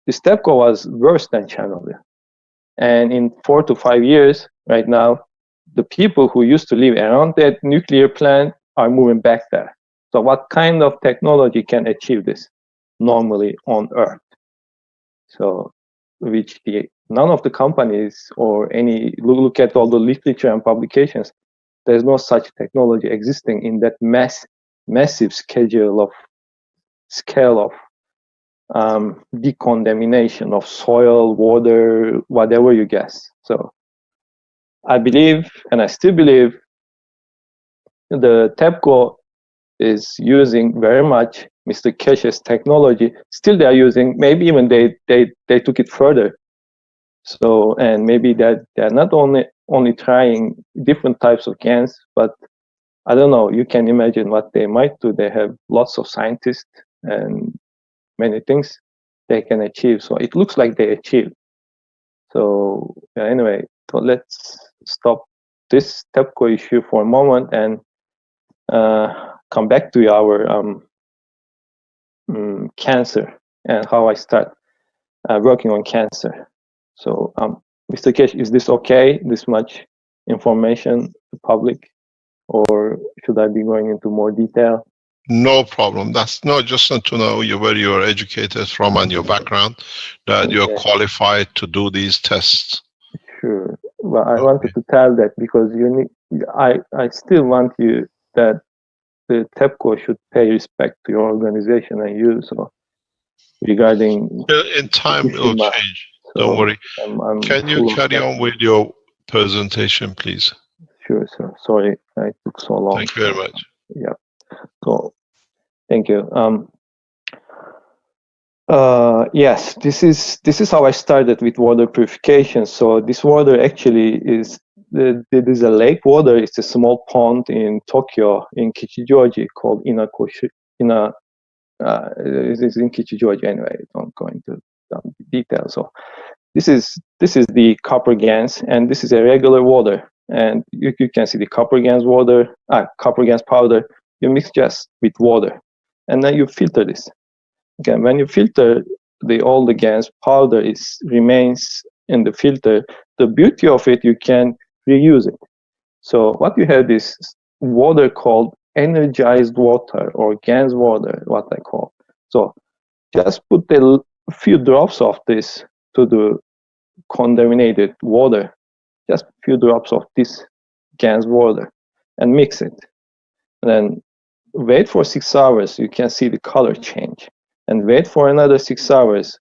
Speaker 6: This TEPCO was worse than Chernobyl. And in 4 to 5 years, right now, the people who used to live around that nuclear plant are moving back there. So what kind of technology can achieve this normally on Earth? So, none of the companies or any, look at all the literature and publications, there's no such technology existing in that massive scale of decontamination of soil, water, whatever you guess. So I believe, and I still believe, the TEPCO is using very much Mr. Keshe's technology. Still they are using, maybe even they took it further. So, and maybe that they're not only trying different types of GANs, but I don't know, you can imagine what they might do. They have lots of scientists and many things they can achieve. So it looks like they achieved. So anyway, so let's stop this TEPCO issue for a moment and come back to our cancer and how I start working on cancer. So Mr. Keshe, is this okay, this much information to public, or should I be going into more detail?
Speaker 4: No problem. That's not just to know where you're educated from and your background, that
Speaker 6: Okay.
Speaker 4: you're qualified to do these tests.
Speaker 6: Sure. Well, I wanted to tell that because I still want you that the TEPCO should pay respect to your organization and you. So regarding
Speaker 4: In time, it will change. Don't worry. Can you carry on with your presentation, please?
Speaker 6: Sure, sir. Sorry, I took so long.
Speaker 4: Thank you very much.
Speaker 6: Yeah. So, thank you. Yes, this is how I started with water purification. So this water actually is there is a lake water. It's a small pond in Tokyo in Kichijoji called It is in Kichijoji anyway. Don't go into details. So this is the copper GANs, and this is a regular water. And you can see the copper GANs powder. You mix just with water, and then you filter this. Okay, when you filter all the GANs, powder remains in the filter. The beauty of it, you can reuse it. So what you have is water called energized water or GANs water, what I call. So just put a few drops of this to the contaminated water, just a few drops of this GANs water, and mix it. And then wait for 6 hours, you can see the color change. And wait for another 6 hours,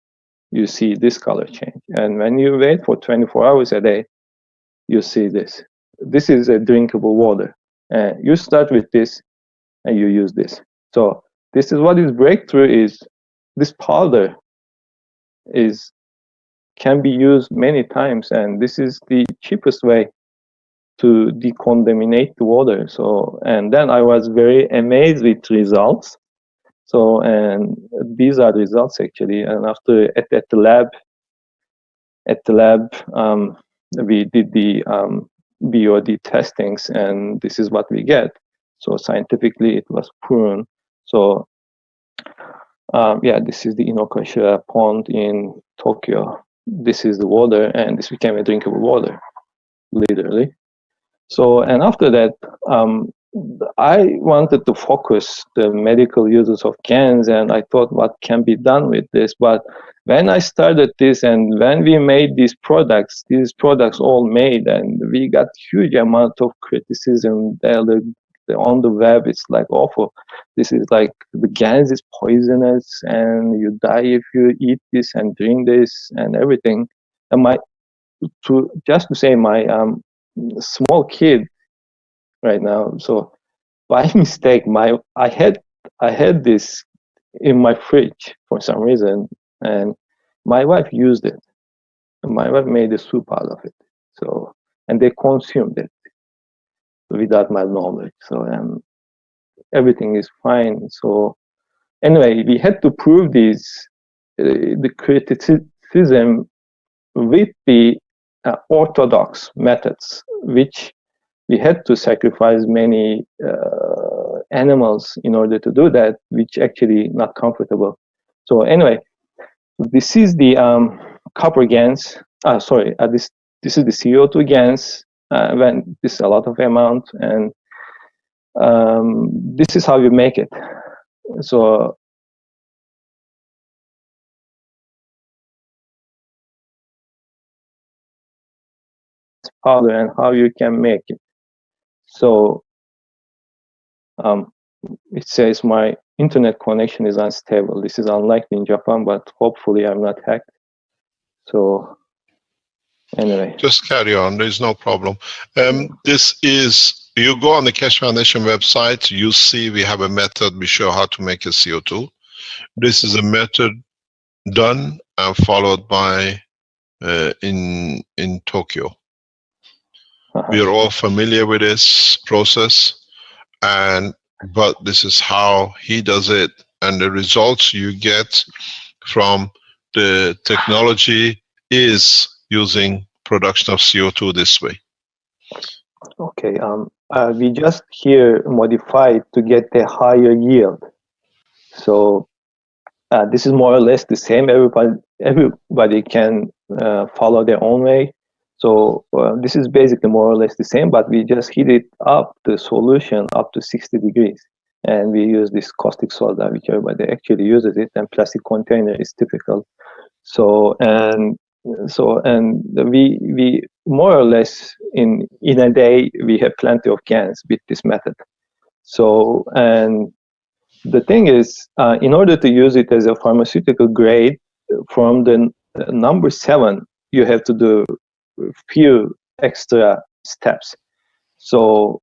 Speaker 6: you see this color change. And when you wait for 24 hours a day, you see this. This is a drinkable water. And you start with this, and you use this. So this is what is breakthrough is. This powder can be used many times, and this is the cheapest way to decontaminate the water. So, and then I was very amazed with results. So, and these are the results actually. And after at the lab, we did the BOD testings, and this is what we get. So scientifically, it was proven. So, yeah, this is the Inokashira pond in Tokyo. This is the water, and this became a drinkable water, literally. So, and after that, I wanted to focus the medical uses of GANs, and I thought what can be done with this. But when I started this, and when we made these products all made, and we got huge amount of criticism on the web. It's like awful. This is like the GANs is poisonous, and you die if you eat this and drink this and everything. And my small kid right now. So by mistake, I I had this in my fridge for some reason, and my wife used it. My wife made a soup out of it. So, and they consumed it without my knowledge. So, everything is fine. So, anyway, we had to prove this, the criticism with the orthodox methods, which we had to sacrifice many animals in order to do that, which actually not comfortable. So anyway, this is the copper GANs. This is the CO2 GANs. When this is a lot of amount, and this is how you make it. So powder and how you can make it. So it says my internet connection is unstable. This is unlikely in Japan, but hopefully I'm not hacked. So anyway,
Speaker 4: just carry on. There's no problem. This is, you go on the Keshe Foundation website, you see we have a method. We show how to make a CO2. This is a method done and followed by in Tokyo. We are all familiar with this process, but this is how he does it, and the results you get from the technology is using production of CO2 this way.
Speaker 6: Okay, we just here modified to get a higher yield. So this is more or less the same. Everybody can follow their own way. So this is basically more or less the same, but we just heat it up, the solution up to 60 degrees. And we use this caustic soda, which everybody actually uses it, and plastic container is typical. So, we more or less in a day, we have plenty of GANs with this method. So, and the thing is, in order to use it as a pharmaceutical grade, from the number 7, you have to do few extra steps. So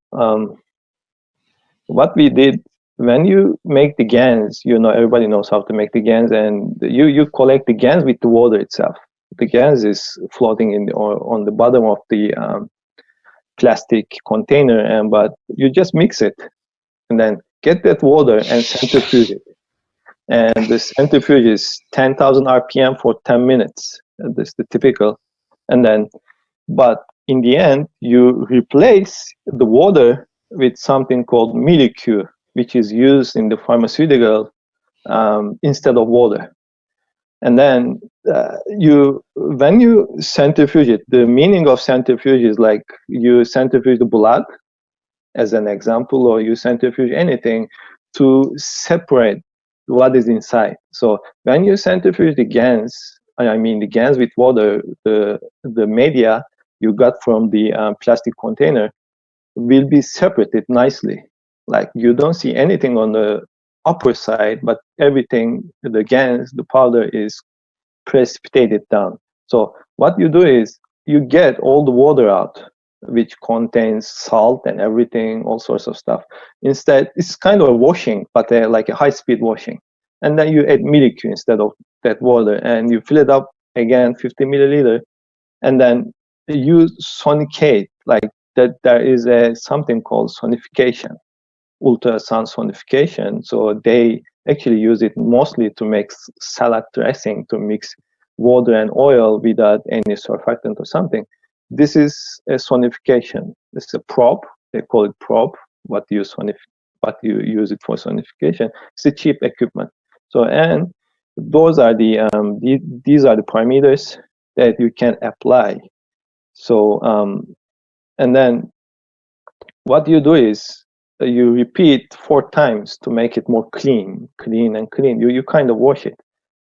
Speaker 6: what we did, when you make the GANs, everybody knows how to make the GANs, and you collect the GANs with the water itself. The GANs is floating on the bottom of the plastic container, but you just mix it and then get that water and centrifuge it. And the centrifuge is 10,000 RPM for 10 minutes. That's the typical. And then, but in the end, you replace the water with something called molecule, which is used in the pharmaceutical instead of water. And then when you centrifuge it, the meaning of centrifuge is like you centrifuge the blood, as an example, or you centrifuge anything to separate what is inside. So when you centrifuge the GANs, the GANs with water, the media you got from the plastic container will be separated nicely. Like you don't see anything on the upper side, but everything, the GANs, the powder is precipitated down. So what you do is you get all the water out, which contains salt and everything, all sorts of stuff. Instead, it's kind of a washing, but like a high-speed washing. And then you add molecule instead of that water, and you fill it up again, 50 milliliter, and then you sonicate, like that. There is something called sonification, ultrasound sonification. So they actually use it mostly to make salad dressing, to mix water and oil without any surfactant or something. This is a sonification. It's a probe. They call it probe. What you use it for sonification. It's a cheap equipment. So, and those are these are the parameters that you can apply. So, and then what you do is you repeat 4 times to make it more clean. You kind of wash it.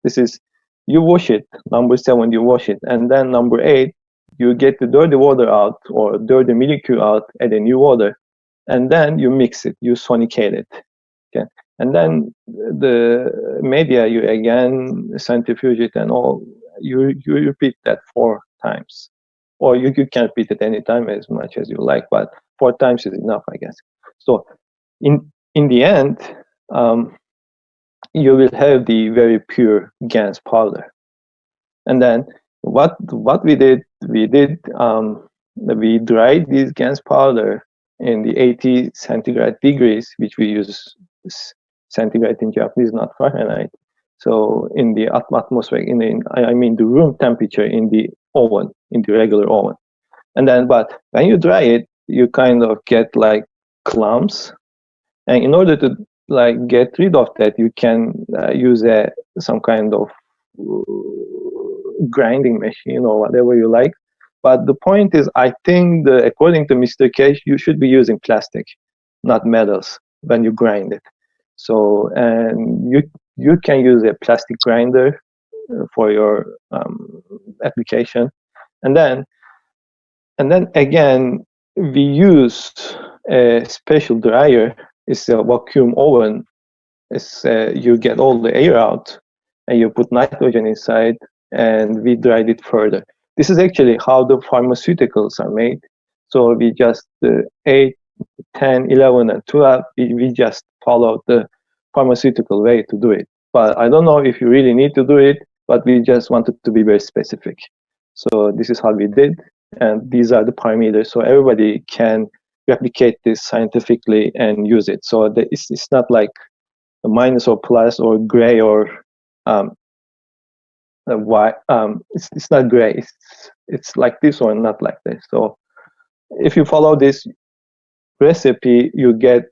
Speaker 6: This is, you wash it, number 7, you wash it. And then number 8, you get the dirty water out, or dirty molecule out, add a new water. And then you mix it, you sonicate it. Okay. And then the media, you again centrifuge it and all. You repeat that 4 times. Or you can repeat it anytime as much as you like, but 4 times is enough, I guess. So in the end, you will have the very pure GANS powder. And then what we did, we dried this GANS powder in the 80 centigrade degrees, which we use centigrade in Japanese, not Fahrenheit. So in the atmosphere, I mean the room temperature in the oven, in the regular oven. And then, but when you dry it, you kind of get like clumps. And in order to like get rid of that, you can use some kind of grinding machine or whatever you like. But the point is, I think according to Mr. Keshe, you should be using plastic, not metals, when you grind it. So, and you can use a plastic grinder for your application. And then again, we used a special dryer. It's a vacuum oven. You get all the air out and you put nitrogen inside, and we dried it further. This is actually how the pharmaceuticals are made. So we just 8, 10, 11, and 12, we just followed the pharmaceutical way to do it. But I don't know if you really need to do it, but we just wanted to be very specific. So this is how we did, and these are the parameters, so everybody can replicate this scientifically and use it. So it's not like a minus or plus or gray or white. It's not gray. It's like this or not like this. So if you follow this recipe, you get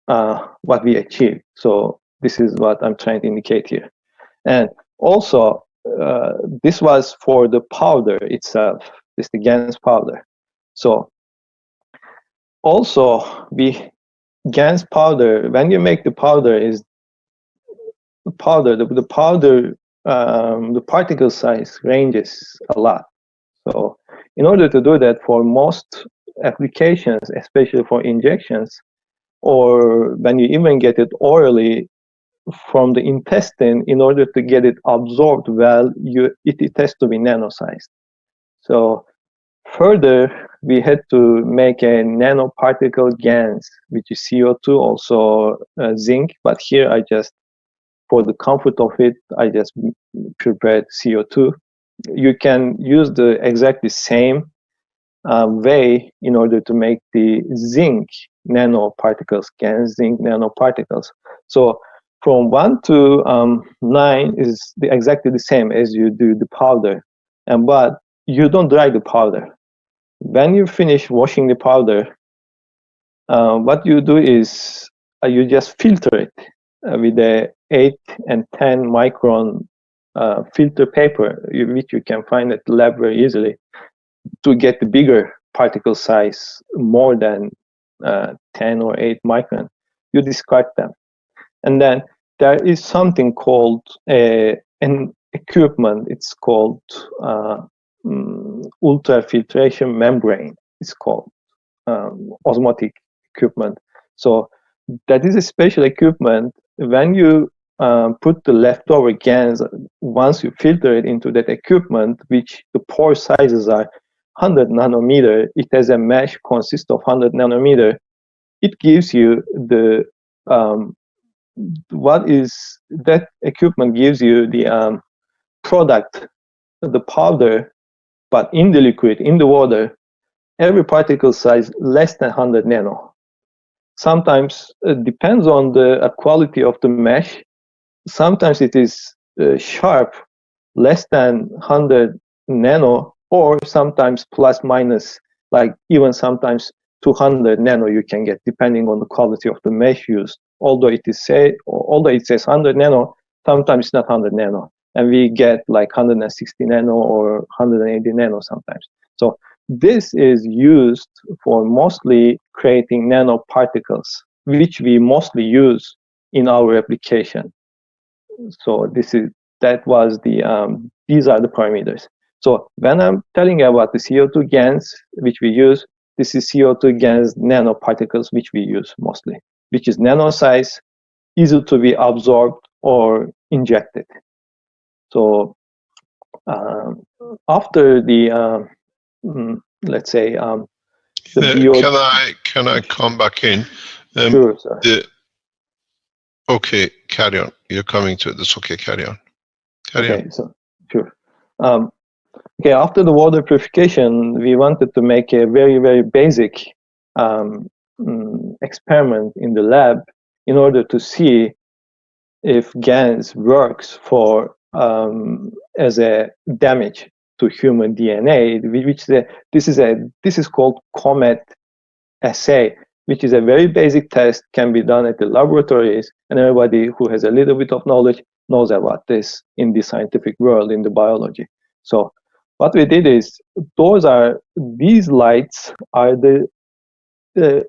Speaker 6: what we achieved. So this is what I'm trying to indicate here. And also, this was for the powder itself. This is the GANS powder. So also, GANS powder, when you make the powder, the particle size ranges a lot. So in order to do that, for most applications, especially for injections, or when you even get it orally from the intestine, in order to get it absorbed well, it has to be nano-sized. So further, we had to make a nanoparticle GANS, which is CO2, also zinc. But here I just, for the comfort of it, I just prepared CO2. You can use the exactly same way in order to make the zinc nanoparticles, GANS zinc nanoparticles. So from 1 to 9 is exactly the same as you do the powder, but you don't dry the powder. When you finish washing the powder, what you do is you just filter it with a 8 and 10 micron filter paper, which you can find at the lab very easily, to get the bigger particle size, more than 10 or 8 micron. You discard them. And then there is something called an equipment. It's called ultrafiltration membrane. It's called osmotic equipment. So that is a special equipment. When you put the leftover GANS, once you filter it into that equipment, which the pore sizes are 100 nanometer, it has a mesh consists of 100 nanometer. It gives you the what is that equipment gives you the product, the powder, but in the liquid, in the water, every particle size less than 100 nano. Sometimes it depends on the quality of the mesh. Sometimes it is sharp, less than 100 nano, or sometimes plus minus, like even sometimes 200 nano you can get, depending on the quality of the mesh used. Although it says 100 nano, sometimes it's not 100 nano, and we get like 160 nano or 180 nano sometimes. So this is used for mostly creating nanoparticles, which we mostly use in our application. So these are the parameters. So when I'm telling you about the CO2 GANS, which we use, this is CO2 GANS nanoparticles, which we use mostly, which is nano size, easy to be absorbed or injected. So after the let's say
Speaker 4: can I come back in?
Speaker 6: Sure, sir.
Speaker 4: Okay, carry on. You're coming to it. That's okay. Carry on. Carry on.
Speaker 6: So sure. Okay, after the water purification, we wanted to make a very, very basic experiment in the lab in order to see if GANs works for as a damage to human DNA, which this is called COMET assay, which is a very basic test, can be done at the laboratories, and everybody who has a little bit of knowledge knows about this in the scientific world, in the biology. So what we did is, these lights are the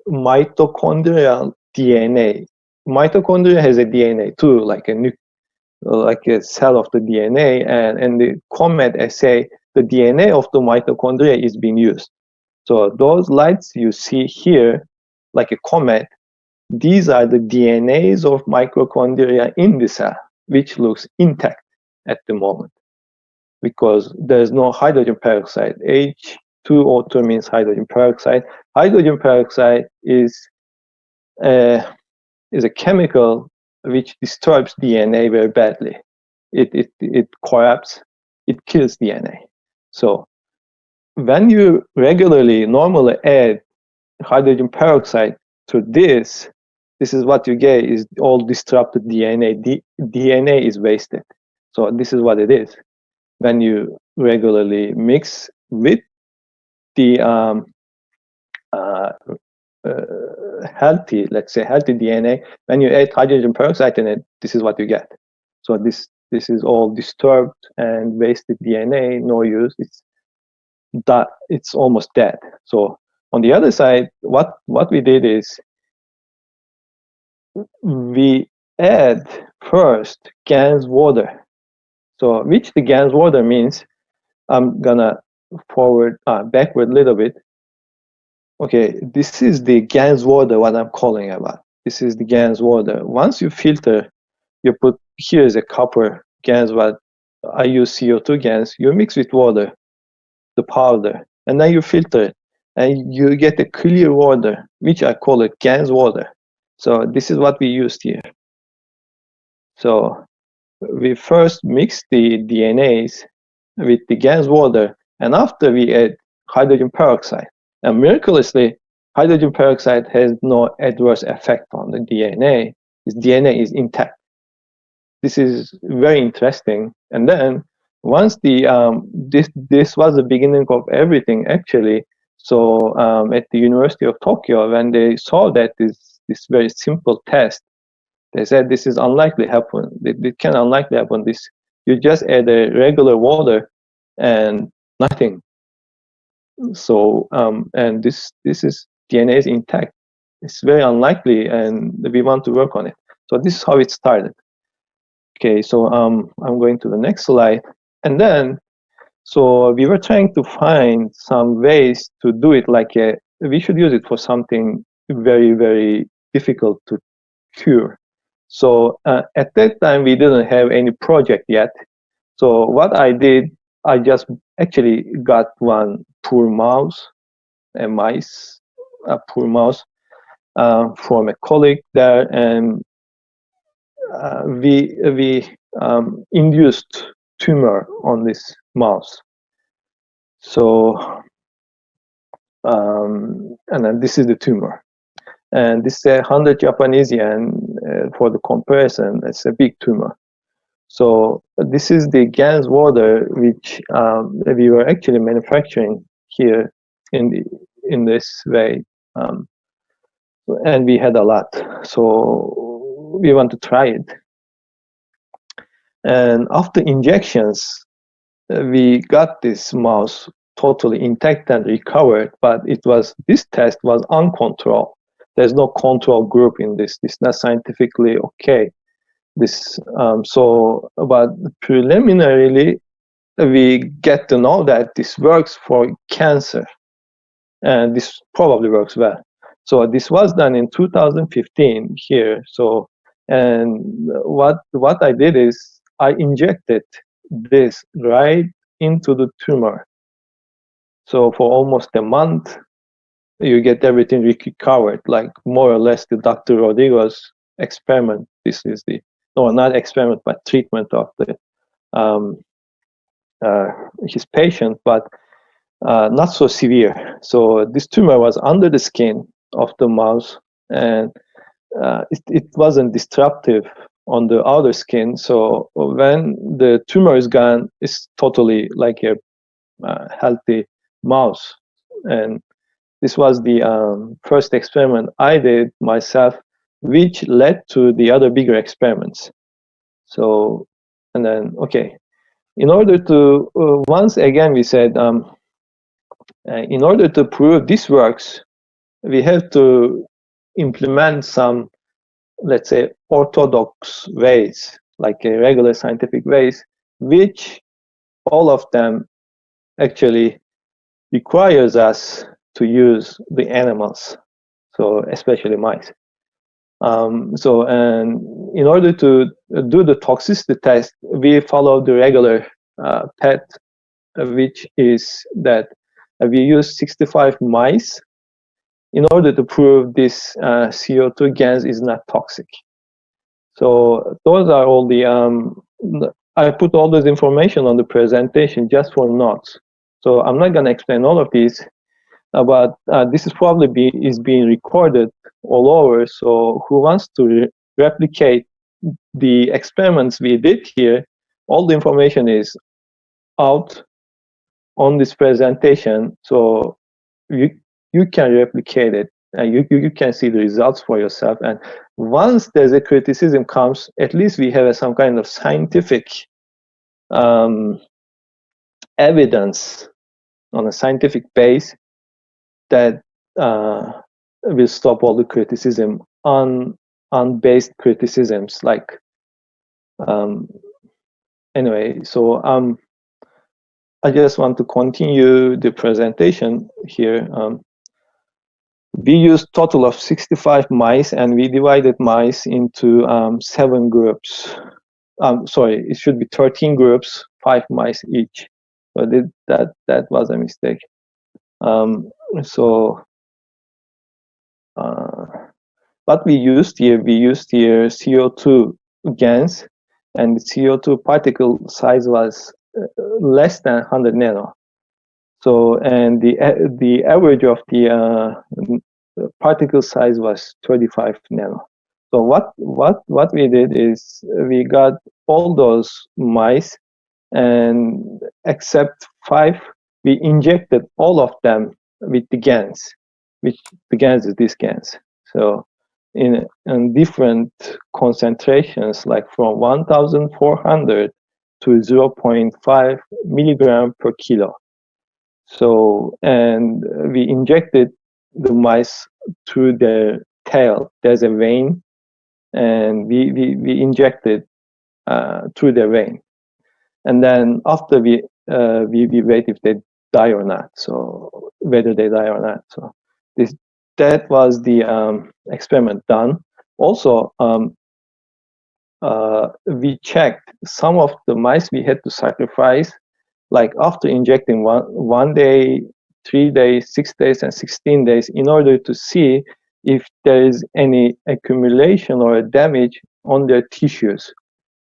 Speaker 6: mitochondrial DNA. Mitochondria has a DNA too, like a cell of the DNA, and the COMET assay, the DNA of the mitochondria is being used. So those lights you see here, like a comet, these are the DNAs of mitochondria in the cell, which looks intact at the moment, because there's no hydrogen peroxide. H2O2 means hydrogen peroxide. Hydrogen peroxide is a chemical which disturbs DNA very badly. It corrupts, it kills DNA. So when you normally add hydrogen peroxide to this is what you get, is all disrupted DNA. DNA is wasted. So this is what it is. When you regularly mix with the healthy DNA, when you add hydrogen peroxide in it, this is what you get. So this is all disturbed and wasted DNA, no use. It's almost dead. So on the other side, what we did is we add first GANs water. So which the GANs water means, I'm gonna backward a little bit. Okay, this is the GANs water, what I'm calling about. This is the GANs water. Once you filter, you put, here is a copper GANs, what I use CO2 GANs, you mix with water, the powder, and then you filter it, and you get a clear water, which I call it GANs water. So this is what we used here. So we first mix the DNAs with the GANs water, and after we add hydrogen peroxide. And miraculously, hydrogen peroxide has no adverse effect on the DNA. Its DNA is intact. This is very interesting. And then once this was the beginning of everything actually. So at the University of Tokyo, when they saw that this very simple test, they said this is unlikely happen. It can unlikely happen. This, you just add a regular water and nothing. So and this is DNA is intact. It's very unlikely, and we want to work on it. So this is how it started. Okay, so I'm going to the next slide, and then so we were trying to find some ways to do it. Like we should use it for something very, very difficult to cure. So at that time we didn't have any project yet. So what I did, I just actually got one poor mouse, a poor mouse from a colleague there, and we induced tumor on this mouse. So and then this is the tumor, and this is 100 Japanese yen for the comparison. It's a big tumor. So this is the GANs water, which we were actually manufacturing here in this way, and we had a lot. So we want to try it. And after injections, we got this mouse totally intact and recovered, but this test was uncontrolled. There's no control group in this. This is not scientifically okay. But preliminarily, we get to know that this works for cancer, and this probably works well. So this was done in 2015 here. So, and what I did is I injected this right into the tumor. So for almost a month, you get everything recovered, like more or less the Dr. Rodriguez experiment. This is the, no, not experiment, but treatment of the his patient, but not so severe. So this tumor was under the skin of the mouse, and it wasn't disruptive on the outer skin. So when the tumor is gone, it's totally like a healthy mouse. And this was the first experiment I did myself, which led to the other bigger experiments. So, and then, okay, in order to, once again, we said, in order to prove this works, we have to implement some, let's say, orthodox ways, like a regular scientific ways, which all of them actually requires us to use the animals, so especially mice. So, and in order to do the toxicity test, we follow the regular PET, which is that we use 65 mice in order to prove this CO2 gas is not toxic. So those are all the, I put all this information on the presentation just for notes. So I'm not going to explain all of these, but this is probably being recorded all over. So who wants to replicate the experiments we did here, all the information is out on this presentation. So you can replicate it, and you can see the results for yourself. And once there's a criticism comes, at least we have some kind of scientific evidence on a scientific base that will stop all the criticism, unbased criticisms. Like, anyway, so I just want to continue the presentation here. We used total of 65 mice, and we divided mice into 7 groups. Sorry, it should be 13 groups, 5 mice each. But that was a mistake. So what we used here CO2 gas, and the CO2 particle size was less than 100 nano. So, and the average of the particle size was 35 nano. So what we did is we got all those mice, and except 5, we injected all of them with the GANs, which the GANs is this GANs. So in different concentrations, like from 1,400 to 0.5 milligram per kilo. So, and we injected the mice through their tail. There's a vein, and we injected through their vein. And then after we wait if they die or not. So whether they die or not. So that was the experiment done. Also, we checked some of the mice we had to sacrifice, like after injecting one day, 3 days, 6 days, and 16 days, in order to see if there is any accumulation or damage on their tissues.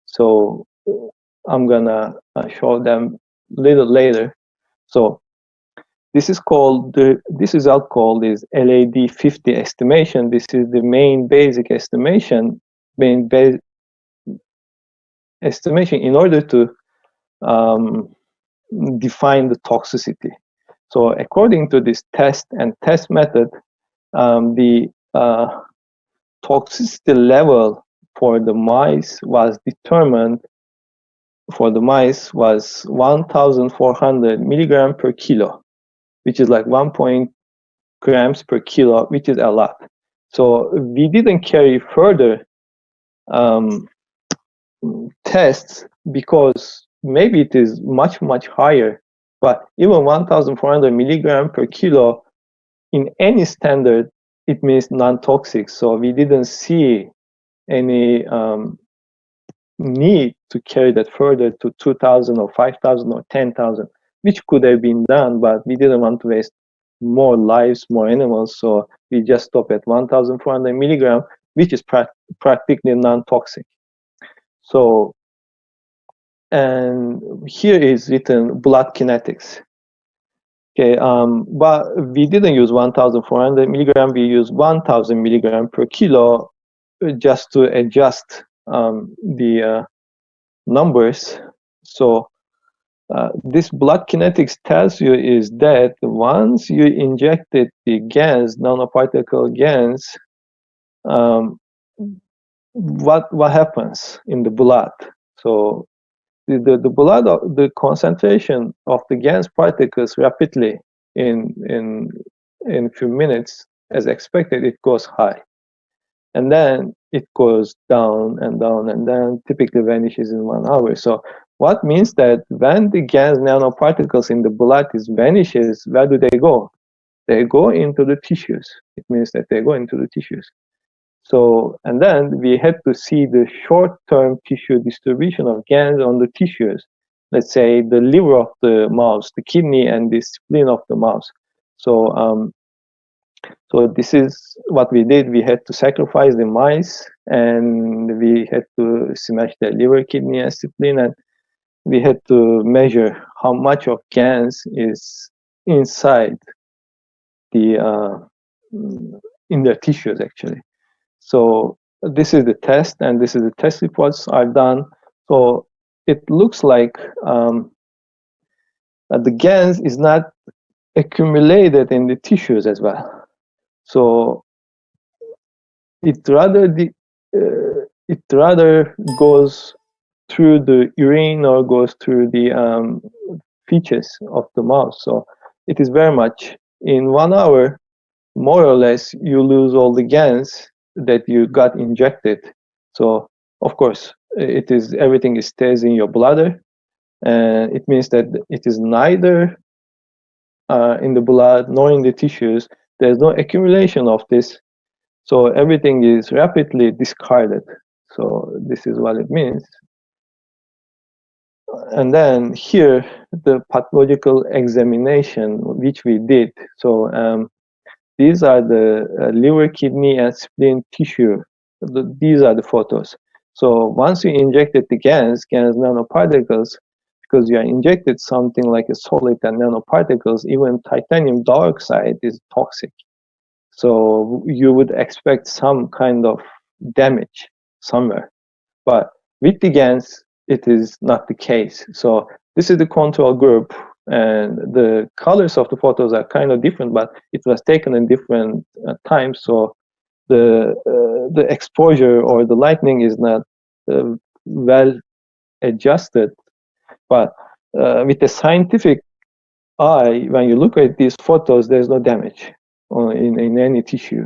Speaker 6: So I'm gonna show them a little later. So this is called, this result called is LAD50 estimation. This is the main basic estimation, estimation in order to define the toxicity. So according to this test and test method, the toxicity level for the mice was determined, for the mice was 1,400 milligram per kilo, which is like 1 grams per kilo, which is a lot. So we didn't carry further tests because maybe it is much higher, but even 1,400 milligram per kilo in any standard, it means non-toxic. So we didn't see any need to carry that further to 2,000 or 5,000 or 10,000, which could have been done, but we didn't want to waste more lives, more animals, so we just stopped at 1,400 milligram, which is practically non-toxic. So, and here is written blood kinetics. Okay, but we didn't use 1,400 milligram. We used 1,000 milligram per kilo just to adjust the numbers. So this blood kinetics tells you is that once you injected the GANs, nanoparticle GANs, what happens in the blood? So the blood, the concentration of the GANs particles rapidly in few minutes, as expected, it goes high, and then it goes down and down and then typically vanishes in 1 hour. So what means that when the GANs nanoparticles in the blood vanishes, where do they go? They go into the tissues. It means that they go into the tissues. So, and then we had to see the short-term tissue distribution of GANs on the tissues. Let's say the liver of the mouse, the kidney, and the spleen of the mouse. So, so this is what we did. We had to sacrifice the mice, and we had to smash the liver, kidney, and spleen, and we had to measure how much of GANs is inside the in their tissues actually. So this is the test, and this is the test reports I've done. So it looks like the GANs is not accumulated in the tissues as well. So it rather goes through the urine or goes through the feces of the mouse. So it is very much in 1 hour, more or less, you lose all the GANs that you got injected. So of course it is everything stays in your bladder, and it means that it is neither in the blood nor in the tissues. There's no accumulation of this, so everything is rapidly discarded. So this is what it means. And then here the pathological examination which we did. So these are the liver, kidney, and spleen tissue. These are the photos. So once you injected the GANs nanoparticles, because you are injected something like a solid and nanoparticles, even titanium dioxide is toxic. So you would expect some kind of damage somewhere. But with the GANs, it is not the case. So this is the control group, and the colors of the photos are kind of different, but it was taken in different times. So the exposure or the lighting is not well adjusted. But with the scientific eye, when you look at these photos, there's no damage in any tissue.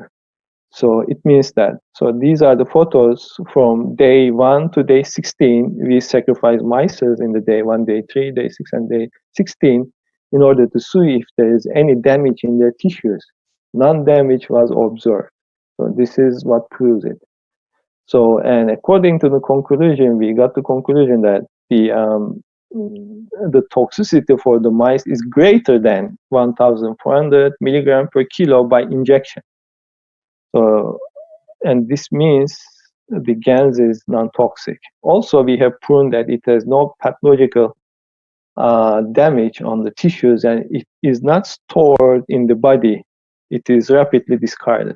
Speaker 6: So it means that. So these are the photos from day 1 to day 16. We sacrifice mice in the day 1, day 3, day 6, and day 16 in order to see if there is any damage in their tissues. Non-damage was observed. So this is what proves it. So, and according to the conclusion, we got the conclusion that the toxicity for the mice is greater than 1,400 milligram per kilo by injection. So, and this means the GANs is non-toxic. Also, we have proven that it has no pathological damage on the tissues, and it is not stored in the body. It is rapidly discarded.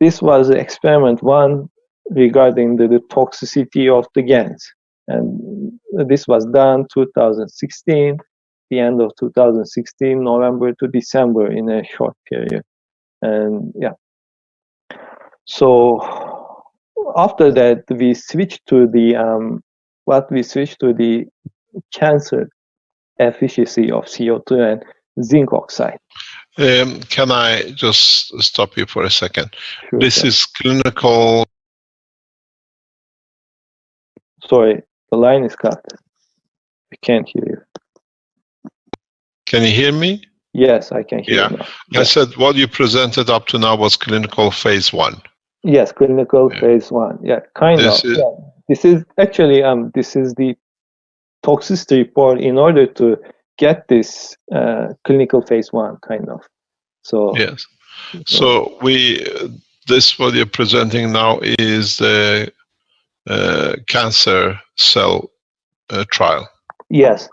Speaker 6: This was experiment 1 regarding the toxicity of the GANs. And this was done 2016, the end of 2016, November to December, in a short period. And yeah. So after that, we switched to the cancer efficiency of CO2 and zinc oxide.
Speaker 4: Can I just stop you for a second?
Speaker 6: Sure,
Speaker 4: this is clinical.
Speaker 6: Sorry, the line is cut. I can't hear you.
Speaker 4: Can you hear me?
Speaker 6: Yes, I can hear you now.
Speaker 4: I said what you presented up to now was clinical phase 1.
Speaker 6: Yes, clinical phase 1. Yeah, kind of. Yeah. This is actually this is the toxicity report in order to get this clinical phase 1 kind of. So
Speaker 4: yes. So we this what you're presenting now is the cancer cell trial.
Speaker 6: Yes.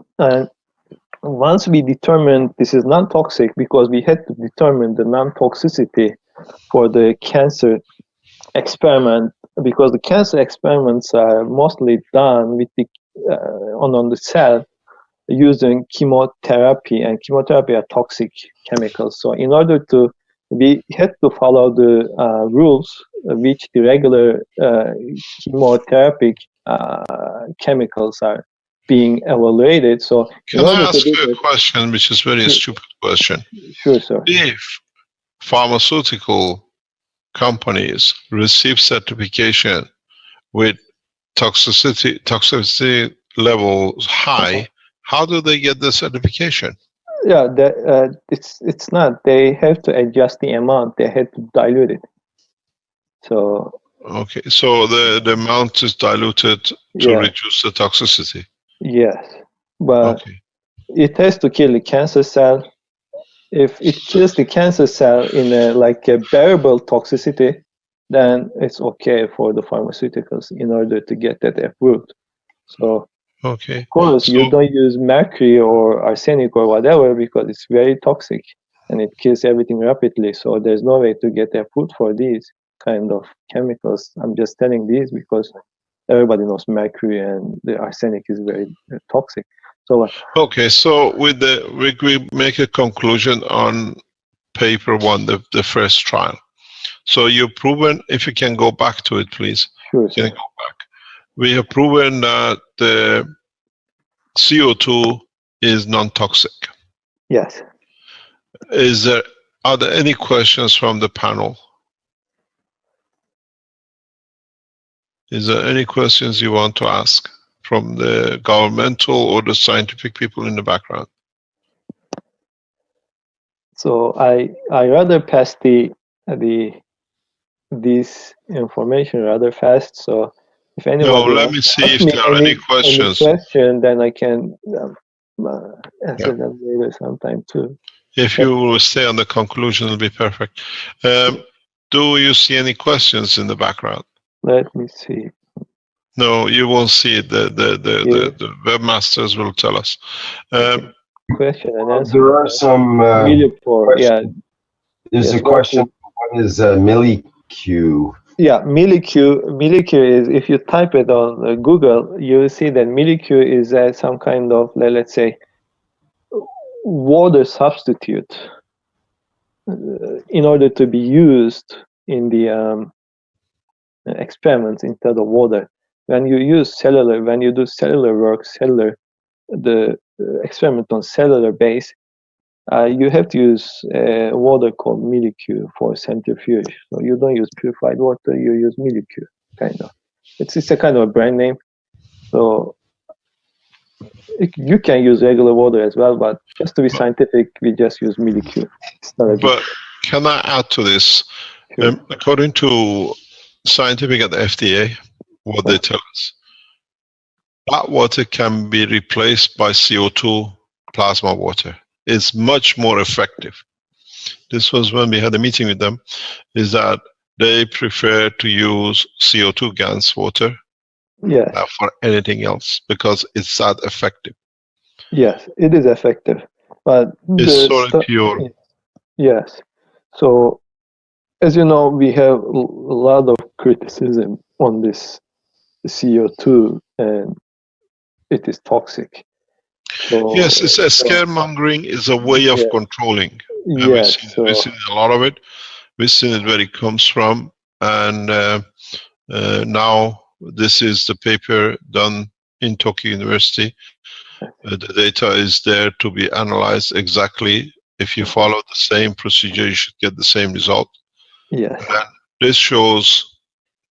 Speaker 6: Once we determined this is non-toxic, because we had to determine the non-toxicity for the cancer experiment, because the cancer experiments are mostly done with the on the cell using chemotherapy, and chemotherapy are toxic chemicals. So in order to, we had to follow the rules which the regular chemotherapeutic chemicals are being evaluated. So
Speaker 4: can I ask you a question, which is very stupid question?
Speaker 6: Sure, sir.
Speaker 4: If pharmaceutical companies receive certification with toxicity levels high, how do they get the certification?
Speaker 6: Yeah, it's not. They have to adjust the amount. They have to dilute it. So.
Speaker 4: Okay, so the amount is diluted to reduce the toxicity.
Speaker 6: Yes, but it has to kill the cancer cell. If it kills the cancer cell in a bearable toxicity, then it's okay for the pharmaceuticals in order to get that approved. So, of course, you don't use mercury or arsenic or whatever because it's very toxic and it kills everything rapidly. So there's no way to get approved for these kind of chemicals. I'm just telling these because everybody knows mercury and the arsenic is very toxic. So
Speaker 4: so with we make a conclusion on paper one, the first trial. So you've proven, if you can go back to it, please.
Speaker 6: Sure.
Speaker 4: Can you go back? We have proven that the CO2 is non-toxic.
Speaker 6: Yes.
Speaker 4: Are there any questions from the panel? Is there any questions you want to ask from the governmental or the scientific people in the background?
Speaker 6: So I rather pass this information rather fast. So if anyone
Speaker 4: let me see if there are any questions.
Speaker 6: Any question, then I can answer them later sometime too.
Speaker 4: If you will stay on the conclusion, it'll be perfect. Do you see any questions in the background?
Speaker 6: Let me see.
Speaker 4: No, you won't see it. The webmasters will tell us.
Speaker 6: Question and answer.
Speaker 3: There are some questions. There's a question. What is milliQ?
Speaker 6: Yeah, milliQ. milliQ is, if you type it on Google, you will see that milliQ is some kind of, let's say, water substitute in order to be used in the experiments instead of water. When you use when you do cellular work, the experiment on cellular base, you have to use water called milliQ for centrifuge. So you don't use purified water, you use milliQ, kind of. It's a kind of a brand name. So you can use regular water as well, but just to be scientific, we just use milliQ.
Speaker 4: But can I add to this? Sure. According to scientific at the FDA, what they tell us, that water can be replaced by CO2 plasma water. It's much more effective. This was when we had a meeting with them, is that they prefer to use CO2 gas water for anything else because it's that effective.
Speaker 6: Yes, it is effective, but
Speaker 4: it's so pure.
Speaker 6: Yes. So, as you know, we have a lot of criticism on this CO2, and it is toxic. So,
Speaker 4: yes, it's a scaremongering is a way of controlling.
Speaker 6: Yes,
Speaker 4: we've seen a lot of it. We've seen it where it comes from, and now this is the paper done in Tokyo University. The data is there to be analyzed exactly. If you follow the same procedure, you should get the same result.
Speaker 6: Yes.
Speaker 4: And this shows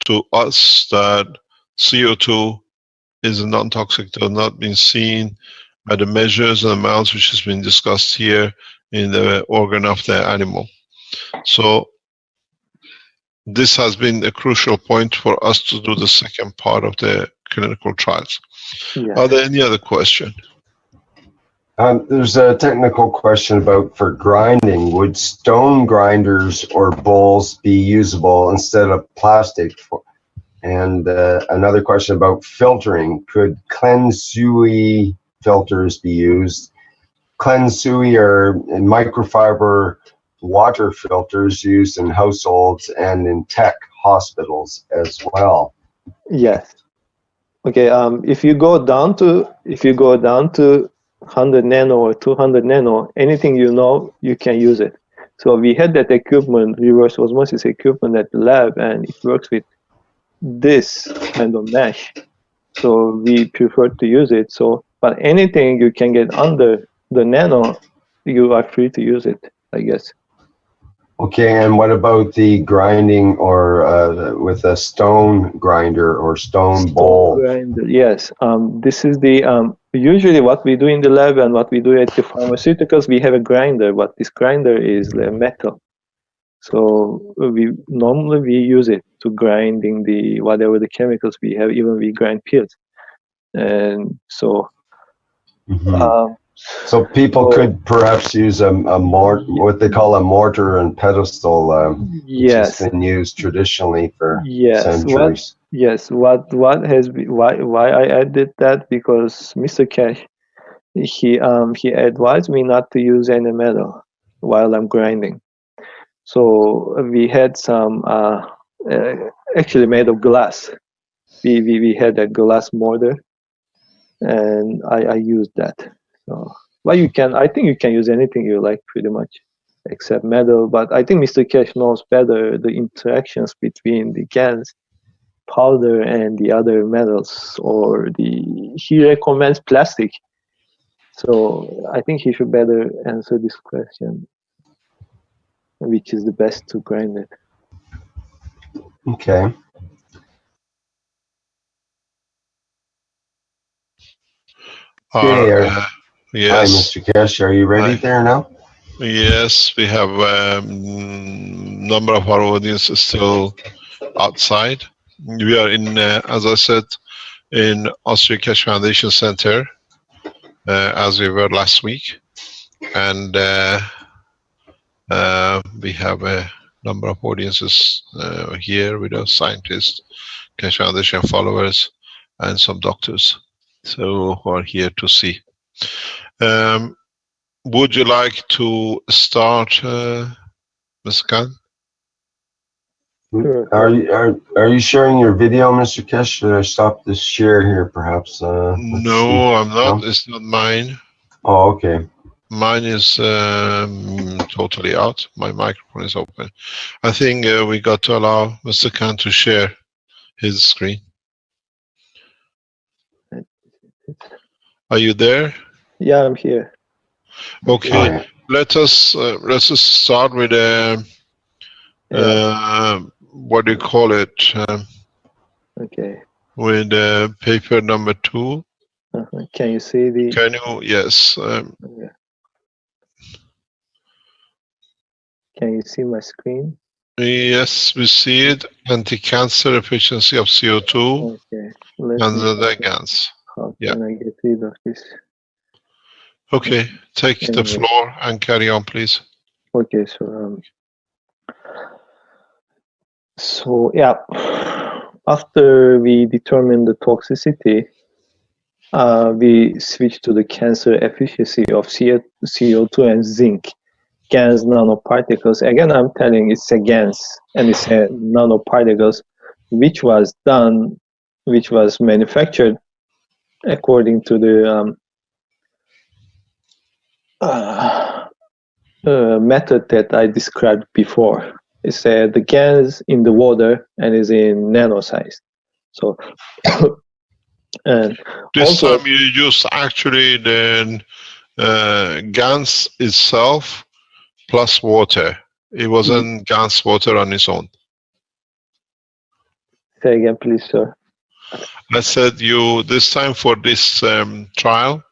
Speaker 4: to us that CO2 is non-toxic. They have not been seen by the measures and amounts which has been discussed here in the organ of the animal. So this has been a crucial point for us to do the second part of the clinical trials.
Speaker 6: Yeah.
Speaker 4: Are there any other questions?
Speaker 3: There's a technical question about for grinding. Would stone grinders or bowls be usable instead of plastic? And another question about filtering. Could cleansui filters be used? Cleansui are microfiber water filters used in households and in tech hospitals as well.
Speaker 6: Yes. Okay. If you go down to 100 nano or 200 nano, anything you can use it. So we had that equipment, reverse osmosis equipment at the lab, and it works with this kind of mesh. So we prefer to use it. So, but anything you can get under the nano, you are free to use it, I guess.
Speaker 3: Okay, and what about the grinding or with a stone grinder or stone bowl?
Speaker 6: Grinder, yes. This is the usually what we do in the lab and what we do at the pharmaceuticals. We have a grinder, but this grinder is metal. So we normally use it to grinding the whatever the chemicals we have. Even we grind pills, and so.
Speaker 3: So people could perhaps use a what they call a mortar and pestle, which has been used traditionally for centuries.
Speaker 6: Why I added that, because Mr. Keshe, he advised me not to use any metal while I'm grinding. So we had some actually made of glass. We had a glass mortar, and I used that. So, well, I think you can use anything you like pretty much, except metal. But I think Mr. Keshe knows better the interactions between the GANs powder and the other metals, or he recommends plastic. So I think he should better answer this question, which is the best to grind it.
Speaker 3: Okay.
Speaker 4: Yes.
Speaker 3: Hi, Mr. Keshe. Are you ready there now?
Speaker 4: Yes, we have number of our audience is still outside. We are in, as I said, in Austria Keshe Foundation Center, as we were last week, and we have a number of audiences here with us, scientists, Keshe Foundation followers, and some doctors, so who are here to see. Would you like to start, Mr. Khan?
Speaker 6: Sure.
Speaker 3: Are you sharing your video, Mr. Keshe? Should I stop this share here, perhaps?
Speaker 4: No, I'm not. No? It's not mine.
Speaker 3: Oh, okay.
Speaker 4: Mine is totally out. My microphone is open. I think we got to allow Mr. Khan to share his screen. Are you there?
Speaker 6: Yeah, I'm here.
Speaker 4: Okay, let us start with what do you call it?
Speaker 6: Okay.
Speaker 4: With paper number 2.
Speaker 6: Can you see the?
Speaker 4: Can you? Yes.
Speaker 6: Can you see my screen?
Speaker 4: Yes, we see it. Anti-cancer efficiency of CO2
Speaker 6: okay.
Speaker 4: and the GANs.
Speaker 6: How can I get rid of this?
Speaker 4: Okay, take the floor and carry on, please.
Speaker 6: Okay, so yeah, after we determine the toxicity, we switch to the cancer efficacy of CO2 and zinc, GANs nanoparticles. Again, I'm telling it's a GANs and it's a nanoparticles, which was manufactured according to the method that I described before. It's the GANs in the water and is in nano size. So and
Speaker 4: this
Speaker 6: also,
Speaker 4: time you use actually the GANs itself plus water. It wasn't GANs water on its own.
Speaker 6: Say again, please, sir.
Speaker 4: I said you this time for this trial.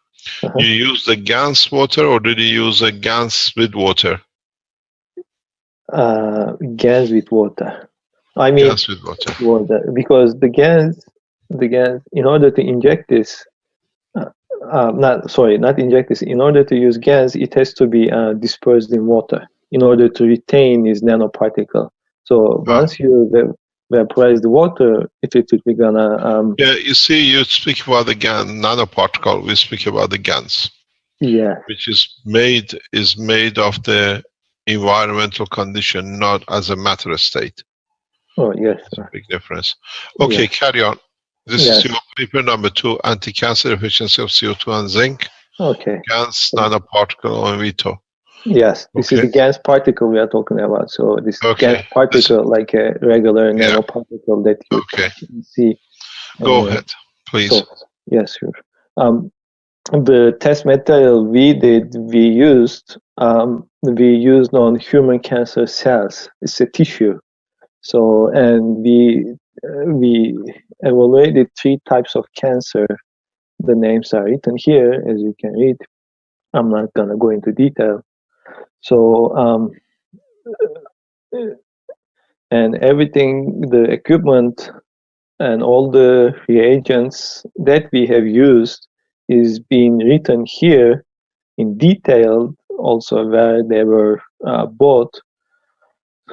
Speaker 4: You use the GANs water, or did you use a GANs with water?
Speaker 6: GANs with water. I mean,
Speaker 4: GANs with water.
Speaker 6: Because the GANs, in order to inject this, not inject this. In order to use GANs, it has to be dispersed in water in order to retain this nanoparticle. So once you vaporize the water, it will be gonna.
Speaker 4: Yeah, you see, you speak about the GAN nanoparticle. We speak about the GANs.
Speaker 6: Yeah.
Speaker 4: Which is made of the environmental condition, not as a matter state.
Speaker 6: Oh yes.
Speaker 4: It's a big difference. Okay,
Speaker 6: yes.
Speaker 4: Carry on. This is your paper number 2, anti-cancer efficiency of CO2 and zinc.
Speaker 6: Okay.
Speaker 4: GANs nanoparticle in vitro.
Speaker 6: Yes, this is the GANs particle we are talking about. So this GANs particle, like a regular nanoparticle that you can see.
Speaker 4: Go ahead, please.
Speaker 6: So, yes, sure. The test material we used on human cancer cells. It's a tissue. So, and we evaluated 3 types of cancer. The names are written here, as you can read. I'm not gonna go into detail. So, and everything, the equipment and all the reagents that we have used is being written here in detail, also where they were bought.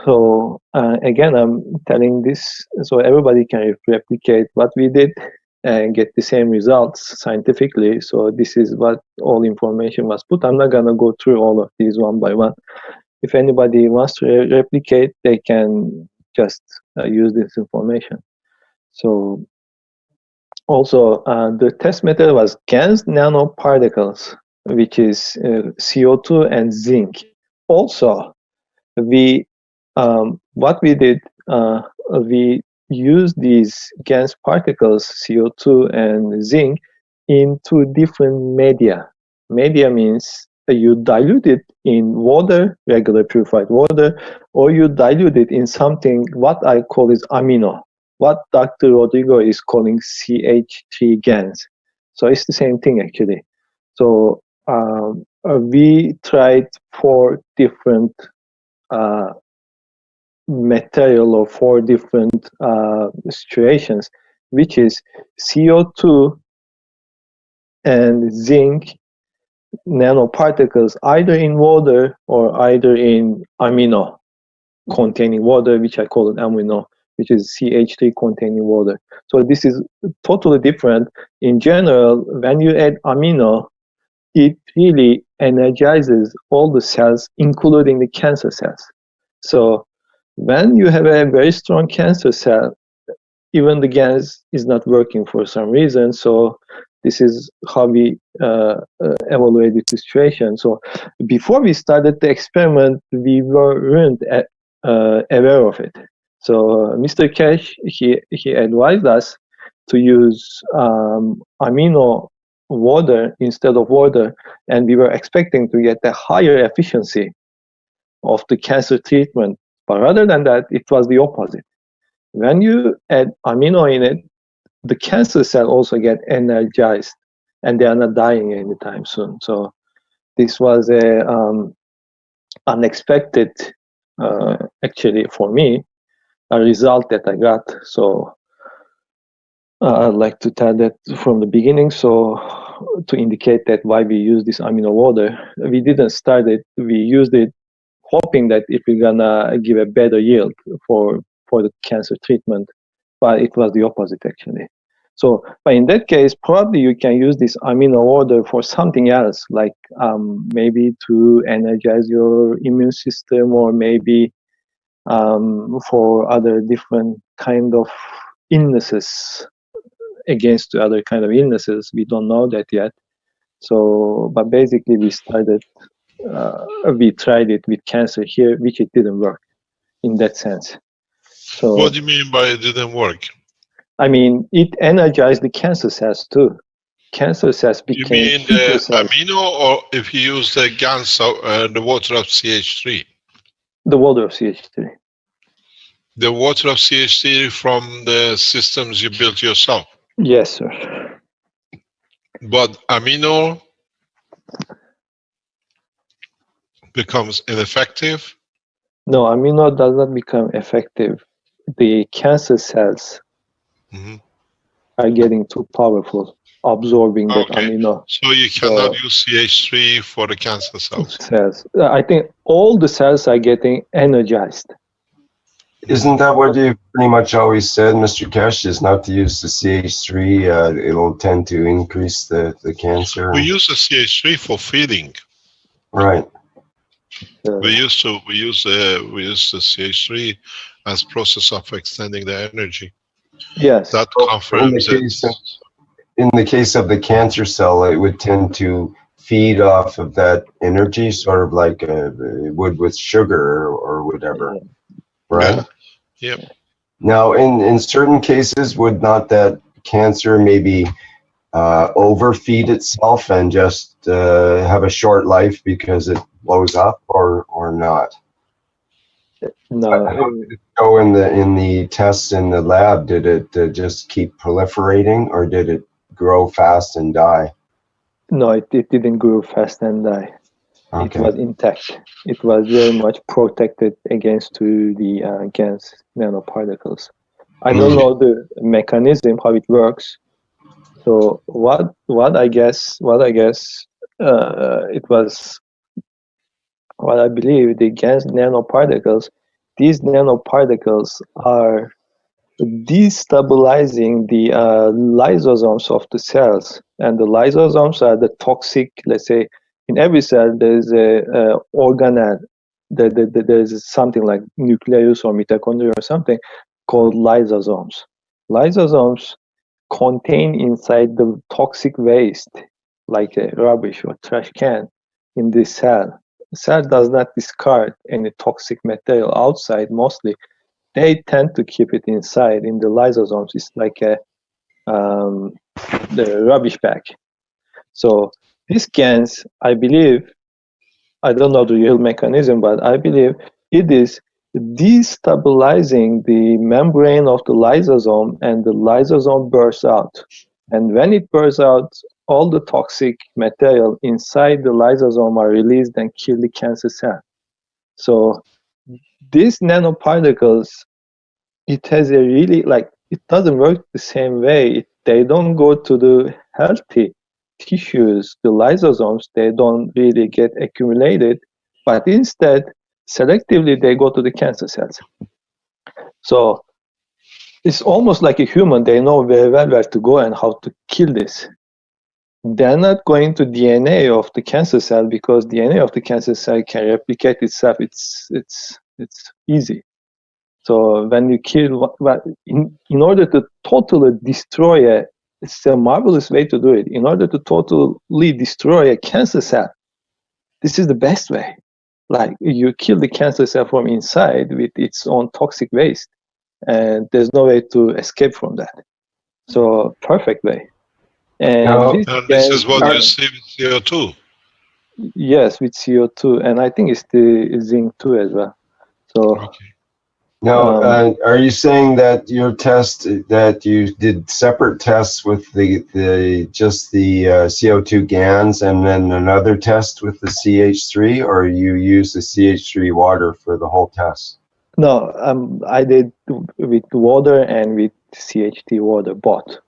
Speaker 6: So again, I'm telling this so everybody can replicate what we did and get the same results scientifically. So this is what all information was put. I'm not gonna go through all of these one by one. If anybody wants to replicate, they can just use this information. So also the test method was GANs nanoparticles, which is CO2 and zinc. Also, what we did, we used these GANs particles, CO2 and zinc, into different media. Media means you dilute it in water, regular purified water, or you dilute it in something, what I call is amino, what Dr. Rodrigo is calling CH3 GANs. So it's the same thing actually. So we tried 4 different material or 4 different situations, which is CO2 and zinc nanoparticles either in water or either in amino containing water, which I call it amino, which is CH3 containing water. So this is totally different. In general, when you add amino, it really energizes all the cells, including the cancer cells. So when you have a very strong cancer cell, even the GANs is not working for some reason. So this is how we evaluated the situation. So before we started the experiment, we weren't aware of it. So Mr. Keshe, he advised us to use amino water instead of water, and we were expecting to get a higher efficiency of the cancer treatment. But rather than that, it was the opposite. When you add amino in it, the cancer cell also get energized, and they are not dying anytime soon. So this was a unexpected, actually for me, a result that I got. So I'd like to tell that from the beginning. So to indicate that why we use this amino water, we didn't start it. We used it hoping that it will gonna give a better yield for the cancer treatment, but it was the opposite actually. So, but in that case, probably you can use this amino water for something else, like maybe to energize your immune system, or maybe for other different kind of illnesses, against the other kind of illnesses. We don't know that yet. So, but basically we started, we tried it with cancer here, which it didn't work in that sense. So,
Speaker 4: what do you mean by it didn't work?
Speaker 6: I mean, it energized the cancer cells too. Cancer cells became.
Speaker 4: You mean the amino, or if you use the GANs, the water of CH3?
Speaker 6: The water of CH3.
Speaker 4: The water of CH3 from the systems you built yourself?
Speaker 6: Yes, sir.
Speaker 4: But amino becomes ineffective?
Speaker 6: No, amino does not become effective. The cancer cells are getting too powerful. absorbing that
Speaker 4: Okay.
Speaker 6: amino.
Speaker 4: So you cannot use CH3 for the cancer cells.
Speaker 6: Cells. I think all the cells are getting energized.
Speaker 3: Isn't that what you pretty much always said, Mr. Keshe, is not to use the CH3? It'll tend to increase the cancer.
Speaker 4: We use the CH3 for feeding.
Speaker 3: Right.
Speaker 4: We use the CH3 as process of extending the energy.
Speaker 6: Yes.
Speaker 4: That confirms it.
Speaker 3: In the case of the cancer cell, it would tend to feed off of that energy, sort of like it would with sugar or whatever, right?
Speaker 4: Yeah. Yep.
Speaker 3: Now, in certain cases, would not that cancer maybe overfeed itself and just have a short life because it blows up, or not?
Speaker 6: No.
Speaker 3: So in the tests in the lab, did it just keep proliferating, or did it grow fast and die?
Speaker 6: No, it didn't grow fast and die.
Speaker 3: Okay.
Speaker 6: It was intact. It was very much protected against nanoparticles. I don't know the mechanism, how it works. So what I guess it was, what I believe, the against nanoparticles. These nanoparticles are destabilizing the lysosomes of the cells, and the lysosomes are the toxic. Let's say in every cell there is a organelle. There is something like nucleus or mitochondria or something called lysosomes. Lysosomes contain inside the toxic waste, like a rubbish or trash can, in this cell. The cell does not discard any toxic material outside mostly. They tend to keep it inside in the lysosomes. It's like the rubbish bag. So these GANs, I believe, I don't know the real mechanism, but I believe it is destabilizing the membrane of the lysosome, and the lysosome bursts out. And when it bursts out, all the toxic material inside the lysosome are released and kill the cancer cell. So these nanoparticles, it has a really, it doesn't work the same way. They don't go to the healthy tissues, the lysosomes, they don't really get accumulated, but instead, selectively, they go to the cancer cells. So it's almost like a human. They know very well where to go and how to kill this. They're not going to DNA of the cancer cell, because DNA of the cancer cell can replicate itself. It's easy. So when you kill, in order to totally destroy it's a marvelous way to do it. In order to totally destroy a cancer cell, this is the best way. Like, you kill the cancer cell from inside with its own toxic waste, and there's no way to escape from that. So perfect way. And
Speaker 4: this is what you see with CO2.
Speaker 6: Yes, with CO2, and I think it's the zinc too as well. So.
Speaker 3: Okay. Now, are you saying that your test, that you did separate tests with just the CO2 GANs, and then another test with the CH3, or you use the CH3 water for the whole test?
Speaker 6: No, I did with water and with CH3 water both.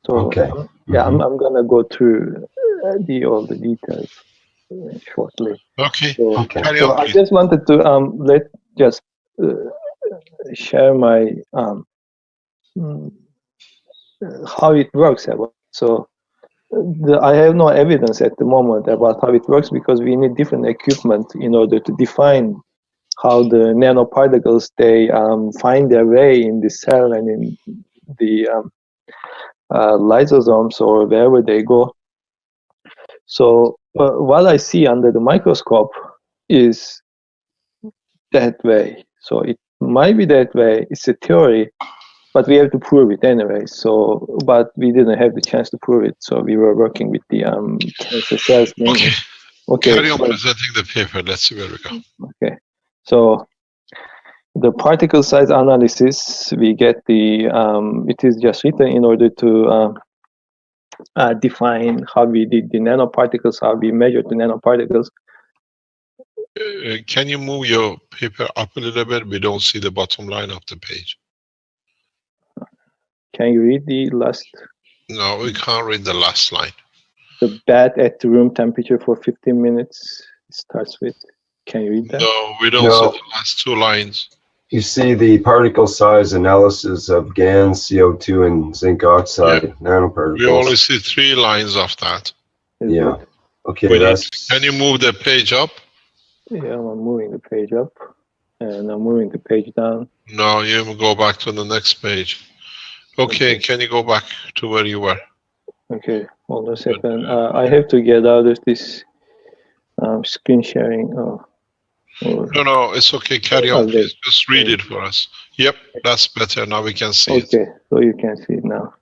Speaker 6: So
Speaker 3: okay.
Speaker 6: Yeah, I'm gonna go through all the details shortly.
Speaker 4: Okay.
Speaker 6: So,
Speaker 3: okay.
Speaker 6: So I just wanted to share my how it works. So I have no evidence at the moment about how it works, because we need different equipment in order to define how the nanoparticles, they find their way in the cell and in the lysosomes or wherever they go. So what I see under the microscope is that way. So it might be that way. It's a theory, but we have to prove it anyway. So, but we didn't have the chance to prove it. So we were working with the cancer cells.
Speaker 4: Okay. Carry on presenting the paper. Let's see where we go.
Speaker 6: Okay. So the particle size analysis, we get the, it is just written in order to define how we did the nanoparticles, how we measured the nanoparticles.
Speaker 4: Can you move your paper up a little bit? We don't see the bottom line of the page.
Speaker 6: Can you read the last?
Speaker 4: No, we can't read the last line.
Speaker 6: The bath at the room temperature for 15 minutes starts with. Can you read that?
Speaker 4: No, we don't see the last 2 lines.
Speaker 3: You see the particle size analysis of GANs, CO2, and zinc oxide nanoparticles.
Speaker 4: We only see 3 lines of that.
Speaker 3: Yeah. Okay,
Speaker 4: can you move the page up?
Speaker 6: Yeah, I'm moving the page up, and I'm moving the page down.
Speaker 4: No, you go back to the next page. Okay, can you go back to where you were?
Speaker 6: Okay, hold on a second. I have to get out of this screen sharing.
Speaker 4: No, it's okay. Carry on, please. Just read it for us. Yep, that's better. Now we can see it.
Speaker 6: Okay, so you can see it now.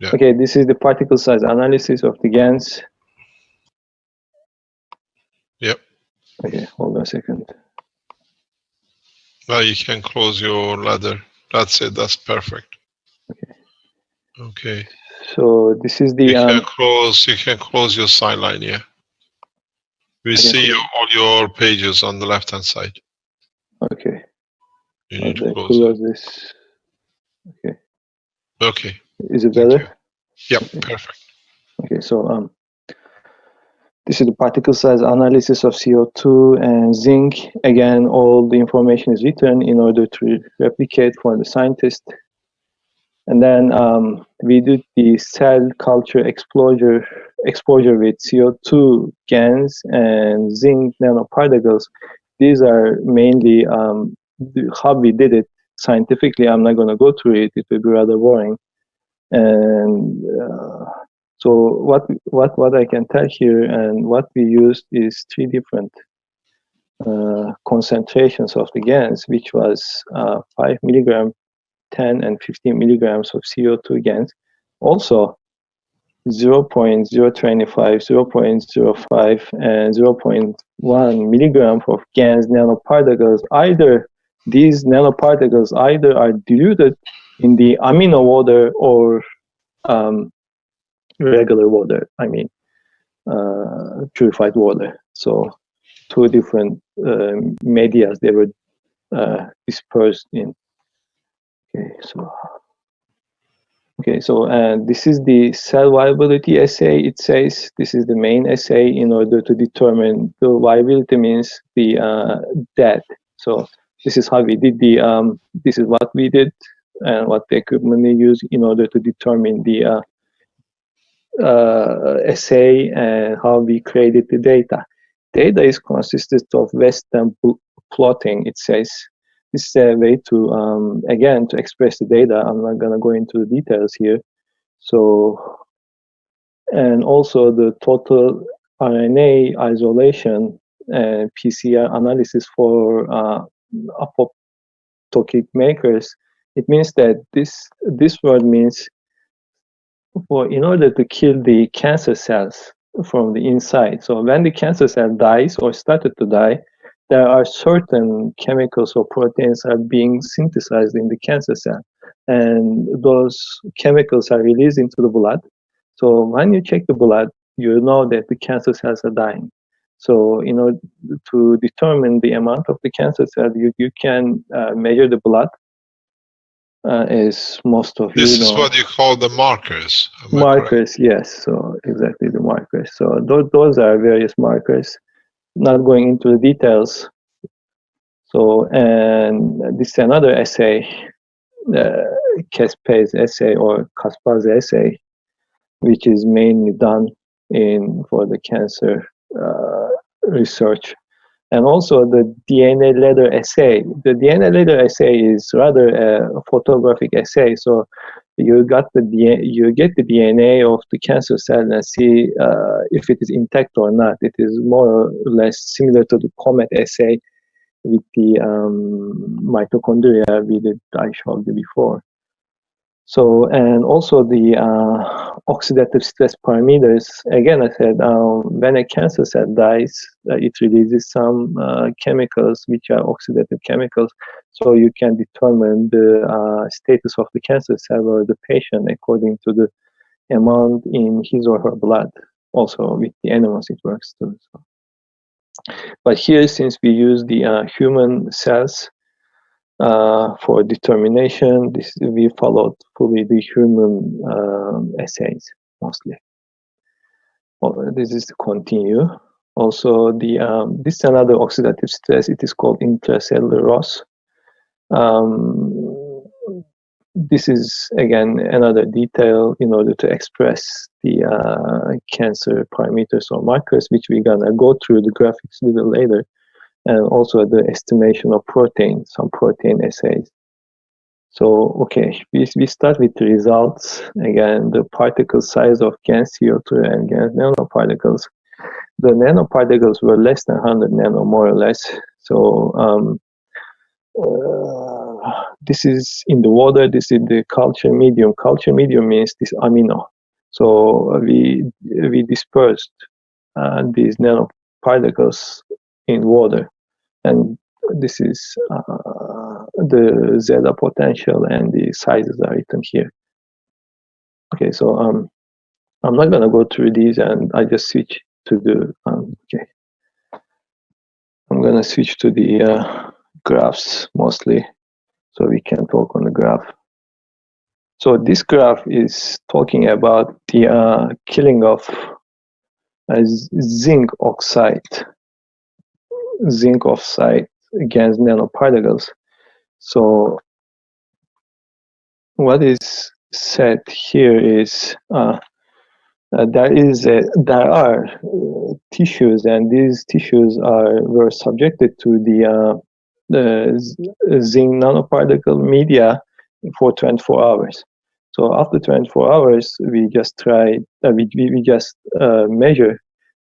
Speaker 4: Yeah.
Speaker 6: Okay, this is the particle size analysis of the GANs.
Speaker 4: Yep.
Speaker 6: Okay, hold on a second.
Speaker 4: Now you can close your ladder. That's it. That's perfect. Okay.
Speaker 6: So this is the.
Speaker 4: You can close your sideline here. We see all your pages on the left-hand side.
Speaker 6: Okay.
Speaker 4: You need to close
Speaker 6: this. Okay.
Speaker 4: Okay.
Speaker 6: Is it better?
Speaker 4: Yep, perfect.
Speaker 6: Okay, so this is the particle size analysis of CO2 and zinc. Again, all the information is written in order to replicate for the scientist. And then we did the cell culture exposure with CO2 GANs and zinc nanoparticles. These are mainly how we did it scientifically. I'm not going to go through it. It will be rather boring. And so what I can tell here and what we used is 3 different concentrations of the GANs, which was 5 milligram, 10 and 15 milligrams of CO2 GANs. Also 0.025, 0.05, and 0.1 milligram of GANs nanoparticles. Either these nanoparticles are diluted in the amino water or regular water, I mean purified water. So 2 different medias they were dispersed in. Okay, so this is the cell viability assay. It says this is the main assay in order to determine the viability, means the death. So this is how we did the this is what we did and what the equipment we used in order to determine the assay and how we created the data. Data is consisted of Western plotting, it says. This is a way to, again, to express the data. I'm not going to go into the details here. So, and also the total RNA isolation and PCR analysis for apoptotic markers. It means that this word means in order to kill the cancer cells from the inside. So when the cancer cell dies or started to die, there are certain chemicals or proteins are being synthesized in the cancer cell, and those chemicals are released into the blood. So when you check the blood, you know that the cancer cells are dying. So in order to determine the amount of the cancer cell, you can measure the blood, as most of you know.
Speaker 4: This is what you call the markers.
Speaker 6: Markers, yes. So exactly the markers. So those are various markers. Not going into the details. So, and this is another assay, Keshe's assay or Kaspar's assay, which is mainly done for the cancer research. And also the DNA letter assay. The DNA letter assay is rather a photographic assay. So you get the DNA of the cancer cell and see if it is intact or not. It is more or less similar to the COMET assay with the mitochondria I showed you before. So, and also the oxidative stress parameters. Again, I said when a cancer cell dies, it releases some chemicals which are oxidative chemicals. So you can determine the status of the cancer cell or the patient according to the amount in his or her blood. Also with the animals it works too. So. But here, since we use the human cells, For determination, we followed fully the human assays mostly. Well, this is to continue. Also, this is another oxidative stress. It is called intracellular loss. This is again another detail in order to express the cancer parameters or markers, which we're gonna go through the graphics a little later, and also the estimation of protein, some protein assays. So, okay, we start with the results. Again, the particle size of GaN CO2 and GaN nanoparticles. The nanoparticles were less than 100 nano, more or less. So, this is in the water, this is the culture medium. Culture medium means this amino. So we dispersed these nanoparticles in water, and this is the zeta potential, and the sizes are written here. Okay, so I'm not gonna go through these, and I just switch to the okay. I'm gonna switch to the graphs mostly, so we can talk on the graph. So this graph is talking about the killing of zinc oxide against nanoparticles. So what is said here is there are tissues, and these tissues were subjected to the zinc nanoparticle media for 24 hours. So after 24 hours, we just tried, we just measure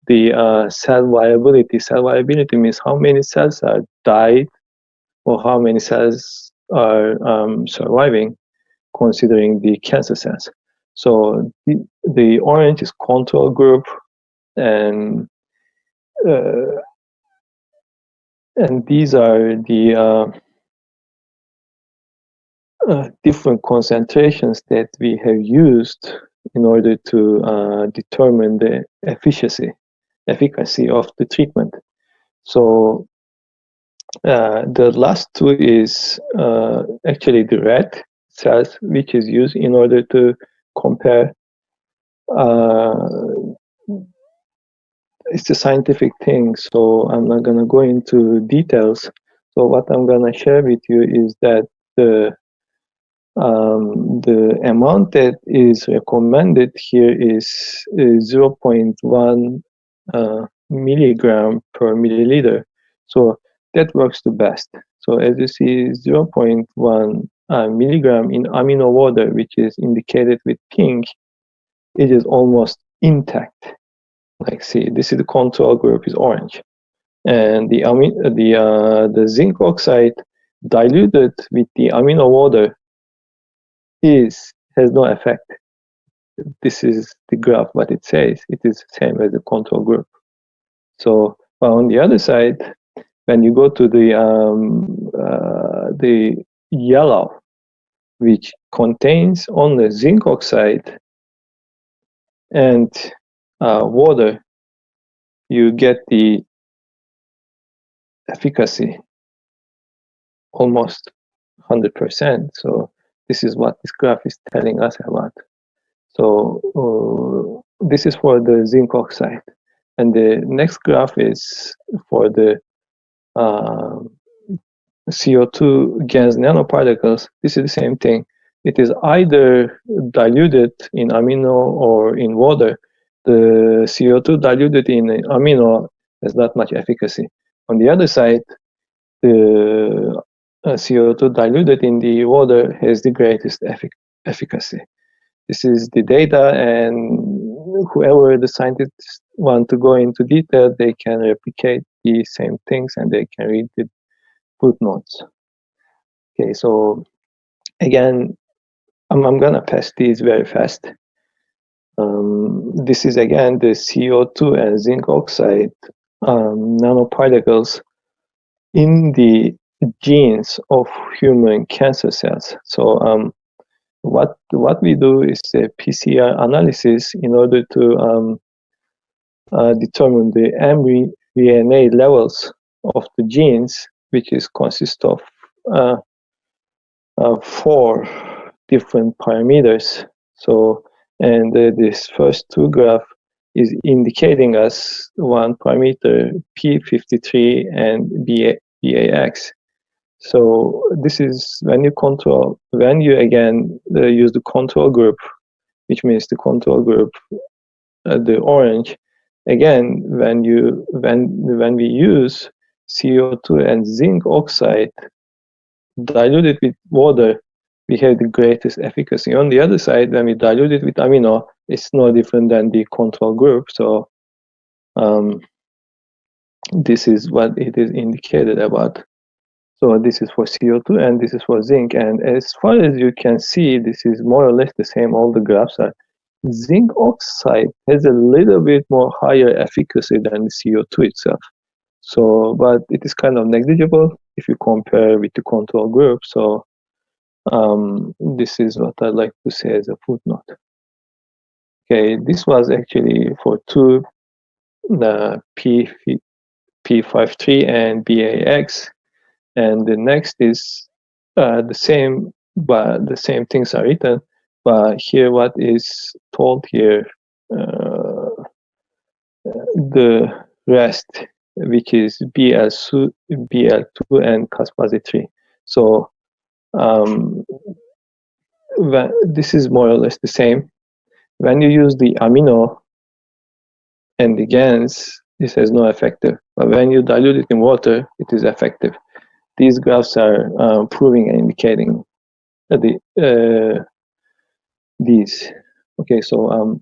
Speaker 6: the cell viability. Cell viability means how many cells are died or how many cells are surviving, considering the cancer cells. So the orange is control group, and these are the different concentrations that we have used in order to determine the efficacy of the treatment. So the last two is actually the red cells, which is used in order to compare. It's a scientific thing, so I'm not going to go into details. So what I'm going to share with you is that the amount that is recommended here is 0.1 milligram per milliliter. So that works the best. So as you see, 0.1 milligram in amino water, which is indicated with pink, it is almost intact. Like, see, this is the control group is orange, and the zinc oxide diluted with the amino water has no effect. This is the graph, what it says. It is the same as the control group. So on the other side, when you go to the yellow, which contains only zinc oxide and water, you get the efficacy almost 100%. So this is what this graph is telling us about. So this is for the zinc oxide, and the next graph is for the CO2 gas nanoparticles. This is the same thing. It is either diluted in amino or in water. The CO2 diluted in amino has not much efficacy. On the other side, the CO2 diluted in the water has the greatest efficacy. This is the data, and whoever the scientists want to go into detail, they can replicate the same things, and they can read the footnotes. Okay, so again, I'm gonna pass these very fast. This is again the CO2 and zinc oxide nanoparticles in the genes of human cancer cells. So what we do is a PCR analysis in order to determine the mRNA levels of the genes, which is consist of 4 different parameters. So, and this first 2 graph is indicating us one parameter P53 and BAX. So this is when you again use the control group, which means the control group, the orange. Again, when we use CO2 and zinc oxide diluted with water, we have the greatest efficacy. On the other side, when we dilute it with amino, it's no different than the control group. So this is what it is indicated about. So this is for CO2 and this is for zinc. And as far as you can see, this is more or less the same. All the graphs are. Zinc oxide has a little bit more higher efficacy than the CO2 itself. So, but it is kind of negligible if you compare with the control group. So this is what I'd like to say as a footnote. Okay, this was actually for 2, the P53 and BAX. And the next is the same, but the same things are written. But here, what is told here, the rest, which is BL2 and Caspase-3. So this is more or less the same. When you use the amino and the GANs, this has no effective. But when you dilute it in water, it is effective. These graphs are proving and indicating these. Okay, so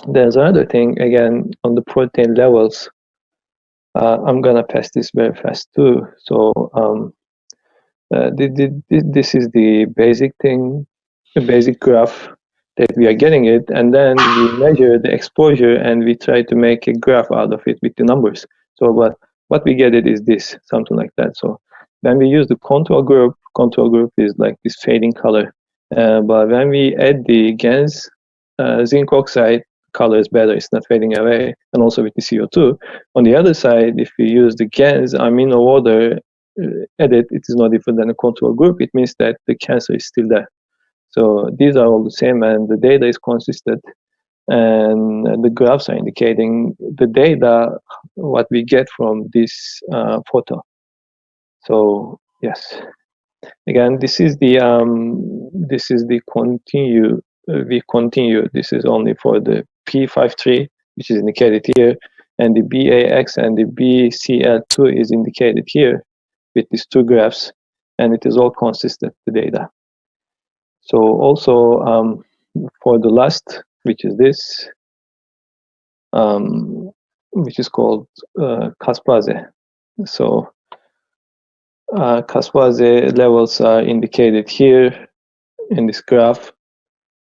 Speaker 6: there's another thing, again, on the protein levels. I'm gonna pass this very fast too. So this is the basic thing, the basic graph that we are getting it, and then we measure the exposure and we try to make a graph out of it with the numbers. So what we get it is this, something like that. So when we use the control group is like this fading color. But when we add the GANs, zinc oxide, color is better, it's not fading away, and also with the CO2. On the other side, if we use the GANs amino water edit, it is no different than a control group. It means that the cancer is still there. So these are all the same, and the data is consistent, and the graphs are indicating the data, what we get from this photo. So yes, again, this is the continue. We continue. This is only for the P53, which is indicated here, and the BAX and the BCL2 is indicated here with these 2 graphs, and it is all consistent, the data. So also for the last, which is this, which is called Caspase. So Caspase levels are indicated here in this graph,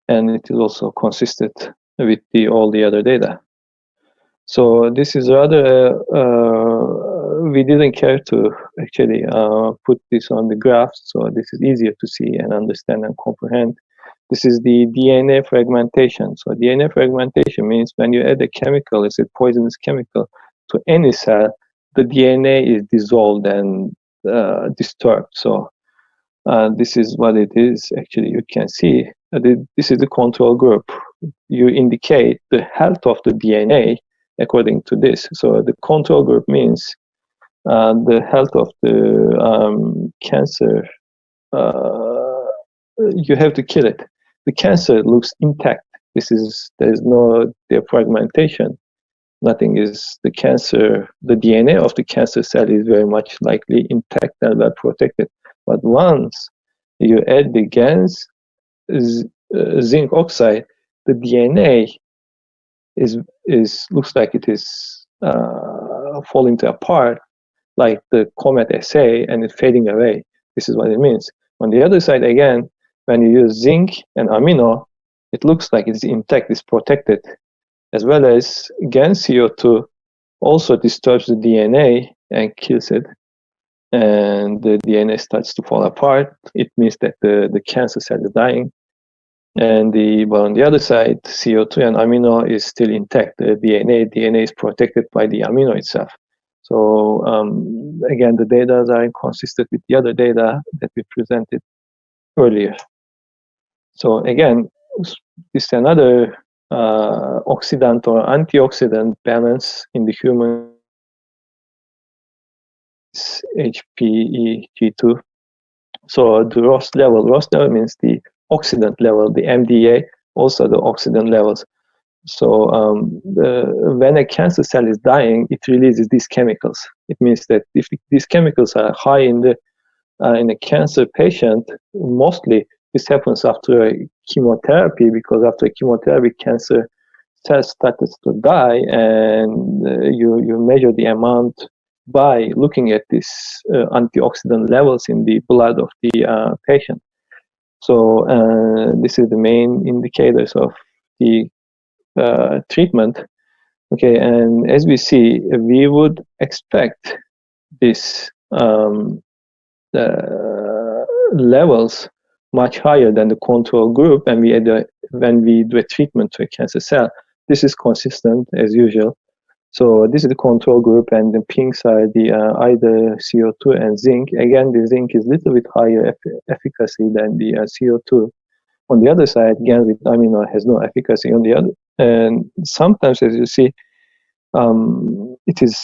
Speaker 6: and it is also consistent with all the other data. So this is rather, we didn't care to actually put this on the graph, so this is easier to see and understand and comprehend. This is the DNA fragmentation. So DNA fragmentation means when you add a chemical, it's a poisonous chemical, to any cell, the DNA is dissolved and disturbed. So this is what it is. Actually, you can see this is the control group. You indicate the health of the DNA according to this. So the control group means the health of the cancer. You have to kill it. The cancer looks intact. There is no defragmentation. Nothing is the cancer. The DNA of the cancer cell is very much likely intact and well protected. But once you add the GANs, zinc oxide, the DNA looks like it is falling apart, like the comet SA, and it's fading away. This is what it means. On the other side, again, when you use zinc and amino, it looks like it's intact, it's protected, as well as GAN CO2 also disturbs the DNA and kills it, and the DNA starts to fall apart. It means that the cancer cell is dying. And but on the other side, CO2 and amino is still intact. The DNA is protected by the amino itself. So again, the data are inconsistent with the other data that we presented. earlier. So again, this is another oxidant or antioxidant balance in the human. HPEG2. So the ROS level means the oxidant level, the MDA, also the oxidant levels. So when a cancer cell is dying, it releases these chemicals. It means that if these chemicals are high in a cancer patient, mostly this happens after a chemotherapy, because after chemotherapy, cancer cells started to die, and you measure the amount by looking at these antioxidant levels in the blood of the patient. So this is the main indicators of the treatment. Okay, and as we see, we would expect these levels much higher than the control group, and when we do a treatment to a cancer cell. This is consistent as usual. So this is the control group, and the pinks are the either CO2 and zinc. Again, the zinc is a little bit higher efficacy than the CO2. On the other side, GAN with amino has no efficacy on the other. And sometimes, as you see, it is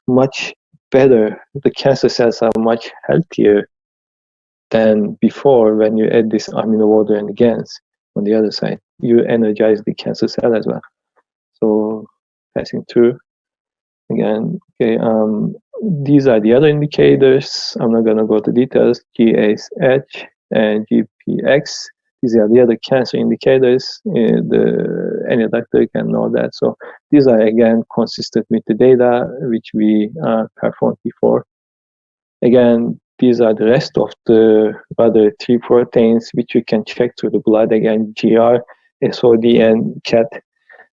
Speaker 6: much better. The cancer cells are much healthier than before when you add this amino water and GANs. On the other side, you energize the cancer cell as well. So passing through again. Okay, these are the other indicators. I'm not going to go to details. GSH and GPX. These are the other cancer indicators. Any doctor can know that. So these are again consistent with the data which we performed before. Again, these are the rest of the other 3 proteins which you can check through the blood. Again, GR, SOD, and CAT.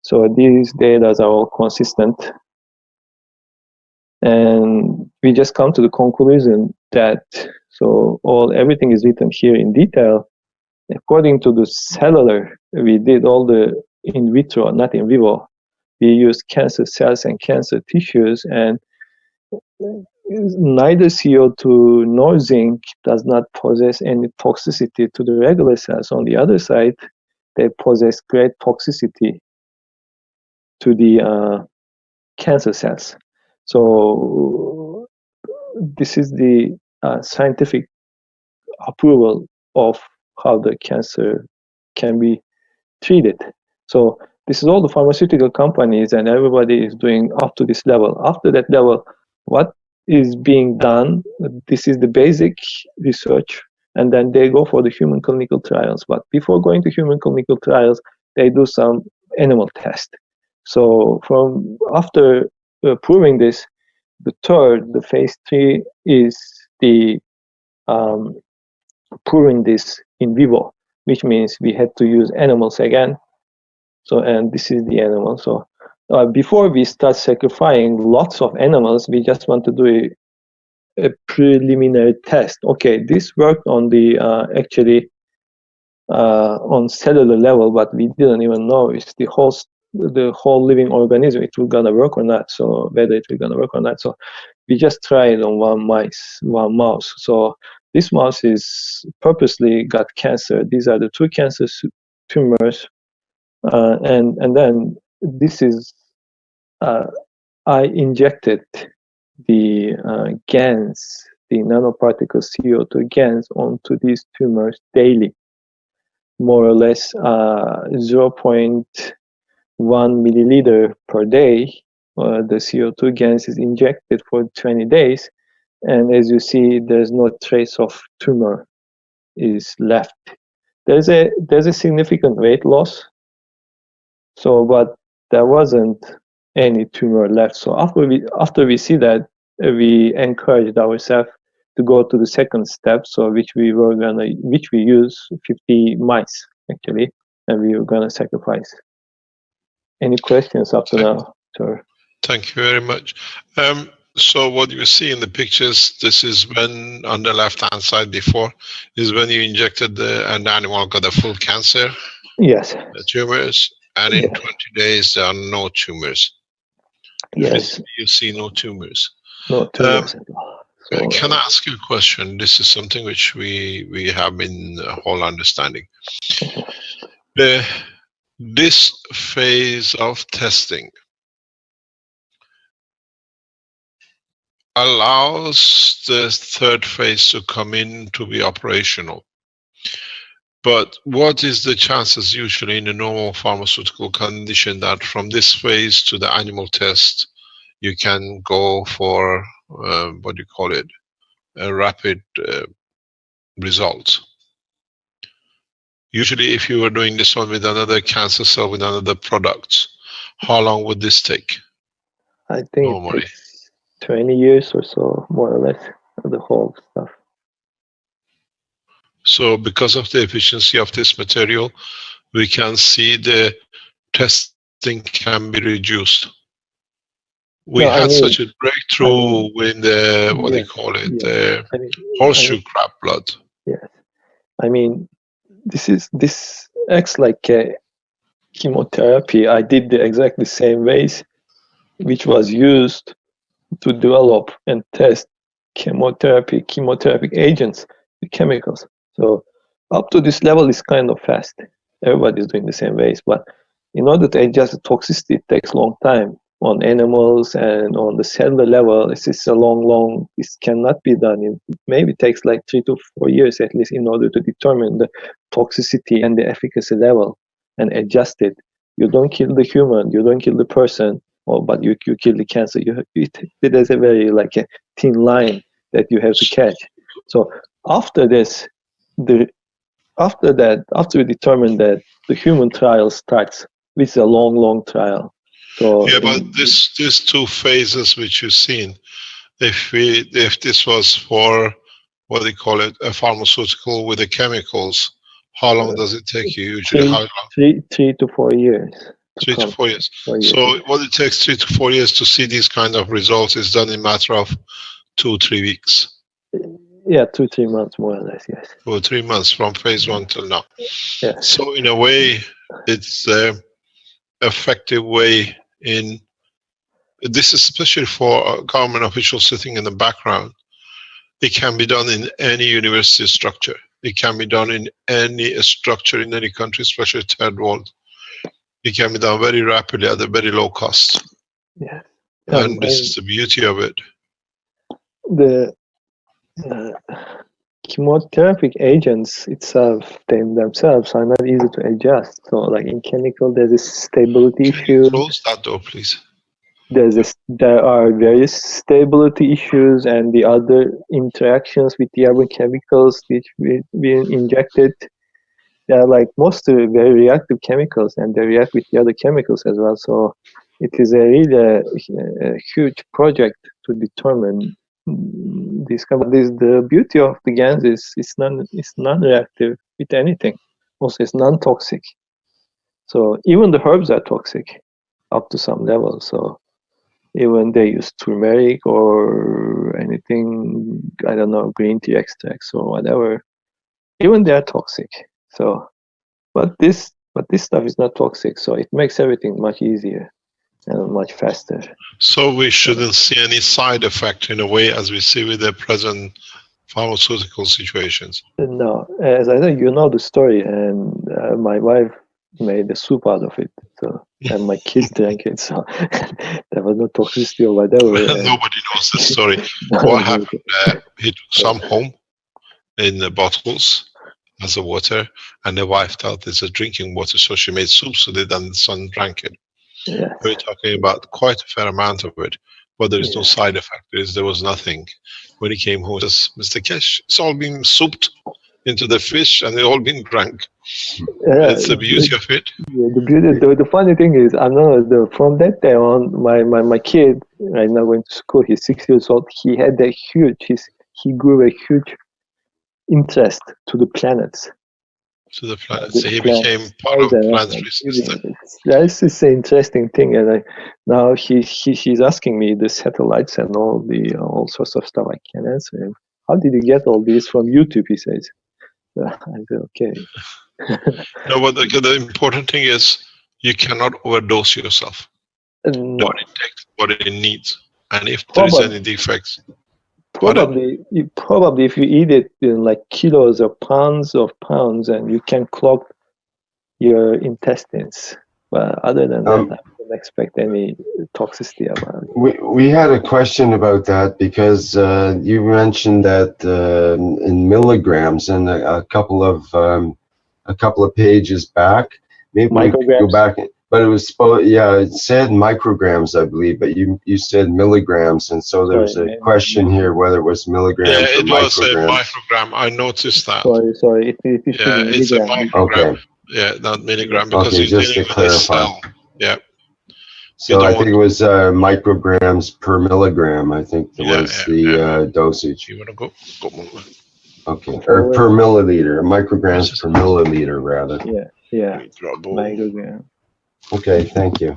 Speaker 6: So these data are all consistent. And we just come to the conclusion that everything is written here in detail. According to the cellular, we did all the in vitro, not in vivo. We used cancer cells and cancer tissues, and neither CO2 nor zinc does not possess any toxicity to the regular cells. On the other side, they possess great toxicity to the cancer cells. So this is the scientific approval of how the cancer can be treated. So this is all the pharmaceutical companies and everybody is doing up to this level. After that level, what is being done? This is the basic research, and then they go for the human clinical trials. But before going to human clinical trials, they do some animal test. So from after proving this, the phase 3 is the proving this in vivo, which means we had to use animals again. So, and this is the animal. So before we start sacrificing lots of animals, we just want to do a preliminary test. Okay, this worked on the actually on cellular level, but we didn't even know if the whole living organism, it will gonna work or not. So whether it will gonna work or not. So we just tried on one mouse. So this mouse is purposely got cancer. These are the 2 cancer tumors, and then this is I injected the GANs, the nanoparticle CO2 GANs, onto these tumors daily, more or less 0.1 milliliter per day. The CO2 GANs is injected for 20 days, and as you see, there's no trace of tumor is left. There's a significant weight loss. So, but there wasn't any tumor left. So after we see that, we encouraged ourselves to go to the second step. So which we use 50 mice actually, and we were gonna sacrifice. Any questions up to now, sir?
Speaker 4: Thank you very much. So what you see in the pictures, this is when on the left-hand side before, is when you injected an animal got a full cancer.
Speaker 6: Yes.
Speaker 4: The tumors, and in 20 days there are no tumors.
Speaker 6: Yes.
Speaker 4: You see no tumors.
Speaker 6: No tumors at all. So,
Speaker 4: can I ask you a question? This is something which we have in whole understanding. This phase of testing allows the third phase to come in to be operational. But what is the chances usually in a normal pharmaceutical condition that from this phase to the animal test, you can go for, what do you call it, a rapid result? Usually if you were doing this one with another cancer cell, with another product, how long would this take?
Speaker 6: I think
Speaker 4: normally?
Speaker 6: it takes 20 years or so, more or less, the whole stuff.
Speaker 4: So because of the efficiency of this material, we can see the testing can be reduced. We had such a breakthrough with the, what do you call it, the horseshoe crab blood.
Speaker 6: Yes. I mean, this acts like a chemotherapy. I did the exactly same ways, which was used to develop and test chemotherapeutic agents, the chemicals. So up to this level is kind of fast. Everybody's doing the same ways, but in order to adjust the toxicity, it takes a long time on animals and on the cellular level. It's a long, this cannot be done. It maybe takes like 3 to 4 years at least in order to determine the toxicity and the efficacy level and adjust it. You don't kill the human, you don't kill the person, but you kill the cancer. It is a very like a thin line that you have to catch. So after this, after we determine that, the human trial starts, which is a long trial. So
Speaker 4: yeah, but these two phases which you've seen, if this was for, what do you call it, a pharmaceutical with the chemicals, how long does it take you usually? How long?
Speaker 6: 3 to 4 years.
Speaker 4: 3 to 4 years. So what it takes 3 to 4 years to see these kind of results is done in a matter of 2-3 weeks.
Speaker 6: Yeah, 2-3 months more or less, yes.
Speaker 4: 2 or 3 months from phase 1 till now.
Speaker 6: Yeah.
Speaker 4: So in a way, it's an effective way in, this is especially for government officials sitting in the background. It can be done in any university structure. It can be done in any structure in any country, especially third world. It can be done very rapidly at a very low cost.
Speaker 6: Yeah.
Speaker 4: And this is the beauty of it.
Speaker 6: The chemotherapeutic agents itself, themselves are not easy to adjust. So like in chemical, there's a stability issue.
Speaker 4: Close that door, please.
Speaker 6: There are various stability issues and the other interactions with the other chemicals which we injected. They are like mostly very reactive chemicals, and they react with the other chemicals as well. So it is a really a huge project to determine this. The beauty of the GANs is it's non-reactive with anything. Also, it's non-toxic. So even the herbs are toxic up to some level. So even they use turmeric or anything, I don't know, green tea extracts or whatever, even they are toxic. So, but this stuff is not toxic, so it makes everything much easier and much faster.
Speaker 4: So we shouldn't see any side effect in a way as we see with the present pharmaceutical situations.
Speaker 6: No, as I said, you know the story, and my wife made a soup out of it. So, and my kids drank it. So there was no toxicity or whatever.
Speaker 4: Nobody knows the story. What happened? He took some home in the bottles as a water, and the wife thought it's a drinking water, so she made soup so that the son drank it.
Speaker 6: Yeah.
Speaker 4: We're talking about quite a fair amount of it, but there is no side effect. There was nothing. When he came home, he says, Mr. Keshe, it's all been souped into the fish and it all been drank. That's the beauty of it.
Speaker 6: Yeah, the funny thing is, I know from that day on, my kid, right now going to school, he's 6 years old, he had a he grew a huge interest to the planets.
Speaker 4: To the planets. So he became part of the planetary system.
Speaker 6: This is an interesting thing, and now she's asking me the satellites and all sorts of stuff. I can't answer him. How did you get all this from YouTube? He says. I said, okay.
Speaker 4: No, but the important thing is you cannot overdose yourself.
Speaker 6: No.
Speaker 4: What it takes, what it needs, and if there is any defects.
Speaker 6: Probably if you eat it in like kilos or pounds of pounds, and you can clog your intestines. But other than that, I don't expect any toxicity about it.
Speaker 3: We had a question about that because you mentioned that in milligrams, and a couple of pages back. Maybe we could go back, but it was it said micrograms, I believe, but you said milligrams, and so there's a question here whether it was milligrams or micrograms.
Speaker 4: Yeah, it was a microgram. I noticed that.
Speaker 6: Sorry.
Speaker 4: It's a microgram.
Speaker 3: Okay.
Speaker 4: Yeah, not milligram, because you're
Speaker 3: just to
Speaker 4: dealing with a cell. Yeah.
Speaker 3: So I think it was micrograms per milligram. I think was the dosage.
Speaker 4: You want to go?
Speaker 3: Okay, or per milliliter, micrograms per milliliter, rather.
Speaker 6: Yeah. Microgram.
Speaker 3: Okay, thank you.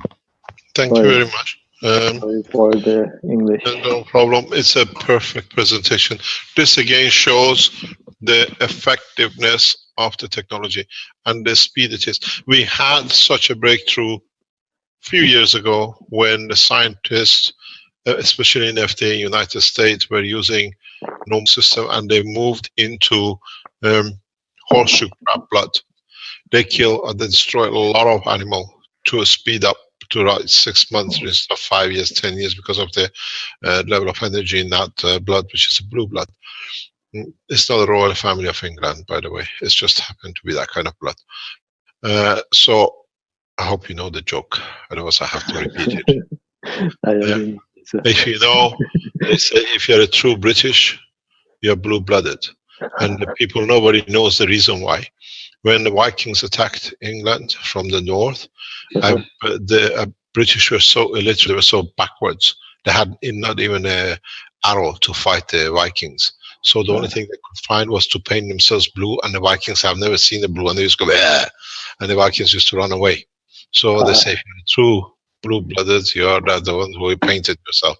Speaker 4: Thank you very much.
Speaker 6: Sorry for the English.
Speaker 4: No problem. It's a perfect presentation. This again shows the effectiveness of the technology and the speed it is. We had such a breakthrough a few years ago when the scientists, especially in FDA United States, were using normal system, and they moved into horseshoe crab blood. They kill and destroy a lot of animal to speed up to about 6 months instead of 5 years, 10 years, because of the level of energy in that blood, which is a blue blood. It's not the royal family of England, by the way. It's just happened to be that kind of blood. So I hope you know the joke. Otherwise, I have to repeat it. If you know, they say if you're a true British, you're blue-blooded. And the people, nobody knows the reason why. When the Vikings attacked England from the north, the British were so illiterate, they were so backwards. They had not even an arrow to fight the Vikings. So the only thing they could find was to paint themselves blue, and the Vikings have never seen the blue, and they used to go, and the Vikings used to run away. So they say, if you're true blue-blooded, you're the one who painted yourself.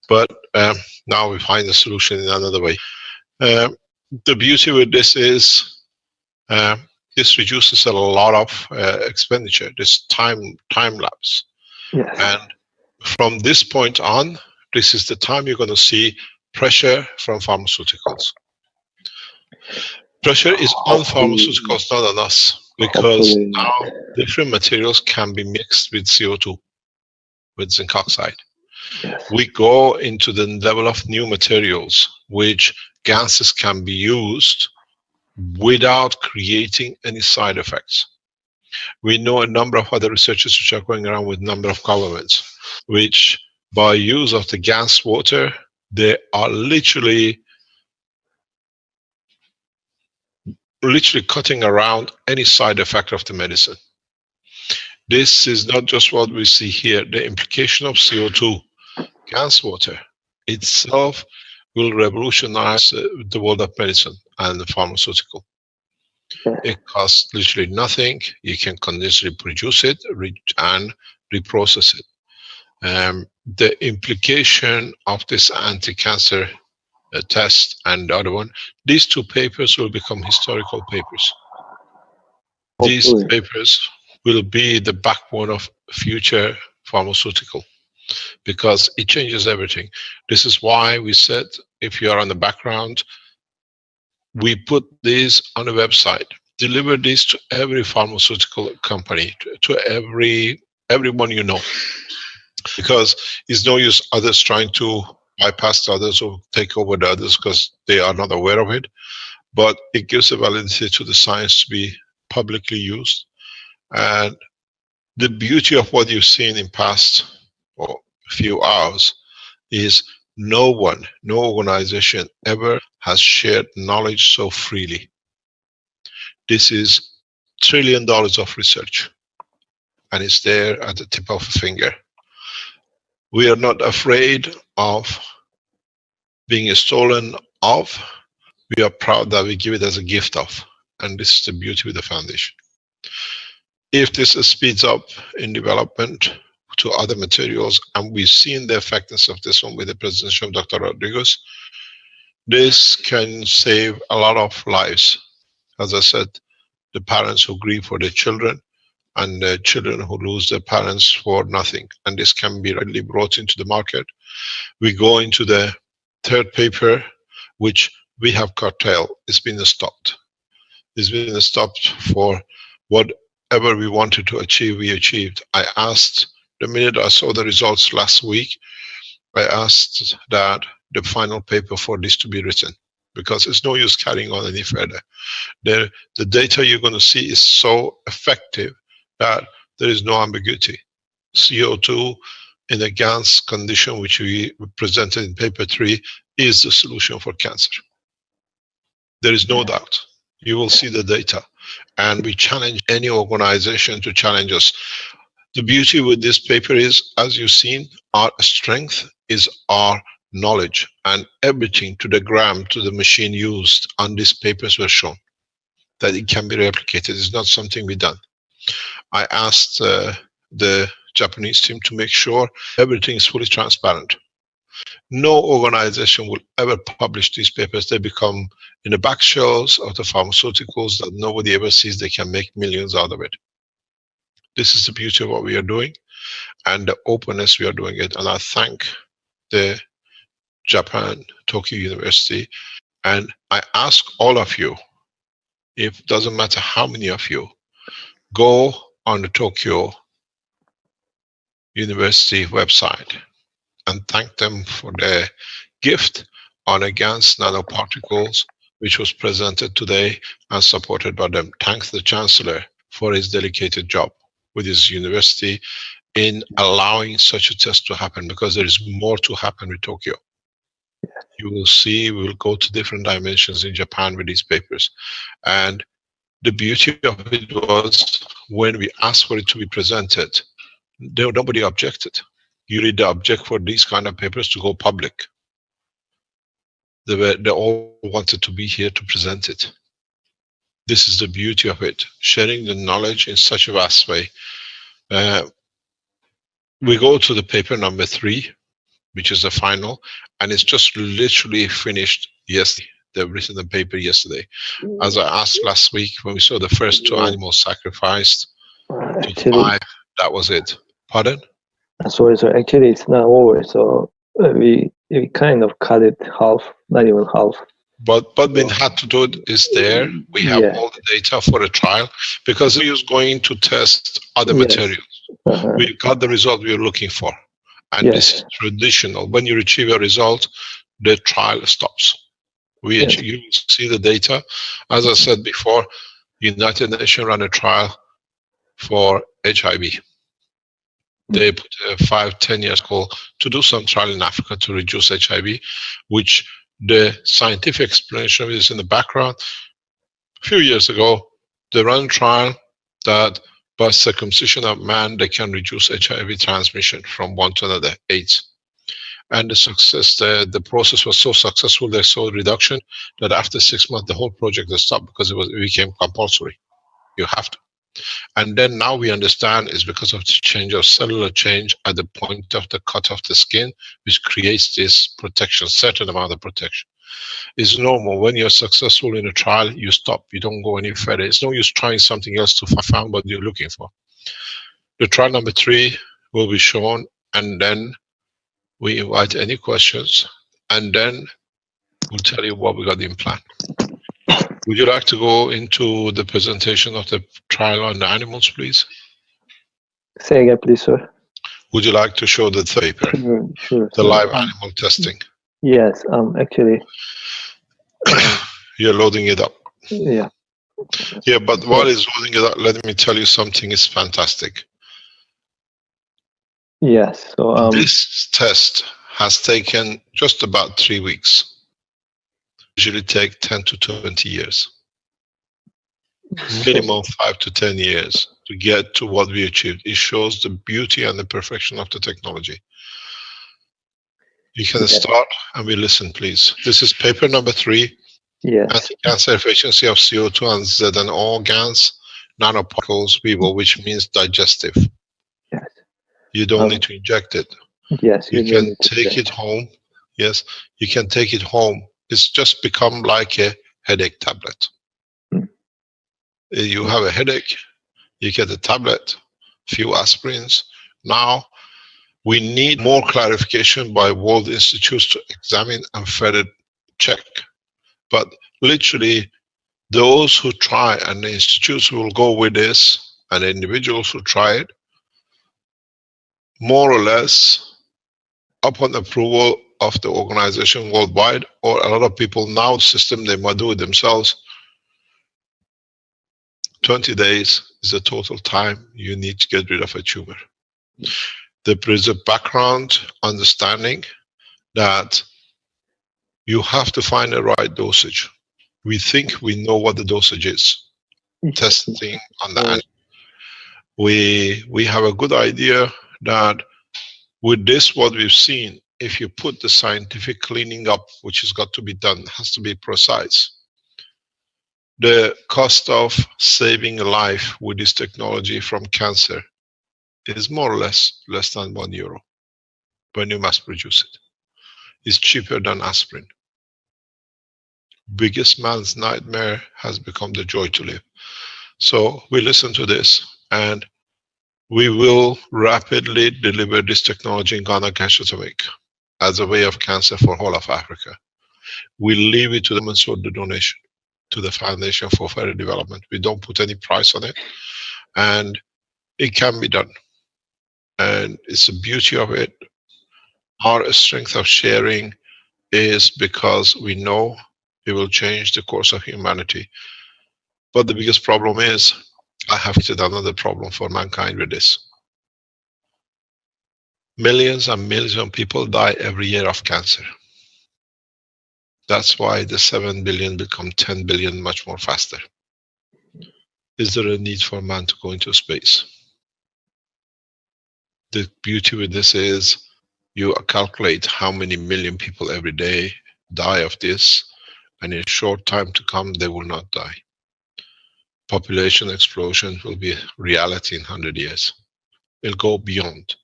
Speaker 4: But now we find a solution in another way. The beauty with this is this reduces a lot of expenditure, this time lapse.
Speaker 6: Yes.
Speaker 4: And from this point on, this is the time you're going to see pressure from pharmaceuticals. Pressure is on pharmaceuticals, not on us, because now different materials can be mixed with CO2, with zinc oxide.
Speaker 6: Yes.
Speaker 4: We go into the level of new materials, which gases can be used without creating any side effects. We know a number of other researchers which are going around with a number of governments, which by use of the gas water, they are literally cutting around any side effect of the medicine. This is not just what we see here. The implication of CO2, gas water itself, will revolutionize the world of medicine and the pharmaceutical. It costs literally nothing. You can continuously produce it and reprocess it. The implication of this anti-cancer test and the other one, these two papers will become historical papers. These papers will be the backbone of future pharmaceutical, because it changes everything. This is why we said, if you are on the background, we put these on the website. Deliver these to every pharmaceutical company, to everyone you know. Because it's no use others trying to bypass the others or take over the others because they are not aware of it. But it gives a validity to the science to be publicly used. And the beauty of what you've seen in past few hours is no one, no organization ever has shared knowledge so freely. This is $1 trillion of research, and it's there at the tip of a finger. We are not afraid of being stolen of. We are proud that we give it as a gift of, and this is the beauty with the foundation. If this speeds up in development to other materials, and we've seen the effectiveness of this one with the presentation of Dr. Rodriguez, this can save a lot of lives. As I said, the parents who grieve for their children, and the children who lose their parents for nothing. And this can be readily brought into the market. We go into the third paper, which we have curtailed, it's been stopped. It's been stopped for whatever we wanted to achieve, we achieved. I asked, the minute I saw the results last week, I asked that the final paper for this to be written, because it's no use carrying on any further. The data you're going to see is so effective that there is no ambiguity. CO2 in a GANS condition, which we presented in paper 3, is the solution for cancer. There is no doubt. You will see the data. And we challenge any organization to challenge us. The beauty with this paper is, as you've seen, our strength is our knowledge, and everything to the gram, to the machine used on these papers were shown, that it can be replicated. It's not something we done. I asked the Japanese team to make sure everything is fully transparent. No organization will ever publish these papers. They become in the back shelves of the pharmaceuticals that nobody ever sees. They can make millions out of it. This is the beauty of what we are doing and the openness we are doing it. And I thank the Japan Tokyo University, and I ask all of you, if doesn't matter how many of you, go on the Tokyo University website and thank them for their gift on against nanoparticles, which was presented today and supported by them. Thank the Chancellor for his dedicated job with his university in allowing such a test to happen, because there is more to happen with Tokyo. You will see, we will go to different dimensions in Japan with these papers. And the beauty of it was, when we asked for it to be presented, nobody objected. You read the object for these kind of papers to go public. They all wanted to be here to present it. This is the beauty of it, sharing the knowledge in such a vast way. We go to the paper number 3, which is the final, and it's just literally finished yesterday. They've written the paper yesterday. As I asked last week, when we saw the first 2 animals sacrificed, to 5, that was it. Pardon?
Speaker 6: Sorry, so actually it's not over, so we kind of cut it half, not even half.
Speaker 4: But we had to do it is there. We have all the data for a trial, because we was going to test other materials. We got the result we were looking for. And this is traditional. When you achieve a result, the trial stops. You see the data. As I said before, United Nations ran a trial for HIV. They put a 5-10 years goal to do some trial in Africa to reduce HIV, which the scientific explanation is in the background. A few years ago, they ran a trial that by circumcision of man, they can reduce HIV transmission from one to another, AIDS. And the success, the process was so successful, they saw a reduction that after 6 months, the whole project was stopped because it became compulsory. You have to. And then now we understand it's because of the change of cellular change at the point of the cut of the skin, which creates this protection, certain amount of protection. It's normal. When you're successful in a trial, you stop. You don't go any further. It's no use trying something else to find what you're looking for. The trial number 3 will be shown, and then we invite any questions, and then we'll tell you what we got in plan. Would you like to go into the presentation of the trial on the animals, please?
Speaker 6: Say again, please, sir.
Speaker 4: Would you like to show the paper?
Speaker 6: Sure.
Speaker 4: The live animal testing.
Speaker 6: Yes, actually.
Speaker 4: You're loading it up.
Speaker 6: Yeah.
Speaker 4: Yeah, but while it's loading it up, let me tell you something is fantastic.
Speaker 6: Yes. So
Speaker 4: this test has taken just about 3 weeks. Usually take 10 to 20 years. Minimum 5 to 10 years to get to what we achieved. It shows the beauty and the perfection of the technology. You can start and we listen, please. This is paper number 3.
Speaker 6: Yes.
Speaker 4: Anti-cancer efficiency of CO2 and Z and organs, nanoparticles, vivo, which means digestive.
Speaker 6: Yes.
Speaker 4: You don't need to inject it.
Speaker 6: Yes.
Speaker 4: You can take it home. Yes, you can take it home. It's just become like a headache tablet. You have a headache, you get a tablet, few aspirins. Now, We need more clarification by world institutes to examine and further check. But literally, those who try, and the institutes will go with this, and the individuals who try it, more or less, upon approval of the organization worldwide, or a lot of people now, the system, they might do it themselves, 20 days is the total time you need to get rid of a tumor. There is a background understanding that you have to find the right dosage. We think we know what the dosage is. Testing on the animal. We have a good idea that with this, what we've seen, if you put the scientific cleaning up, which has got to be done, has to be precise. The cost of saving a life with this technology from cancer is more or less than €1 when you mass produce it. It's cheaper than aspirin. Biggest man's nightmare has become the joy to live. So we listen to this, and we will rapidly deliver this technology in Ghana, Keshe to make as a way of cancer for whole of Africa. We leave it to them and sort the donation to the Foundation for Further Development. We don't put any price on it, and it can be done. And it's the beauty of it. Our strength of sharing is because we know it will change the course of humanity. But the biggest problem is, I have created another problem for mankind with this. Millions and millions of people die every year of cancer. That's why the 7 billion become 10 billion much more faster. Is there a need for man to go into space? The beauty with this is, you calculate how many million people every day die of this, and in a short time to come, they will not die. Population explosion will be a reality in 100 years. It'll go beyond.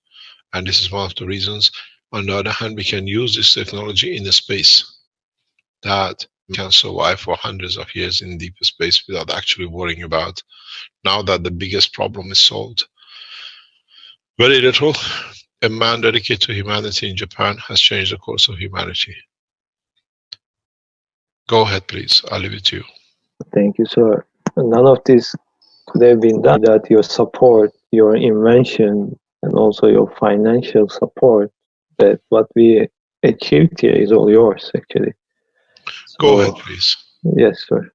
Speaker 4: And this is one of the reasons. On the other hand, we can use this technology in a space that can survive for hundreds of years in deep space without actually worrying about, now that the biggest problem is solved. Very little. A man dedicated to humanity in Japan has changed the course of humanity. Go ahead, please. I'll leave it to you.
Speaker 6: Thank you, sir. None of this could have been done without your support, your invention, and also your financial support. That what we achieved here is all yours, actually.
Speaker 4: Go ahead, please.
Speaker 6: Yes, sir.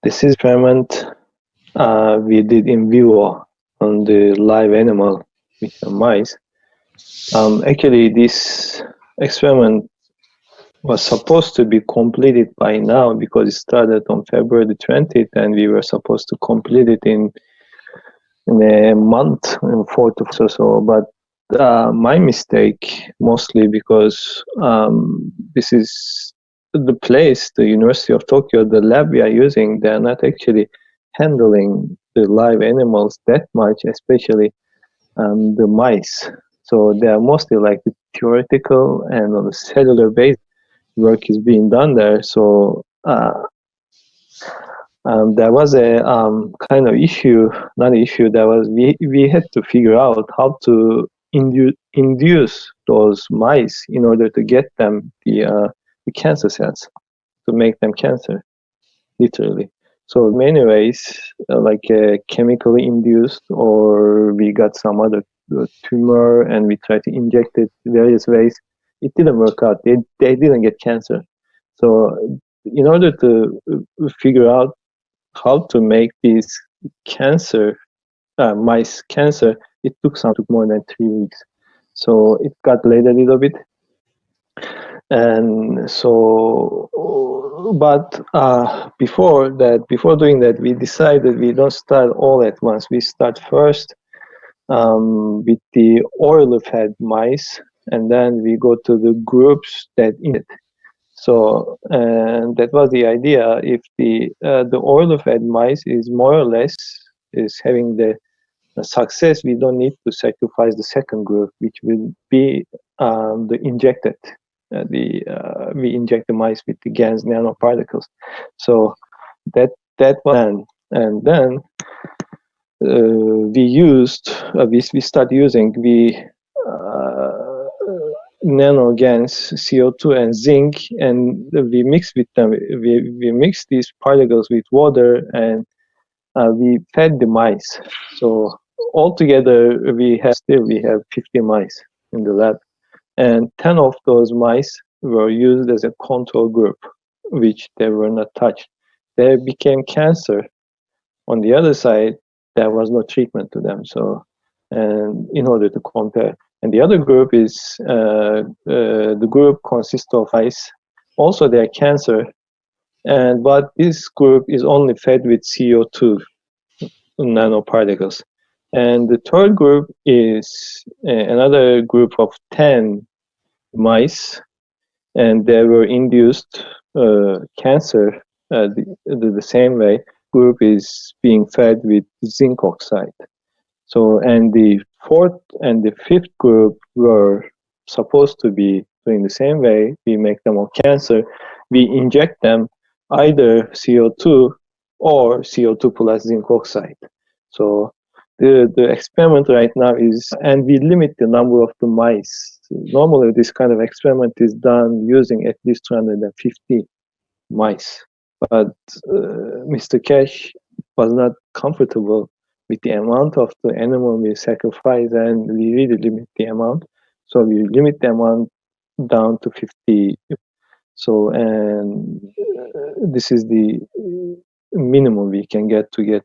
Speaker 6: This experiment we did in vivo on the live animal, with the mice. Actually, this experiment was supposed to be completed by now, because it started on February the 20th, and we were supposed to complete it in a month, in 4 to 5 or so. But my mistake, mostly because this is the place, the University of Tokyo, the lab we are using, they are not actually handling the live animals that much, especially the mice. So they are mostly like the theoretical and on the cellular base work is being done there. So there was a kind of issue, not issue, there was, we had to figure out how to induce those mice in order to get them the cancer cells, to make them cancer, literally. So in many ways, like chemically induced, or we got some other tumor and we tried to inject it various ways. It didn't work out. They didn't get cancer. So in order to figure out how to make these cancer, mice cancer, it took more than 3 weeks. So it got delayed a little bit. And so, but before doing that, we decided we don't start all at once. We start first with the oil-fed mice, and then we go to the groups that in it. So, and that was the idea. If the oil-fed mice is more or less is having the success, we don't need to sacrifice the second group, which will be the injected. We inject the mice with the GANs nanoparticles. So that was, and then we start using nanogains CO2 and zinc, and we mix with them. We mix these particles with water, and we fed the mice. So altogether, we have 50 mice in the lab, and 10 of those mice were used as a control group, which they were not touched. They became cancer. On the other side, there was no treatment to them. So, and in order to compare, and the other group is the group consists of mice. Also, they are cancer, but this group is only fed with CO2 nanoparticles. And the third group is another group of 10 mice, and they were induced cancer the same way. Group is being fed with zinc oxide. So, and the fourth and the fifth group were supposed to be doing the same way. We make them all cancer. We inject them either CO2 or CO2 plus zinc oxide. So the experiment right now is, and we limit the number of the mice. Normally, this kind of experiment is done using at least 250 mice. But Mr. Keshe was not comfortable with the amount of the animal we sacrifice, and we really limit the amount. So we limit the amount down to 50. So, and this is the minimum we can get to get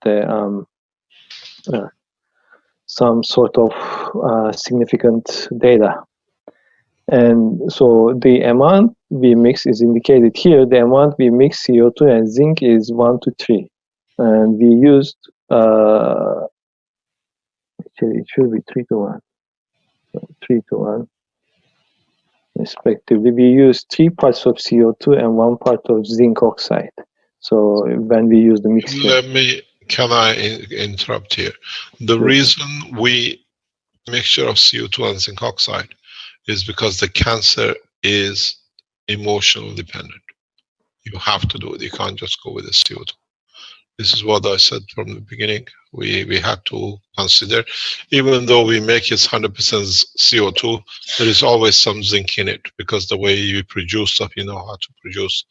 Speaker 6: some sort of significant data. And so the amount we mix is indicated here. The amount we mix CO2 and zinc is 1 to 3. And we used, actually it should be 3 to 1. So 3 to 1, respectively. We used 3 parts of CO2 and 1 part of zinc oxide. So when we use the mixture.
Speaker 4: Can I interrupt here? The reason we mixture of CO2 and zinc oxide is because the cancer is emotional dependent. You have to do it. You can't just go with the CO2. This is what I said from the beginning. We had to consider, even though we make it 100% CO2, there is always some zinc in it, because the way you produce stuff, you know how to produce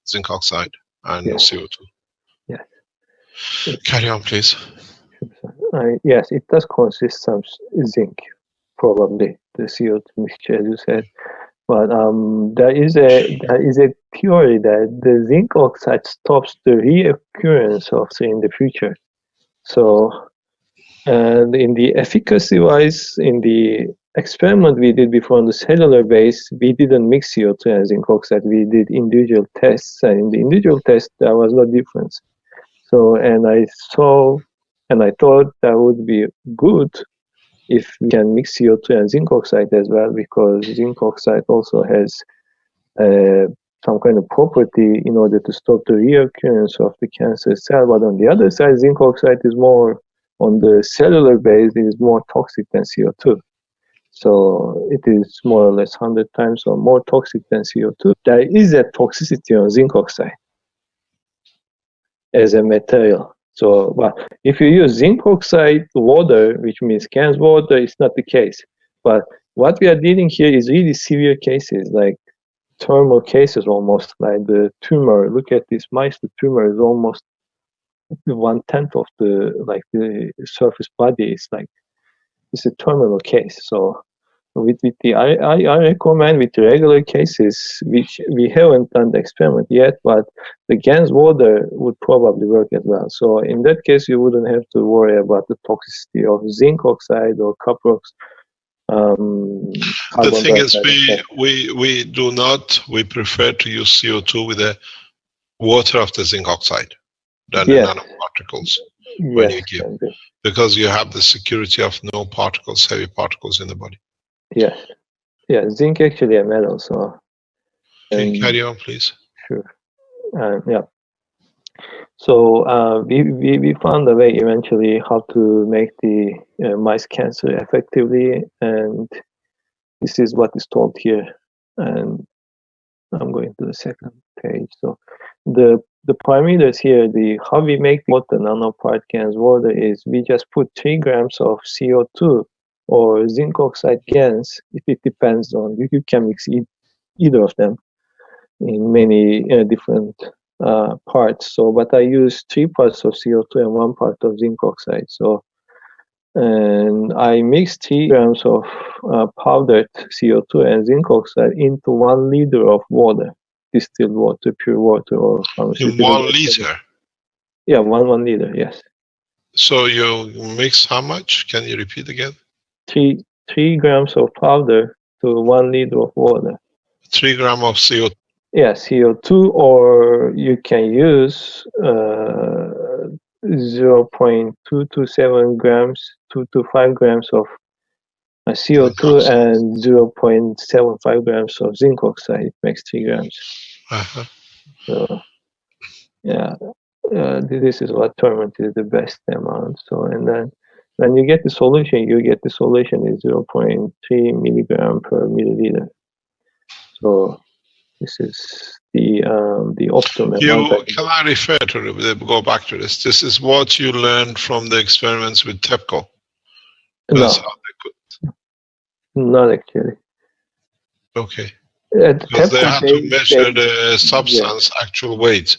Speaker 4: zinc oxide and CO2.
Speaker 6: Yes.
Speaker 4: Carry on, please.
Speaker 6: Yes, it does consist of zinc, probably, the CO2 mixture, as you said. But there is a theory that the zinc oxide stops the reoccurrence of in the future. So, in the efficacy-wise, in the experiment we did before on the cellular base, we didn't mix CO2 and zinc oxide. We did individual tests, and in the individual test there was no difference. So, and I saw, and I thought that would be good if we can mix CO2 and zinc oxide as well, because zinc oxide also has some kind of property in order to stop the reoccurrence of the cancer cell. But on the other side, zinc oxide is more, on the cellular base, it is more toxic than CO2. So it is more or less 100 times or more toxic than CO2. There is a toxicity on zinc oxide as a material. So, but if you use zinc oxide water, which means cans water, it's not the case. But what we are dealing here is really severe cases, like terminal cases almost, like the tumor. Look at this mice, the tumor is almost 1/10 of the surface body. It's like, it's a terminal case. So I recommend with the regular cases, which we haven't done the experiment yet, but the GANS water would probably work as well. So in that case, you wouldn't have to worry about the toxicity of zinc oxide or copper oxide.
Speaker 4: The thing is, we prefer to use CO2 with the water of the zinc oxide than the nanoparticles when you give, because you have the security of no particles, heavy particles in the body.
Speaker 6: Yes. Yeah, zinc actually a metal, so.
Speaker 4: Can you carry on, please?
Speaker 6: Sure. Yeah. So we found a way eventually how to make the mice cancer effectively, and this is what is told here. And I'm going to the second page. So the parameters here, how we make water nanoparticles water is we just put 3 grams of CO2 or zinc oxide gas. It depends on, you can mix either of them in many different parts. So, but I use 3 parts of CO2 and 1 part of zinc oxide. So, and I mix 3 grams of powdered CO2 and zinc oxide into 1 liter of water, distilled water, pure water, or
Speaker 4: in 1 liter.
Speaker 6: Yeah, 1 liter. Yes.
Speaker 4: So you mix how much? Can you repeat again?
Speaker 6: 3 grams of powder to 1 liter of water.
Speaker 4: 3 grams of CO2.
Speaker 6: Yeah, CO2, or you can use 0.227 grams, 2 to 5 grams of CO2 and 0.75 grams of zinc oxide. It makes 3 grams.
Speaker 4: Uh-huh.
Speaker 6: So, yeah, this is what determines the best amount. So, and then when you get the solution, is 0.3 milligram per milliliter. So this is the optimum.
Speaker 4: Can I refer to go back to this? This is what you learned from the experiments with TEPCO. That's how they could.
Speaker 6: Not actually.
Speaker 4: Okay. Because they had to measure the substance actual weight,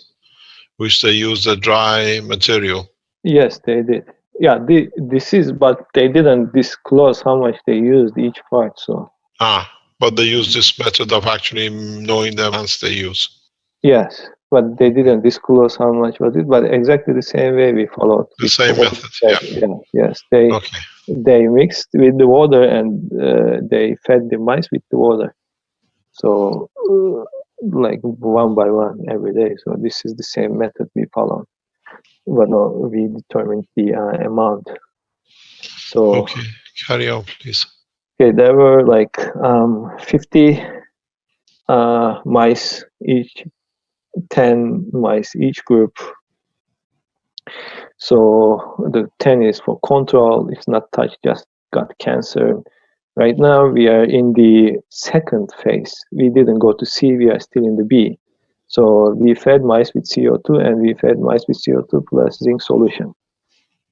Speaker 4: which they used a dry material.
Speaker 6: Yes, they did. Yeah, this is, but they didn't disclose how much they used each part. So.
Speaker 4: But they use this method of actually knowing the amounts they use.
Speaker 6: Yes, but they didn't disclose how much was it. But exactly the same way we followed.
Speaker 4: The same method, yeah.
Speaker 6: Yes, they mixed with the water and they fed the mice with the water. So like 1 by 1 every day. So this is the same method we followed. But no, we determined the amount. So
Speaker 4: okay, carry on, please.
Speaker 6: Okay, there were like 50 mice each, 10 mice each group. So the 10 is for control. It's not touched, just got cancer. Right now we are in the 2nd phase. We didn't go to C, we are still in the B. So we fed mice with CO2 and we fed mice with CO2 plus zinc solution.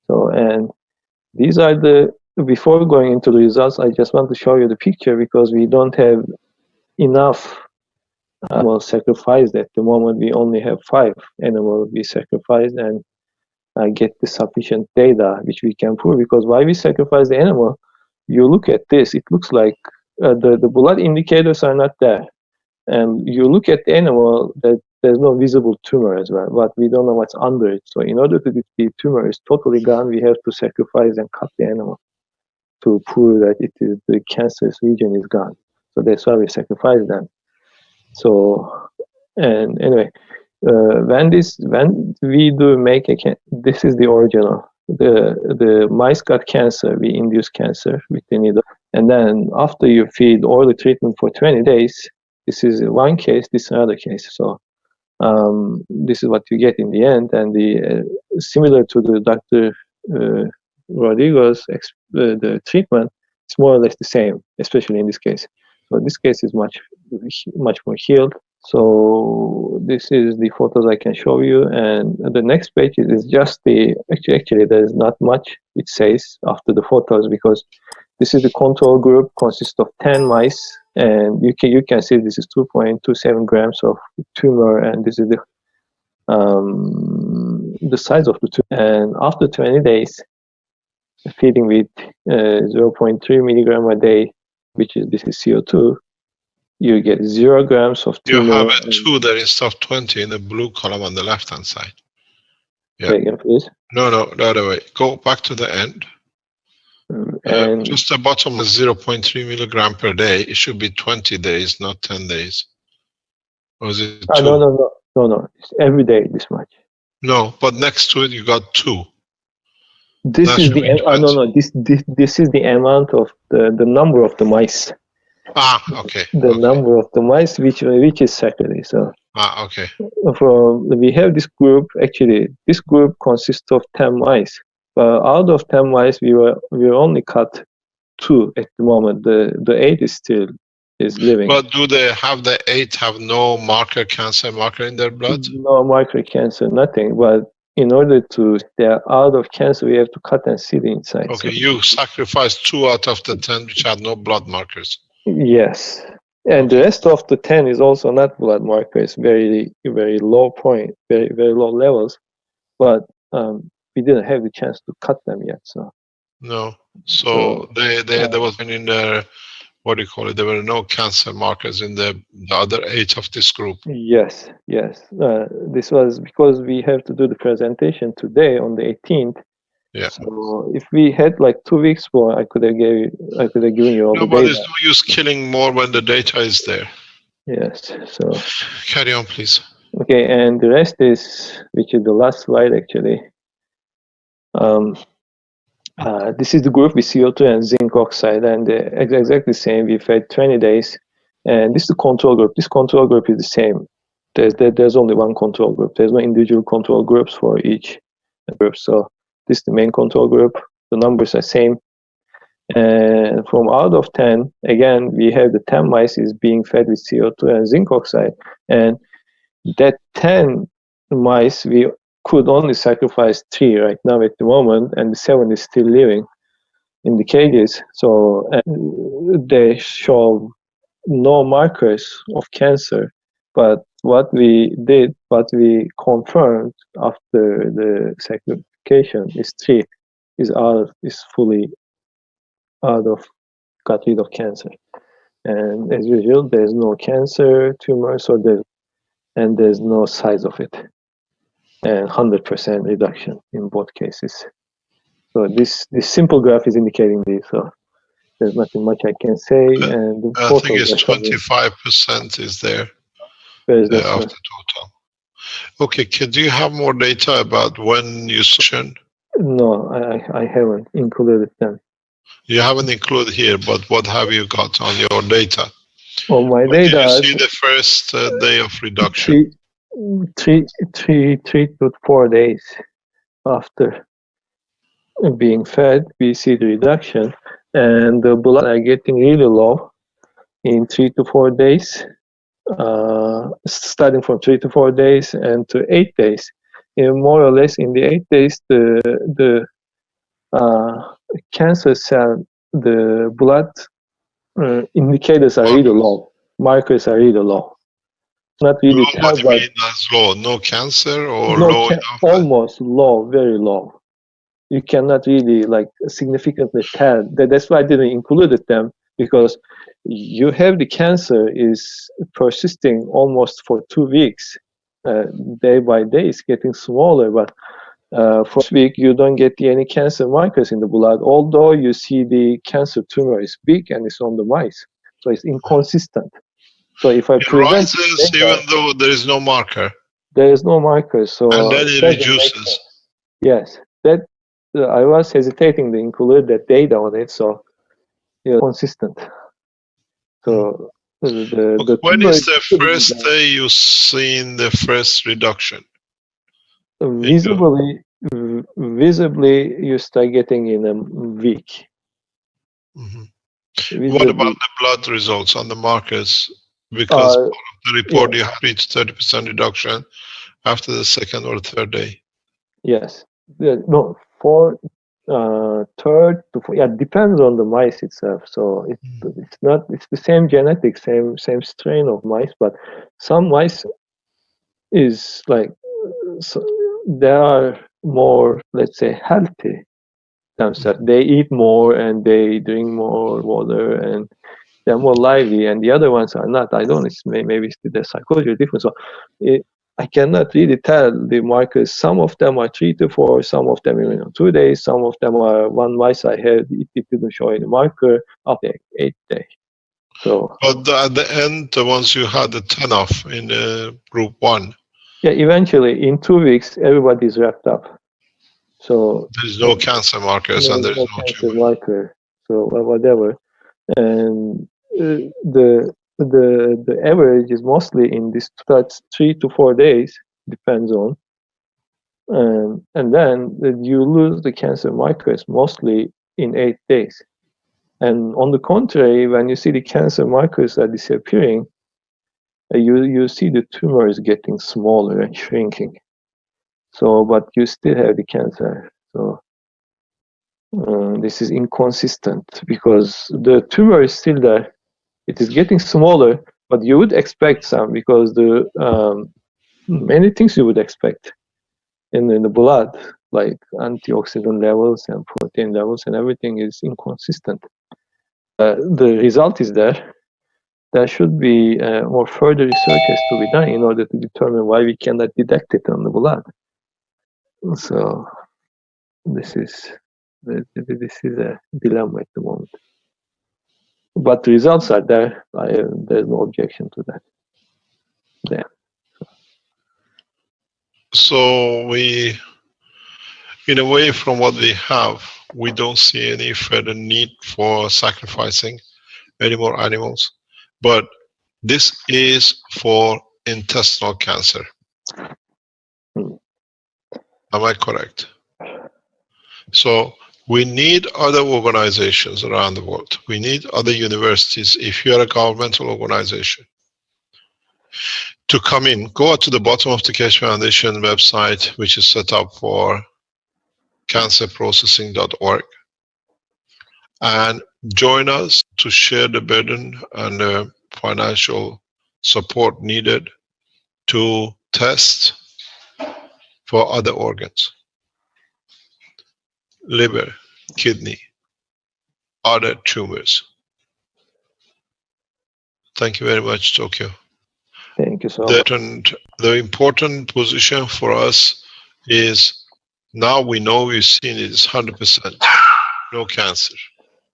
Speaker 6: So, and these are before going into the results, I just want to show you the picture because we don't have enough animals sacrificed at the moment. We only have 5 animals we sacrificed and get the sufficient data which we can prove. Because why we sacrifice the animal, you look at this, it looks like the blood indicators are not there. And you look at the animal, that there's no visible tumor as well, but we don't know what's under it. So in order to the tumor is totally gone, we have to sacrifice and cut the animal to prove that the cancerous region is gone. So that's why we sacrifice them. So, and anyway, when we do make this is the original. The mice got cancer, we induce cancer with the needle. And then after you feed all the treatment for 20 days, this is one case, this is another case. So this is what you get in the end. And similar to the Dr. Rodrigo's the treatment, it's more or less the same, especially in this case. So this case is much more healed. So this is the photos I can show you, and the next page is just actually there is not much it says after the photos, because this is the control group, consists of 10 mice, and you can see this is 2.27 grams of tumor, and this is the size of the tumor. And after 20 days, feeding with 0.3 milligram a day, this is CO2, you get 0 grams of tumor.
Speaker 4: You have a 2 there instead of 20 in the blue column on the left hand side. Yeah.
Speaker 6: Say again, please.
Speaker 4: No, the other way. Go back to the end.
Speaker 6: And
Speaker 4: just the bottom is 0.3 milligram per day. It should be 20 days, not 10 days. Or is it 2?
Speaker 6: No. It's every day this much.
Speaker 4: No, but next to it you got 2.
Speaker 6: This is the this is the amount of the number of the mice.
Speaker 4: Okay.
Speaker 6: The number of the mice which is separately. So
Speaker 4: okay.
Speaker 6: We have this group. Actually, this group consists of 10 mice. But out of 10 mice, we only cut 2 at the moment. The 8 is still is living.
Speaker 4: But do they have the 8 have no cancer marker in their blood?
Speaker 6: No marker cancer, nothing. But in order to stay out of cancer, we have to cut and see the inside.
Speaker 4: Okay,
Speaker 6: so,
Speaker 4: you sacrificed 2 out of the 10 which had no blood markers.
Speaker 6: Yes. And the rest of the 10 is also not blood markers, very, very low point, very, very low levels. But we didn't have the chance to cut them yet. So
Speaker 4: No. So there was in their, what do you call it? There were no cancer markers in the other 8 of this group.
Speaker 6: Yes, yes. This was because we have to do the presentation today on the 18th.
Speaker 4: Yeah.
Speaker 6: So if we had like 2 weeks more, I could have given you all the data.
Speaker 4: But there's no use killing more when the data is there.
Speaker 6: Yes. So
Speaker 4: carry on, please.
Speaker 6: Okay, and the rest is, which is the last slide actually. This is the group with CO2 and zinc oxide, and exactly the same. We've had 20 days, and this is the control group. This control group is the same. There's only one control group. There's no individual control groups for each group. So this is the main control group. The numbers are same. And from out of 10, again, we have the 10 mice is being fed with CO2 and zinc oxide. And that 10 mice, we could only sacrifice 3 right now at the moment, and the 7 is still living in the cages. So they show no markers of cancer. But what we confirmed after the sacrification is 3 is fully got rid of cancer. And as usual, there's no cancer tumor, so there's no size of it. And 100% reduction in both cases. So this simple graph is indicating this. So there's nothing much I can say. And
Speaker 4: I think it's 25% is there
Speaker 6: of
Speaker 4: the total. Okay, do you have more data about when you session?
Speaker 6: No, I haven't included them.
Speaker 4: You haven't included here, but what have you got on your data?
Speaker 6: On my
Speaker 4: when
Speaker 6: data,
Speaker 4: did you see the first day of reduction?
Speaker 6: 3 to 4 days after being fed, we see the reduction, and the blood are getting really low in 3 to 4 days, starting from 3 to 4 days and to 8 days. And more or less in the 8 days, the cancer cell, the blood indicators are really low, markers are really low. Not really
Speaker 4: low, what do you mean as low? No cancer or low enough?
Speaker 6: Almost low, very low. You cannot really like significantly tell. That's why I didn't include them, because you have the cancer is persisting almost for 2 weeks. Day by day, it's getting smaller, but first week you don't get any cancer markers in the blood, although you see the cancer tumor is big and it's on the mice. So it's inconsistent. So if I present
Speaker 4: rises even though there is no marker.
Speaker 6: There is no marker, so
Speaker 4: and then it reduces.
Speaker 6: Yes, that I was hesitating to include that data on it, so consistent. So
Speaker 4: when is the first day you seen the first reduction?
Speaker 6: Visibly, you start getting in a week.
Speaker 4: Mm-hmm. What about the blood results on the markers? Because part of the report you have reached 30% reduction after the 2nd or 3rd day.
Speaker 6: Yes. No, for 3rd to 4th, depends on the mice itself. So it's the same genetics, same strain of mice, but some mice is like, they are more, let's say, healthy themselves. They eat more and they drink more water and they're more lively, and the other ones are not. I don't know, maybe it's the psychology is different. So I cannot really tell the markers. Some of them are 3 to 4, some of them even 2 days, some of them are one mice I had, it didn't show any marker after 8 days. So,
Speaker 4: but at the end, the ones you had the 10 of in group 1.
Speaker 6: Yeah, eventually in 2 weeks, everybody's wrapped up. So
Speaker 4: there's no cancer markers and there's no
Speaker 6: cancer marker. So whatever. And the average is mostly in this 3 to 4 days, depends on, and then you lose the cancer markers mostly in 8 days. And on the contrary, when you see the cancer markers are disappearing, you see the tumor is getting smaller and shrinking. So, but you still have the cancer. So this is inconsistent because the tumor is still there. It is getting smaller, but you would expect some because the many things you would expect in the blood, like antioxidant levels and protein levels and everything is inconsistent. The result is there. There should be more further research has to be done in order to determine why we cannot detect it on the blood. So this is a dilemma at the moment. But the results are there. There's no objection to that. There.
Speaker 4: So we, in a way, from what we have, we don't see any further need for sacrificing any more animals. But this is for intestinal cancer. Am I correct? So we need other organizations around the world. We need other universities. If you're a governmental organization, to come in, go out to the bottom of the Keshe Foundation website, which is set up for cancerprocessing.org, and join us to share the burden and the financial support needed to test for other organs, liver, kidney, other tumors. Thank you very much, Tokyo.
Speaker 6: Thank you so much.
Speaker 4: The important position for us is now we know we've seen it is 100% no cancer.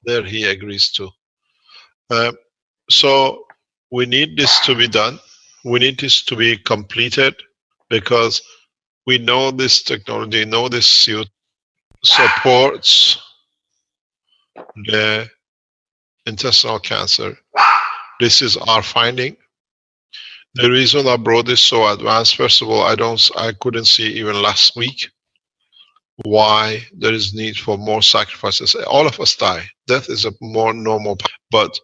Speaker 4: There he agrees to. So we need this to be done. We need this to be completed because we know this technology, know this suit supports the intestinal cancer. This is our finding. The reason I brought this so advanced, first of all, I couldn't see even last week why there is need for more sacrifices. All of us die. Death is a more normal. But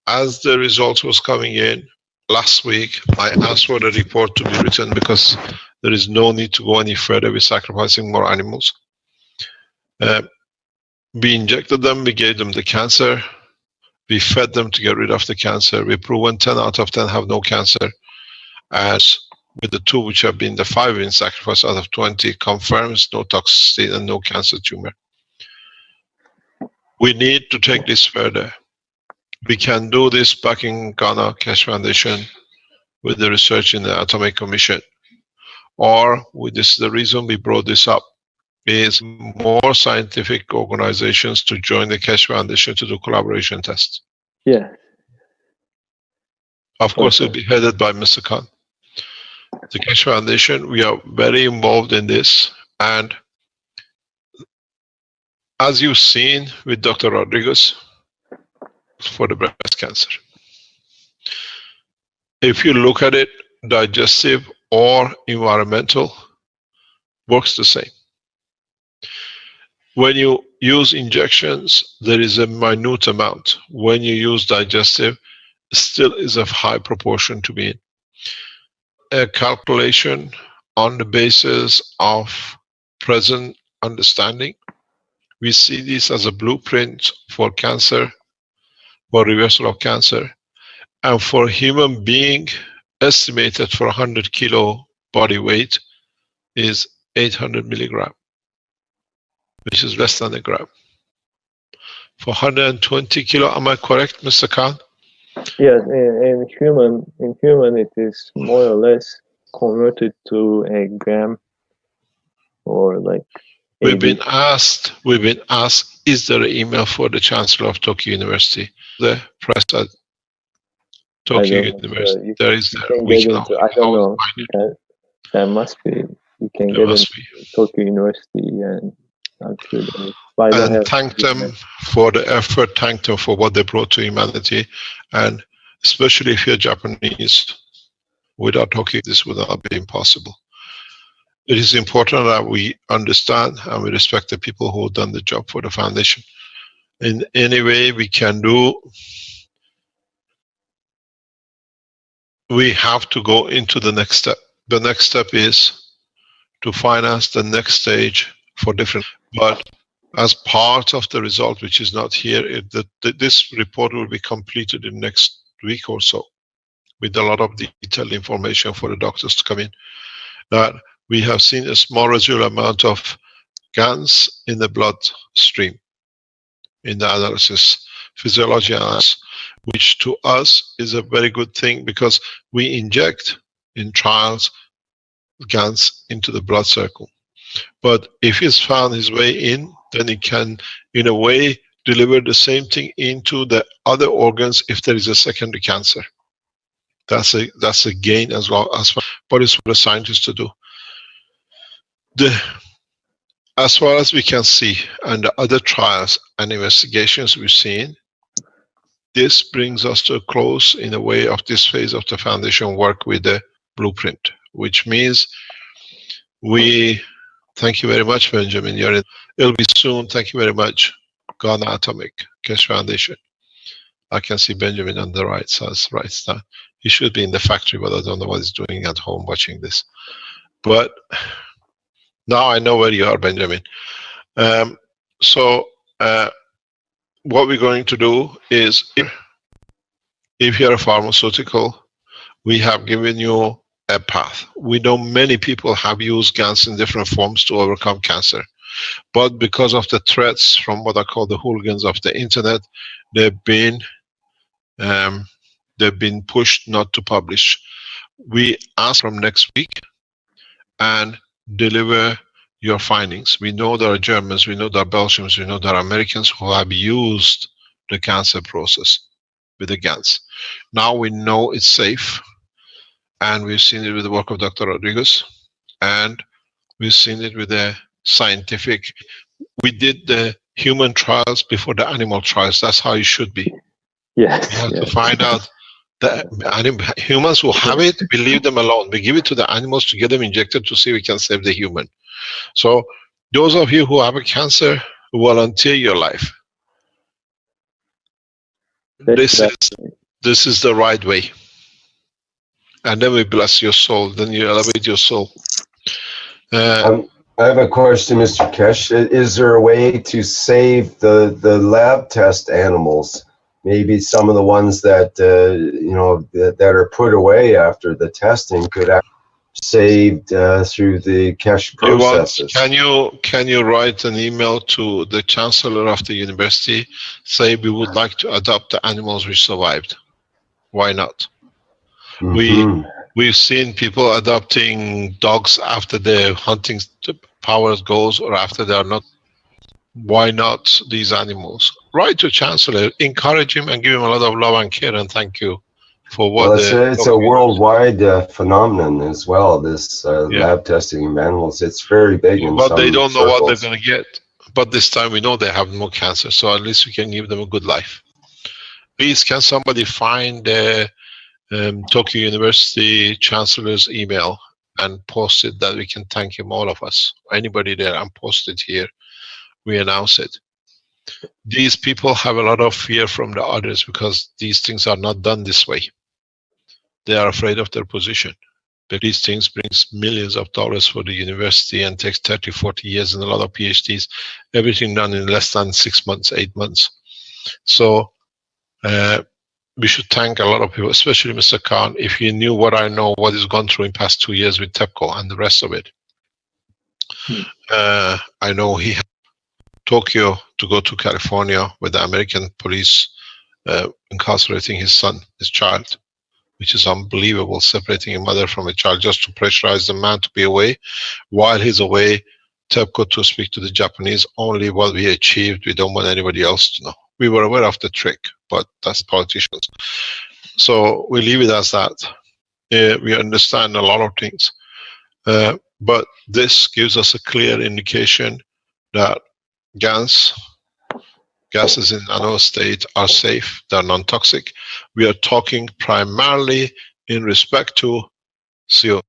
Speaker 4: as the results was coming in last week, I asked for the report to be written because there is no need to go any further with sacrificing more animals. We injected them, we gave them the cancer, we fed them to get rid of the cancer. We proven 10 out of 10 have no cancer. As with the 2 which have been, the 5 in sacrifice out of 20 confirms no toxicity and no cancer tumor. We need to take this further. We can do this back in Ghana, Keshe Foundation, with the research in the Atomic Commission. Or, this is the reason we brought this up, is more scientific organizations to join the Keshe Foundation to do collaboration tests.
Speaker 6: Yeah.
Speaker 4: Of course, it'll be headed by Mr. Khan. The Keshe Foundation, we are very involved in this, and as you've seen with Dr. Rodriguez for the breast cancer, if you look at it, digestive or environmental works the same. When you use injections, there is a minute amount. When you use digestive, still is a high proportion to be in. A calculation on the basis of present understanding. We see this as a blueprint for cancer, for reversal of cancer, and for human being estimated for 100 kilo body weight is 800 milligram, which is less than a gram. For 120 kilo, am I correct, Mr. Khan?
Speaker 6: Yes, in human it is more or less converted to a gram, or like.
Speaker 4: We've been asked, is there an email for the Chancellor of Tokyo University? The press at Tokyo University. There is there.
Speaker 6: I don't know. There must be. You can get into Tokyo University and
Speaker 4: thank them for the effort, thank them for what they brought to humanity, and especially if you're Japanese, without Tokyo, this would not be impossible. It is important that we understand and we respect the people who have done the job for the foundation. in any way we can do, we have to go into the next step. The next step is to finance the next stage for different, but as part of the result, which is not here, this report will be completed in next week or so, with a lot of detailed information for the doctors to come in, that we have seen a small residual amount of GANs in the bloodstream in the analysis, physiology analysis, which to us is a very good thing, because we inject in trials GANs into the blood circle. But if he's found his way in, then it can, in a way, deliver the same thing into the other organs if there is a secondary cancer. That's a gain as well, but it's for the scientists to do. As far as we can see, and the other trials and investigations we've seen, this brings us to a close, in a way, of this phase of the foundation work with the blueprint, which means we thank you very much, Benjamin. It'll be soon. Thank you very much, Ghana Atomic Keshe Foundation. I can see Benjamin on the right side. He should be in the factory, but I don't know what he's doing at home watching this. But now I know where you are, Benjamin. What we're going to do is, if you're a pharmaceutical, we have given you a path. We know many people have used GANs in different forms to overcome cancer, but because of the threats from what I call the hooligans of the internet, they've been pushed not to publish. We ask from next week and deliver your findings. We know there are Germans, we know there are Belgians, we know there are Americans who have used the cancer process with the GANs. Now we know it's safe, and we've seen it with the work of Dr. Rodriguez, and we've seen it with the scientific. We did the human trials before the animal trials. That's how it should be.
Speaker 6: Yes.
Speaker 4: We have to find out the humans who have it, we leave them alone. We give it to the animals to get them injected to see if we can save the human. So those of you who have a cancer, volunteer your life. This is the right way. And then we bless your soul, then you elevate your soul.
Speaker 3: I have a question, Mr. Keshe. Is there a way to save the lab test animals? Maybe some of the ones that that are put away after the testing could actually be saved through the Keshe processes.
Speaker 4: Can you write an email to the chancellor of the university, say we would like to adopt the animals which survived? Why not? We've seen people adopting dogs after their hunting powers goes, or after they are not. Why not these animals? Write to Chancellor, encourage him and give him a lot of love and care, and thank you for what. Well,
Speaker 3: it's a worldwide phenomenon as well, this lab testing of animals. It's very big in
Speaker 4: but
Speaker 3: some
Speaker 4: they don't
Speaker 3: circles.
Speaker 4: know what they're going to get. But this time we know they have no cancer, so at least we can give them a good life. Please, can somebody find the Tokyo University Chancellor's email and post it, that we can thank him, all of us, anybody there, and post it here. We announce it. These people have a lot of fear from the others because these things are not done this way. They are afraid of their position. But these things brings millions of dollars for the university and takes 30, 40 years and a lot of PhDs. Everything done in less than 6 months, 8 months. So we should thank a lot of people, especially Mr. Khan. If you knew what I know, what he's gone through in past 2 years with TEPCO and the rest of it. I know he had Tokyo to go to California with the American police incarcerating his son, his child, which is unbelievable, separating a mother from a child just to pressurize the man to be away. While he's away, TEPCO to speak to the Japanese, only what we achieved, we don't want anybody else to know. We were aware of the trick, but that's politicians. So we leave it as that. We understand a lot of things. But this gives us a clear indication that gases in nano state are safe, they're non-toxic. We are talking primarily in respect to CO.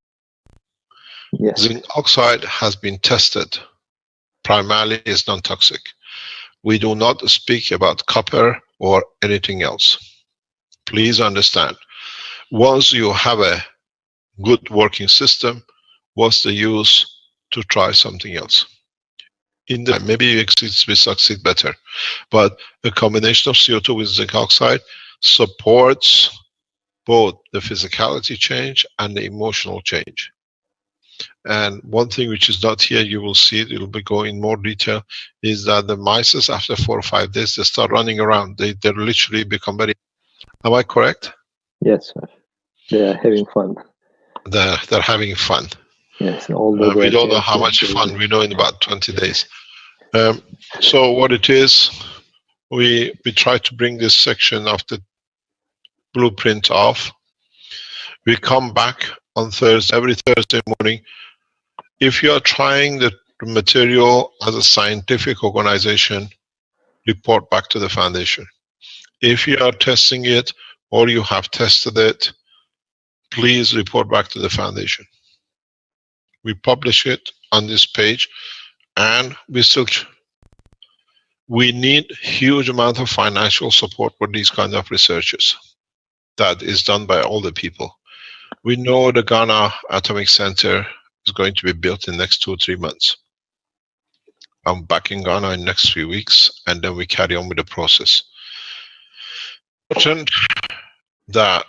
Speaker 6: Yes.
Speaker 4: Zinc oxide has been tested, primarily is non-toxic. We do not speak about copper or anything else. Please understand. Once you have a good working system, what's the use to try something else? Maybe we succeed better, but a combination of CO2 with zinc oxide supports both the physicality change and the emotional change. And one thing which is not here, you will see it, it will be going in more detail, is that the mice, after 4 or 5 days, they start running around. They literally become very... Am I correct?
Speaker 6: Yes, sir. They are having fun.
Speaker 4: They're having fun.
Speaker 6: Yes,
Speaker 4: we don't know how much fun. We know in about 20 days. So what it is, we try to bring this section of the blueprint off. We come back on Thursday, every Thursday morning. If you are trying the material as a scientific organization, report back to the foundation. If you are testing it or you have tested it, please report back to the foundation. We publish it on this page, and we need huge amount of financial support for these kind of researches. That is done by all the people. We know the Ghana Atomic Center is going to be built in the next 2 or 3 months. I'm back in Ghana in the next few weeks, and then we carry on with the process. Important that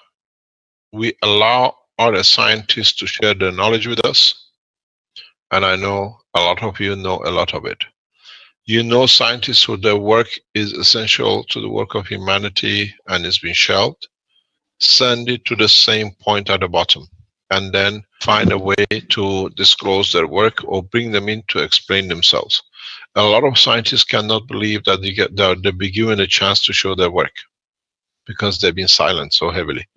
Speaker 4: we allow other scientists to share their knowledge with us, and I know a lot of you know a lot of it. You know scientists who their work is essential to the work of humanity and is being shelved. Send it to the same point at the bottom, and then find a way to disclose their work or bring them in to explain themselves. A lot of scientists cannot believe that they'll be given a chance to show their work because they've been silent so heavily.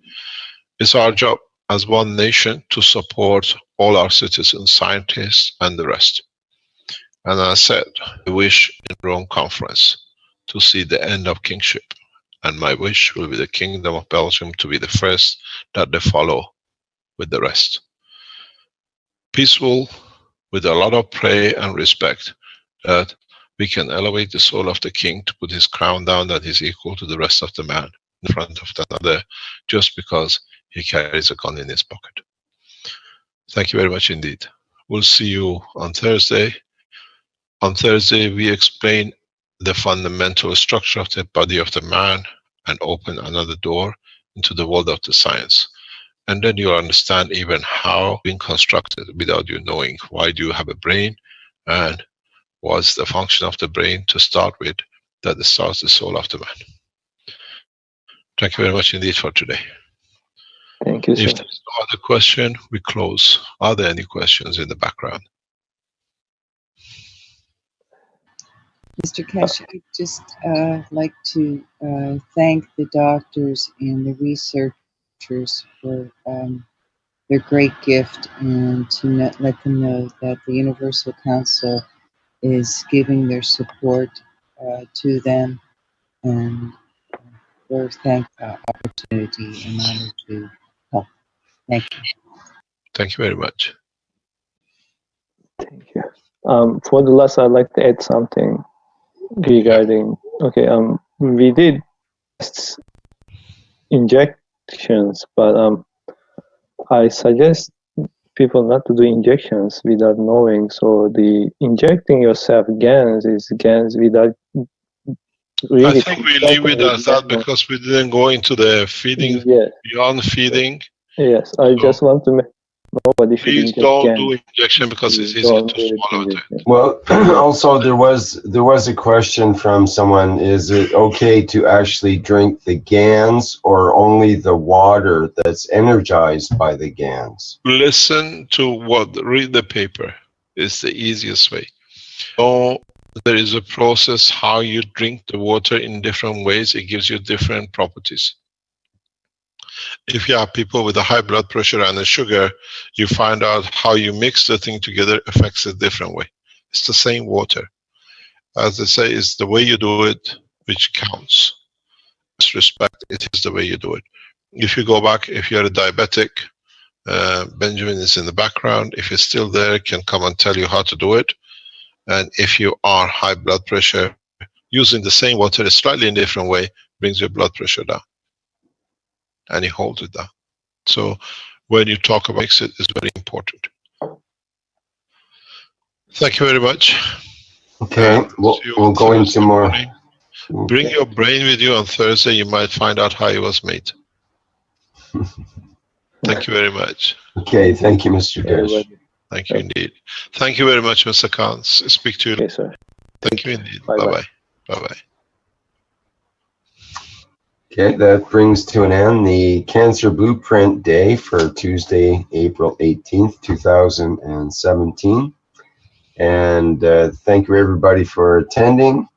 Speaker 4: It's our job as one nation to support all our citizens, scientists, and the rest. And I said, I wish in Rome conference to see the end of kingship. And my wish will be the Kingdom of Belgium to be the first that they follow with the rest. Peaceful, with a lot of prayer and respect, that we can elevate the soul of the king to put his crown down, that is equal to the rest of the man in front of another, just because he carries a gun in his pocket. Thank you very much indeed. We'll see you on Thursday. On Thursday, we explain the fundamental structure of the body of the man and open another door into the world of the science. And then you'll understand even how being constructed without you knowing. Why do you have a brain, and what's the function of the brain to start with, that starts the soul of the man. Thank you very much indeed for today.
Speaker 6: Thank you, sir.
Speaker 4: If there's no other question, we close. Are there any questions in the background?
Speaker 7: Mr. Keshe, I'd just like to thank the doctors and the researchers for their great gift, and to let them know that the Universal Council is giving their support to them, and we're thankful for the opportunity and honor to help. Thank you.
Speaker 4: Thank you very much.
Speaker 6: Thank you. For the last, I'd like to add something regarding, okay, we did injections, but I suggest people not to do injections without knowing. So the injecting yourself GANs is GANs without really.
Speaker 4: I think we leave it as that because we didn't go into the feeding,
Speaker 6: yes.
Speaker 4: Beyond feeding.
Speaker 6: Yes, I just want to make nobody should
Speaker 4: Please don't do injection because it's easier to swallow it.
Speaker 3: Well, also there was a question from someone: is it okay to actually drink the GANs or only the water that's energized by the GANs?
Speaker 4: Listen to read the paper. It's the easiest way. So there is a process how you drink the water in different ways. It gives you different properties. If you have people with a high blood pressure and a sugar, you find out how you mix the thing together affects a different way. It's the same water. As they say, it's the way you do it which counts. With respect, it is the way you do it. If you go back, if you're a diabetic, Benjamin is in the background. If he's still there, he can come and tell you how to do it. And if you are high blood pressure, using the same water a slightly different way brings your blood pressure down. And it holds it down. So when you talk about it, it's very important. Thank you very much.
Speaker 3: Okay, we'll go into more.
Speaker 4: Morning. Bring your brain with you on Thursday. You might find out how it was made. Thank you very much.
Speaker 3: Okay, thank you, Mr. Keshe.
Speaker 4: Thank you indeed. Thank you very much, Mr. Khan. Speak to you.
Speaker 6: Okay, sir.
Speaker 4: Thank you indeed.
Speaker 6: Bye-bye.
Speaker 4: Bye-bye. Bye-bye.
Speaker 3: Okay, that brings to an end the Cancer Blueprint Day for Tuesday, April 18th, 2017. And thank you, everybody, for attending.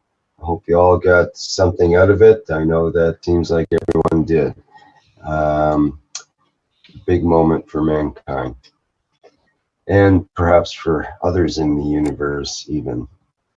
Speaker 3: I hope you all got something out of it. I know that seems like everyone did. Big moment for mankind. And perhaps for others in the universe even.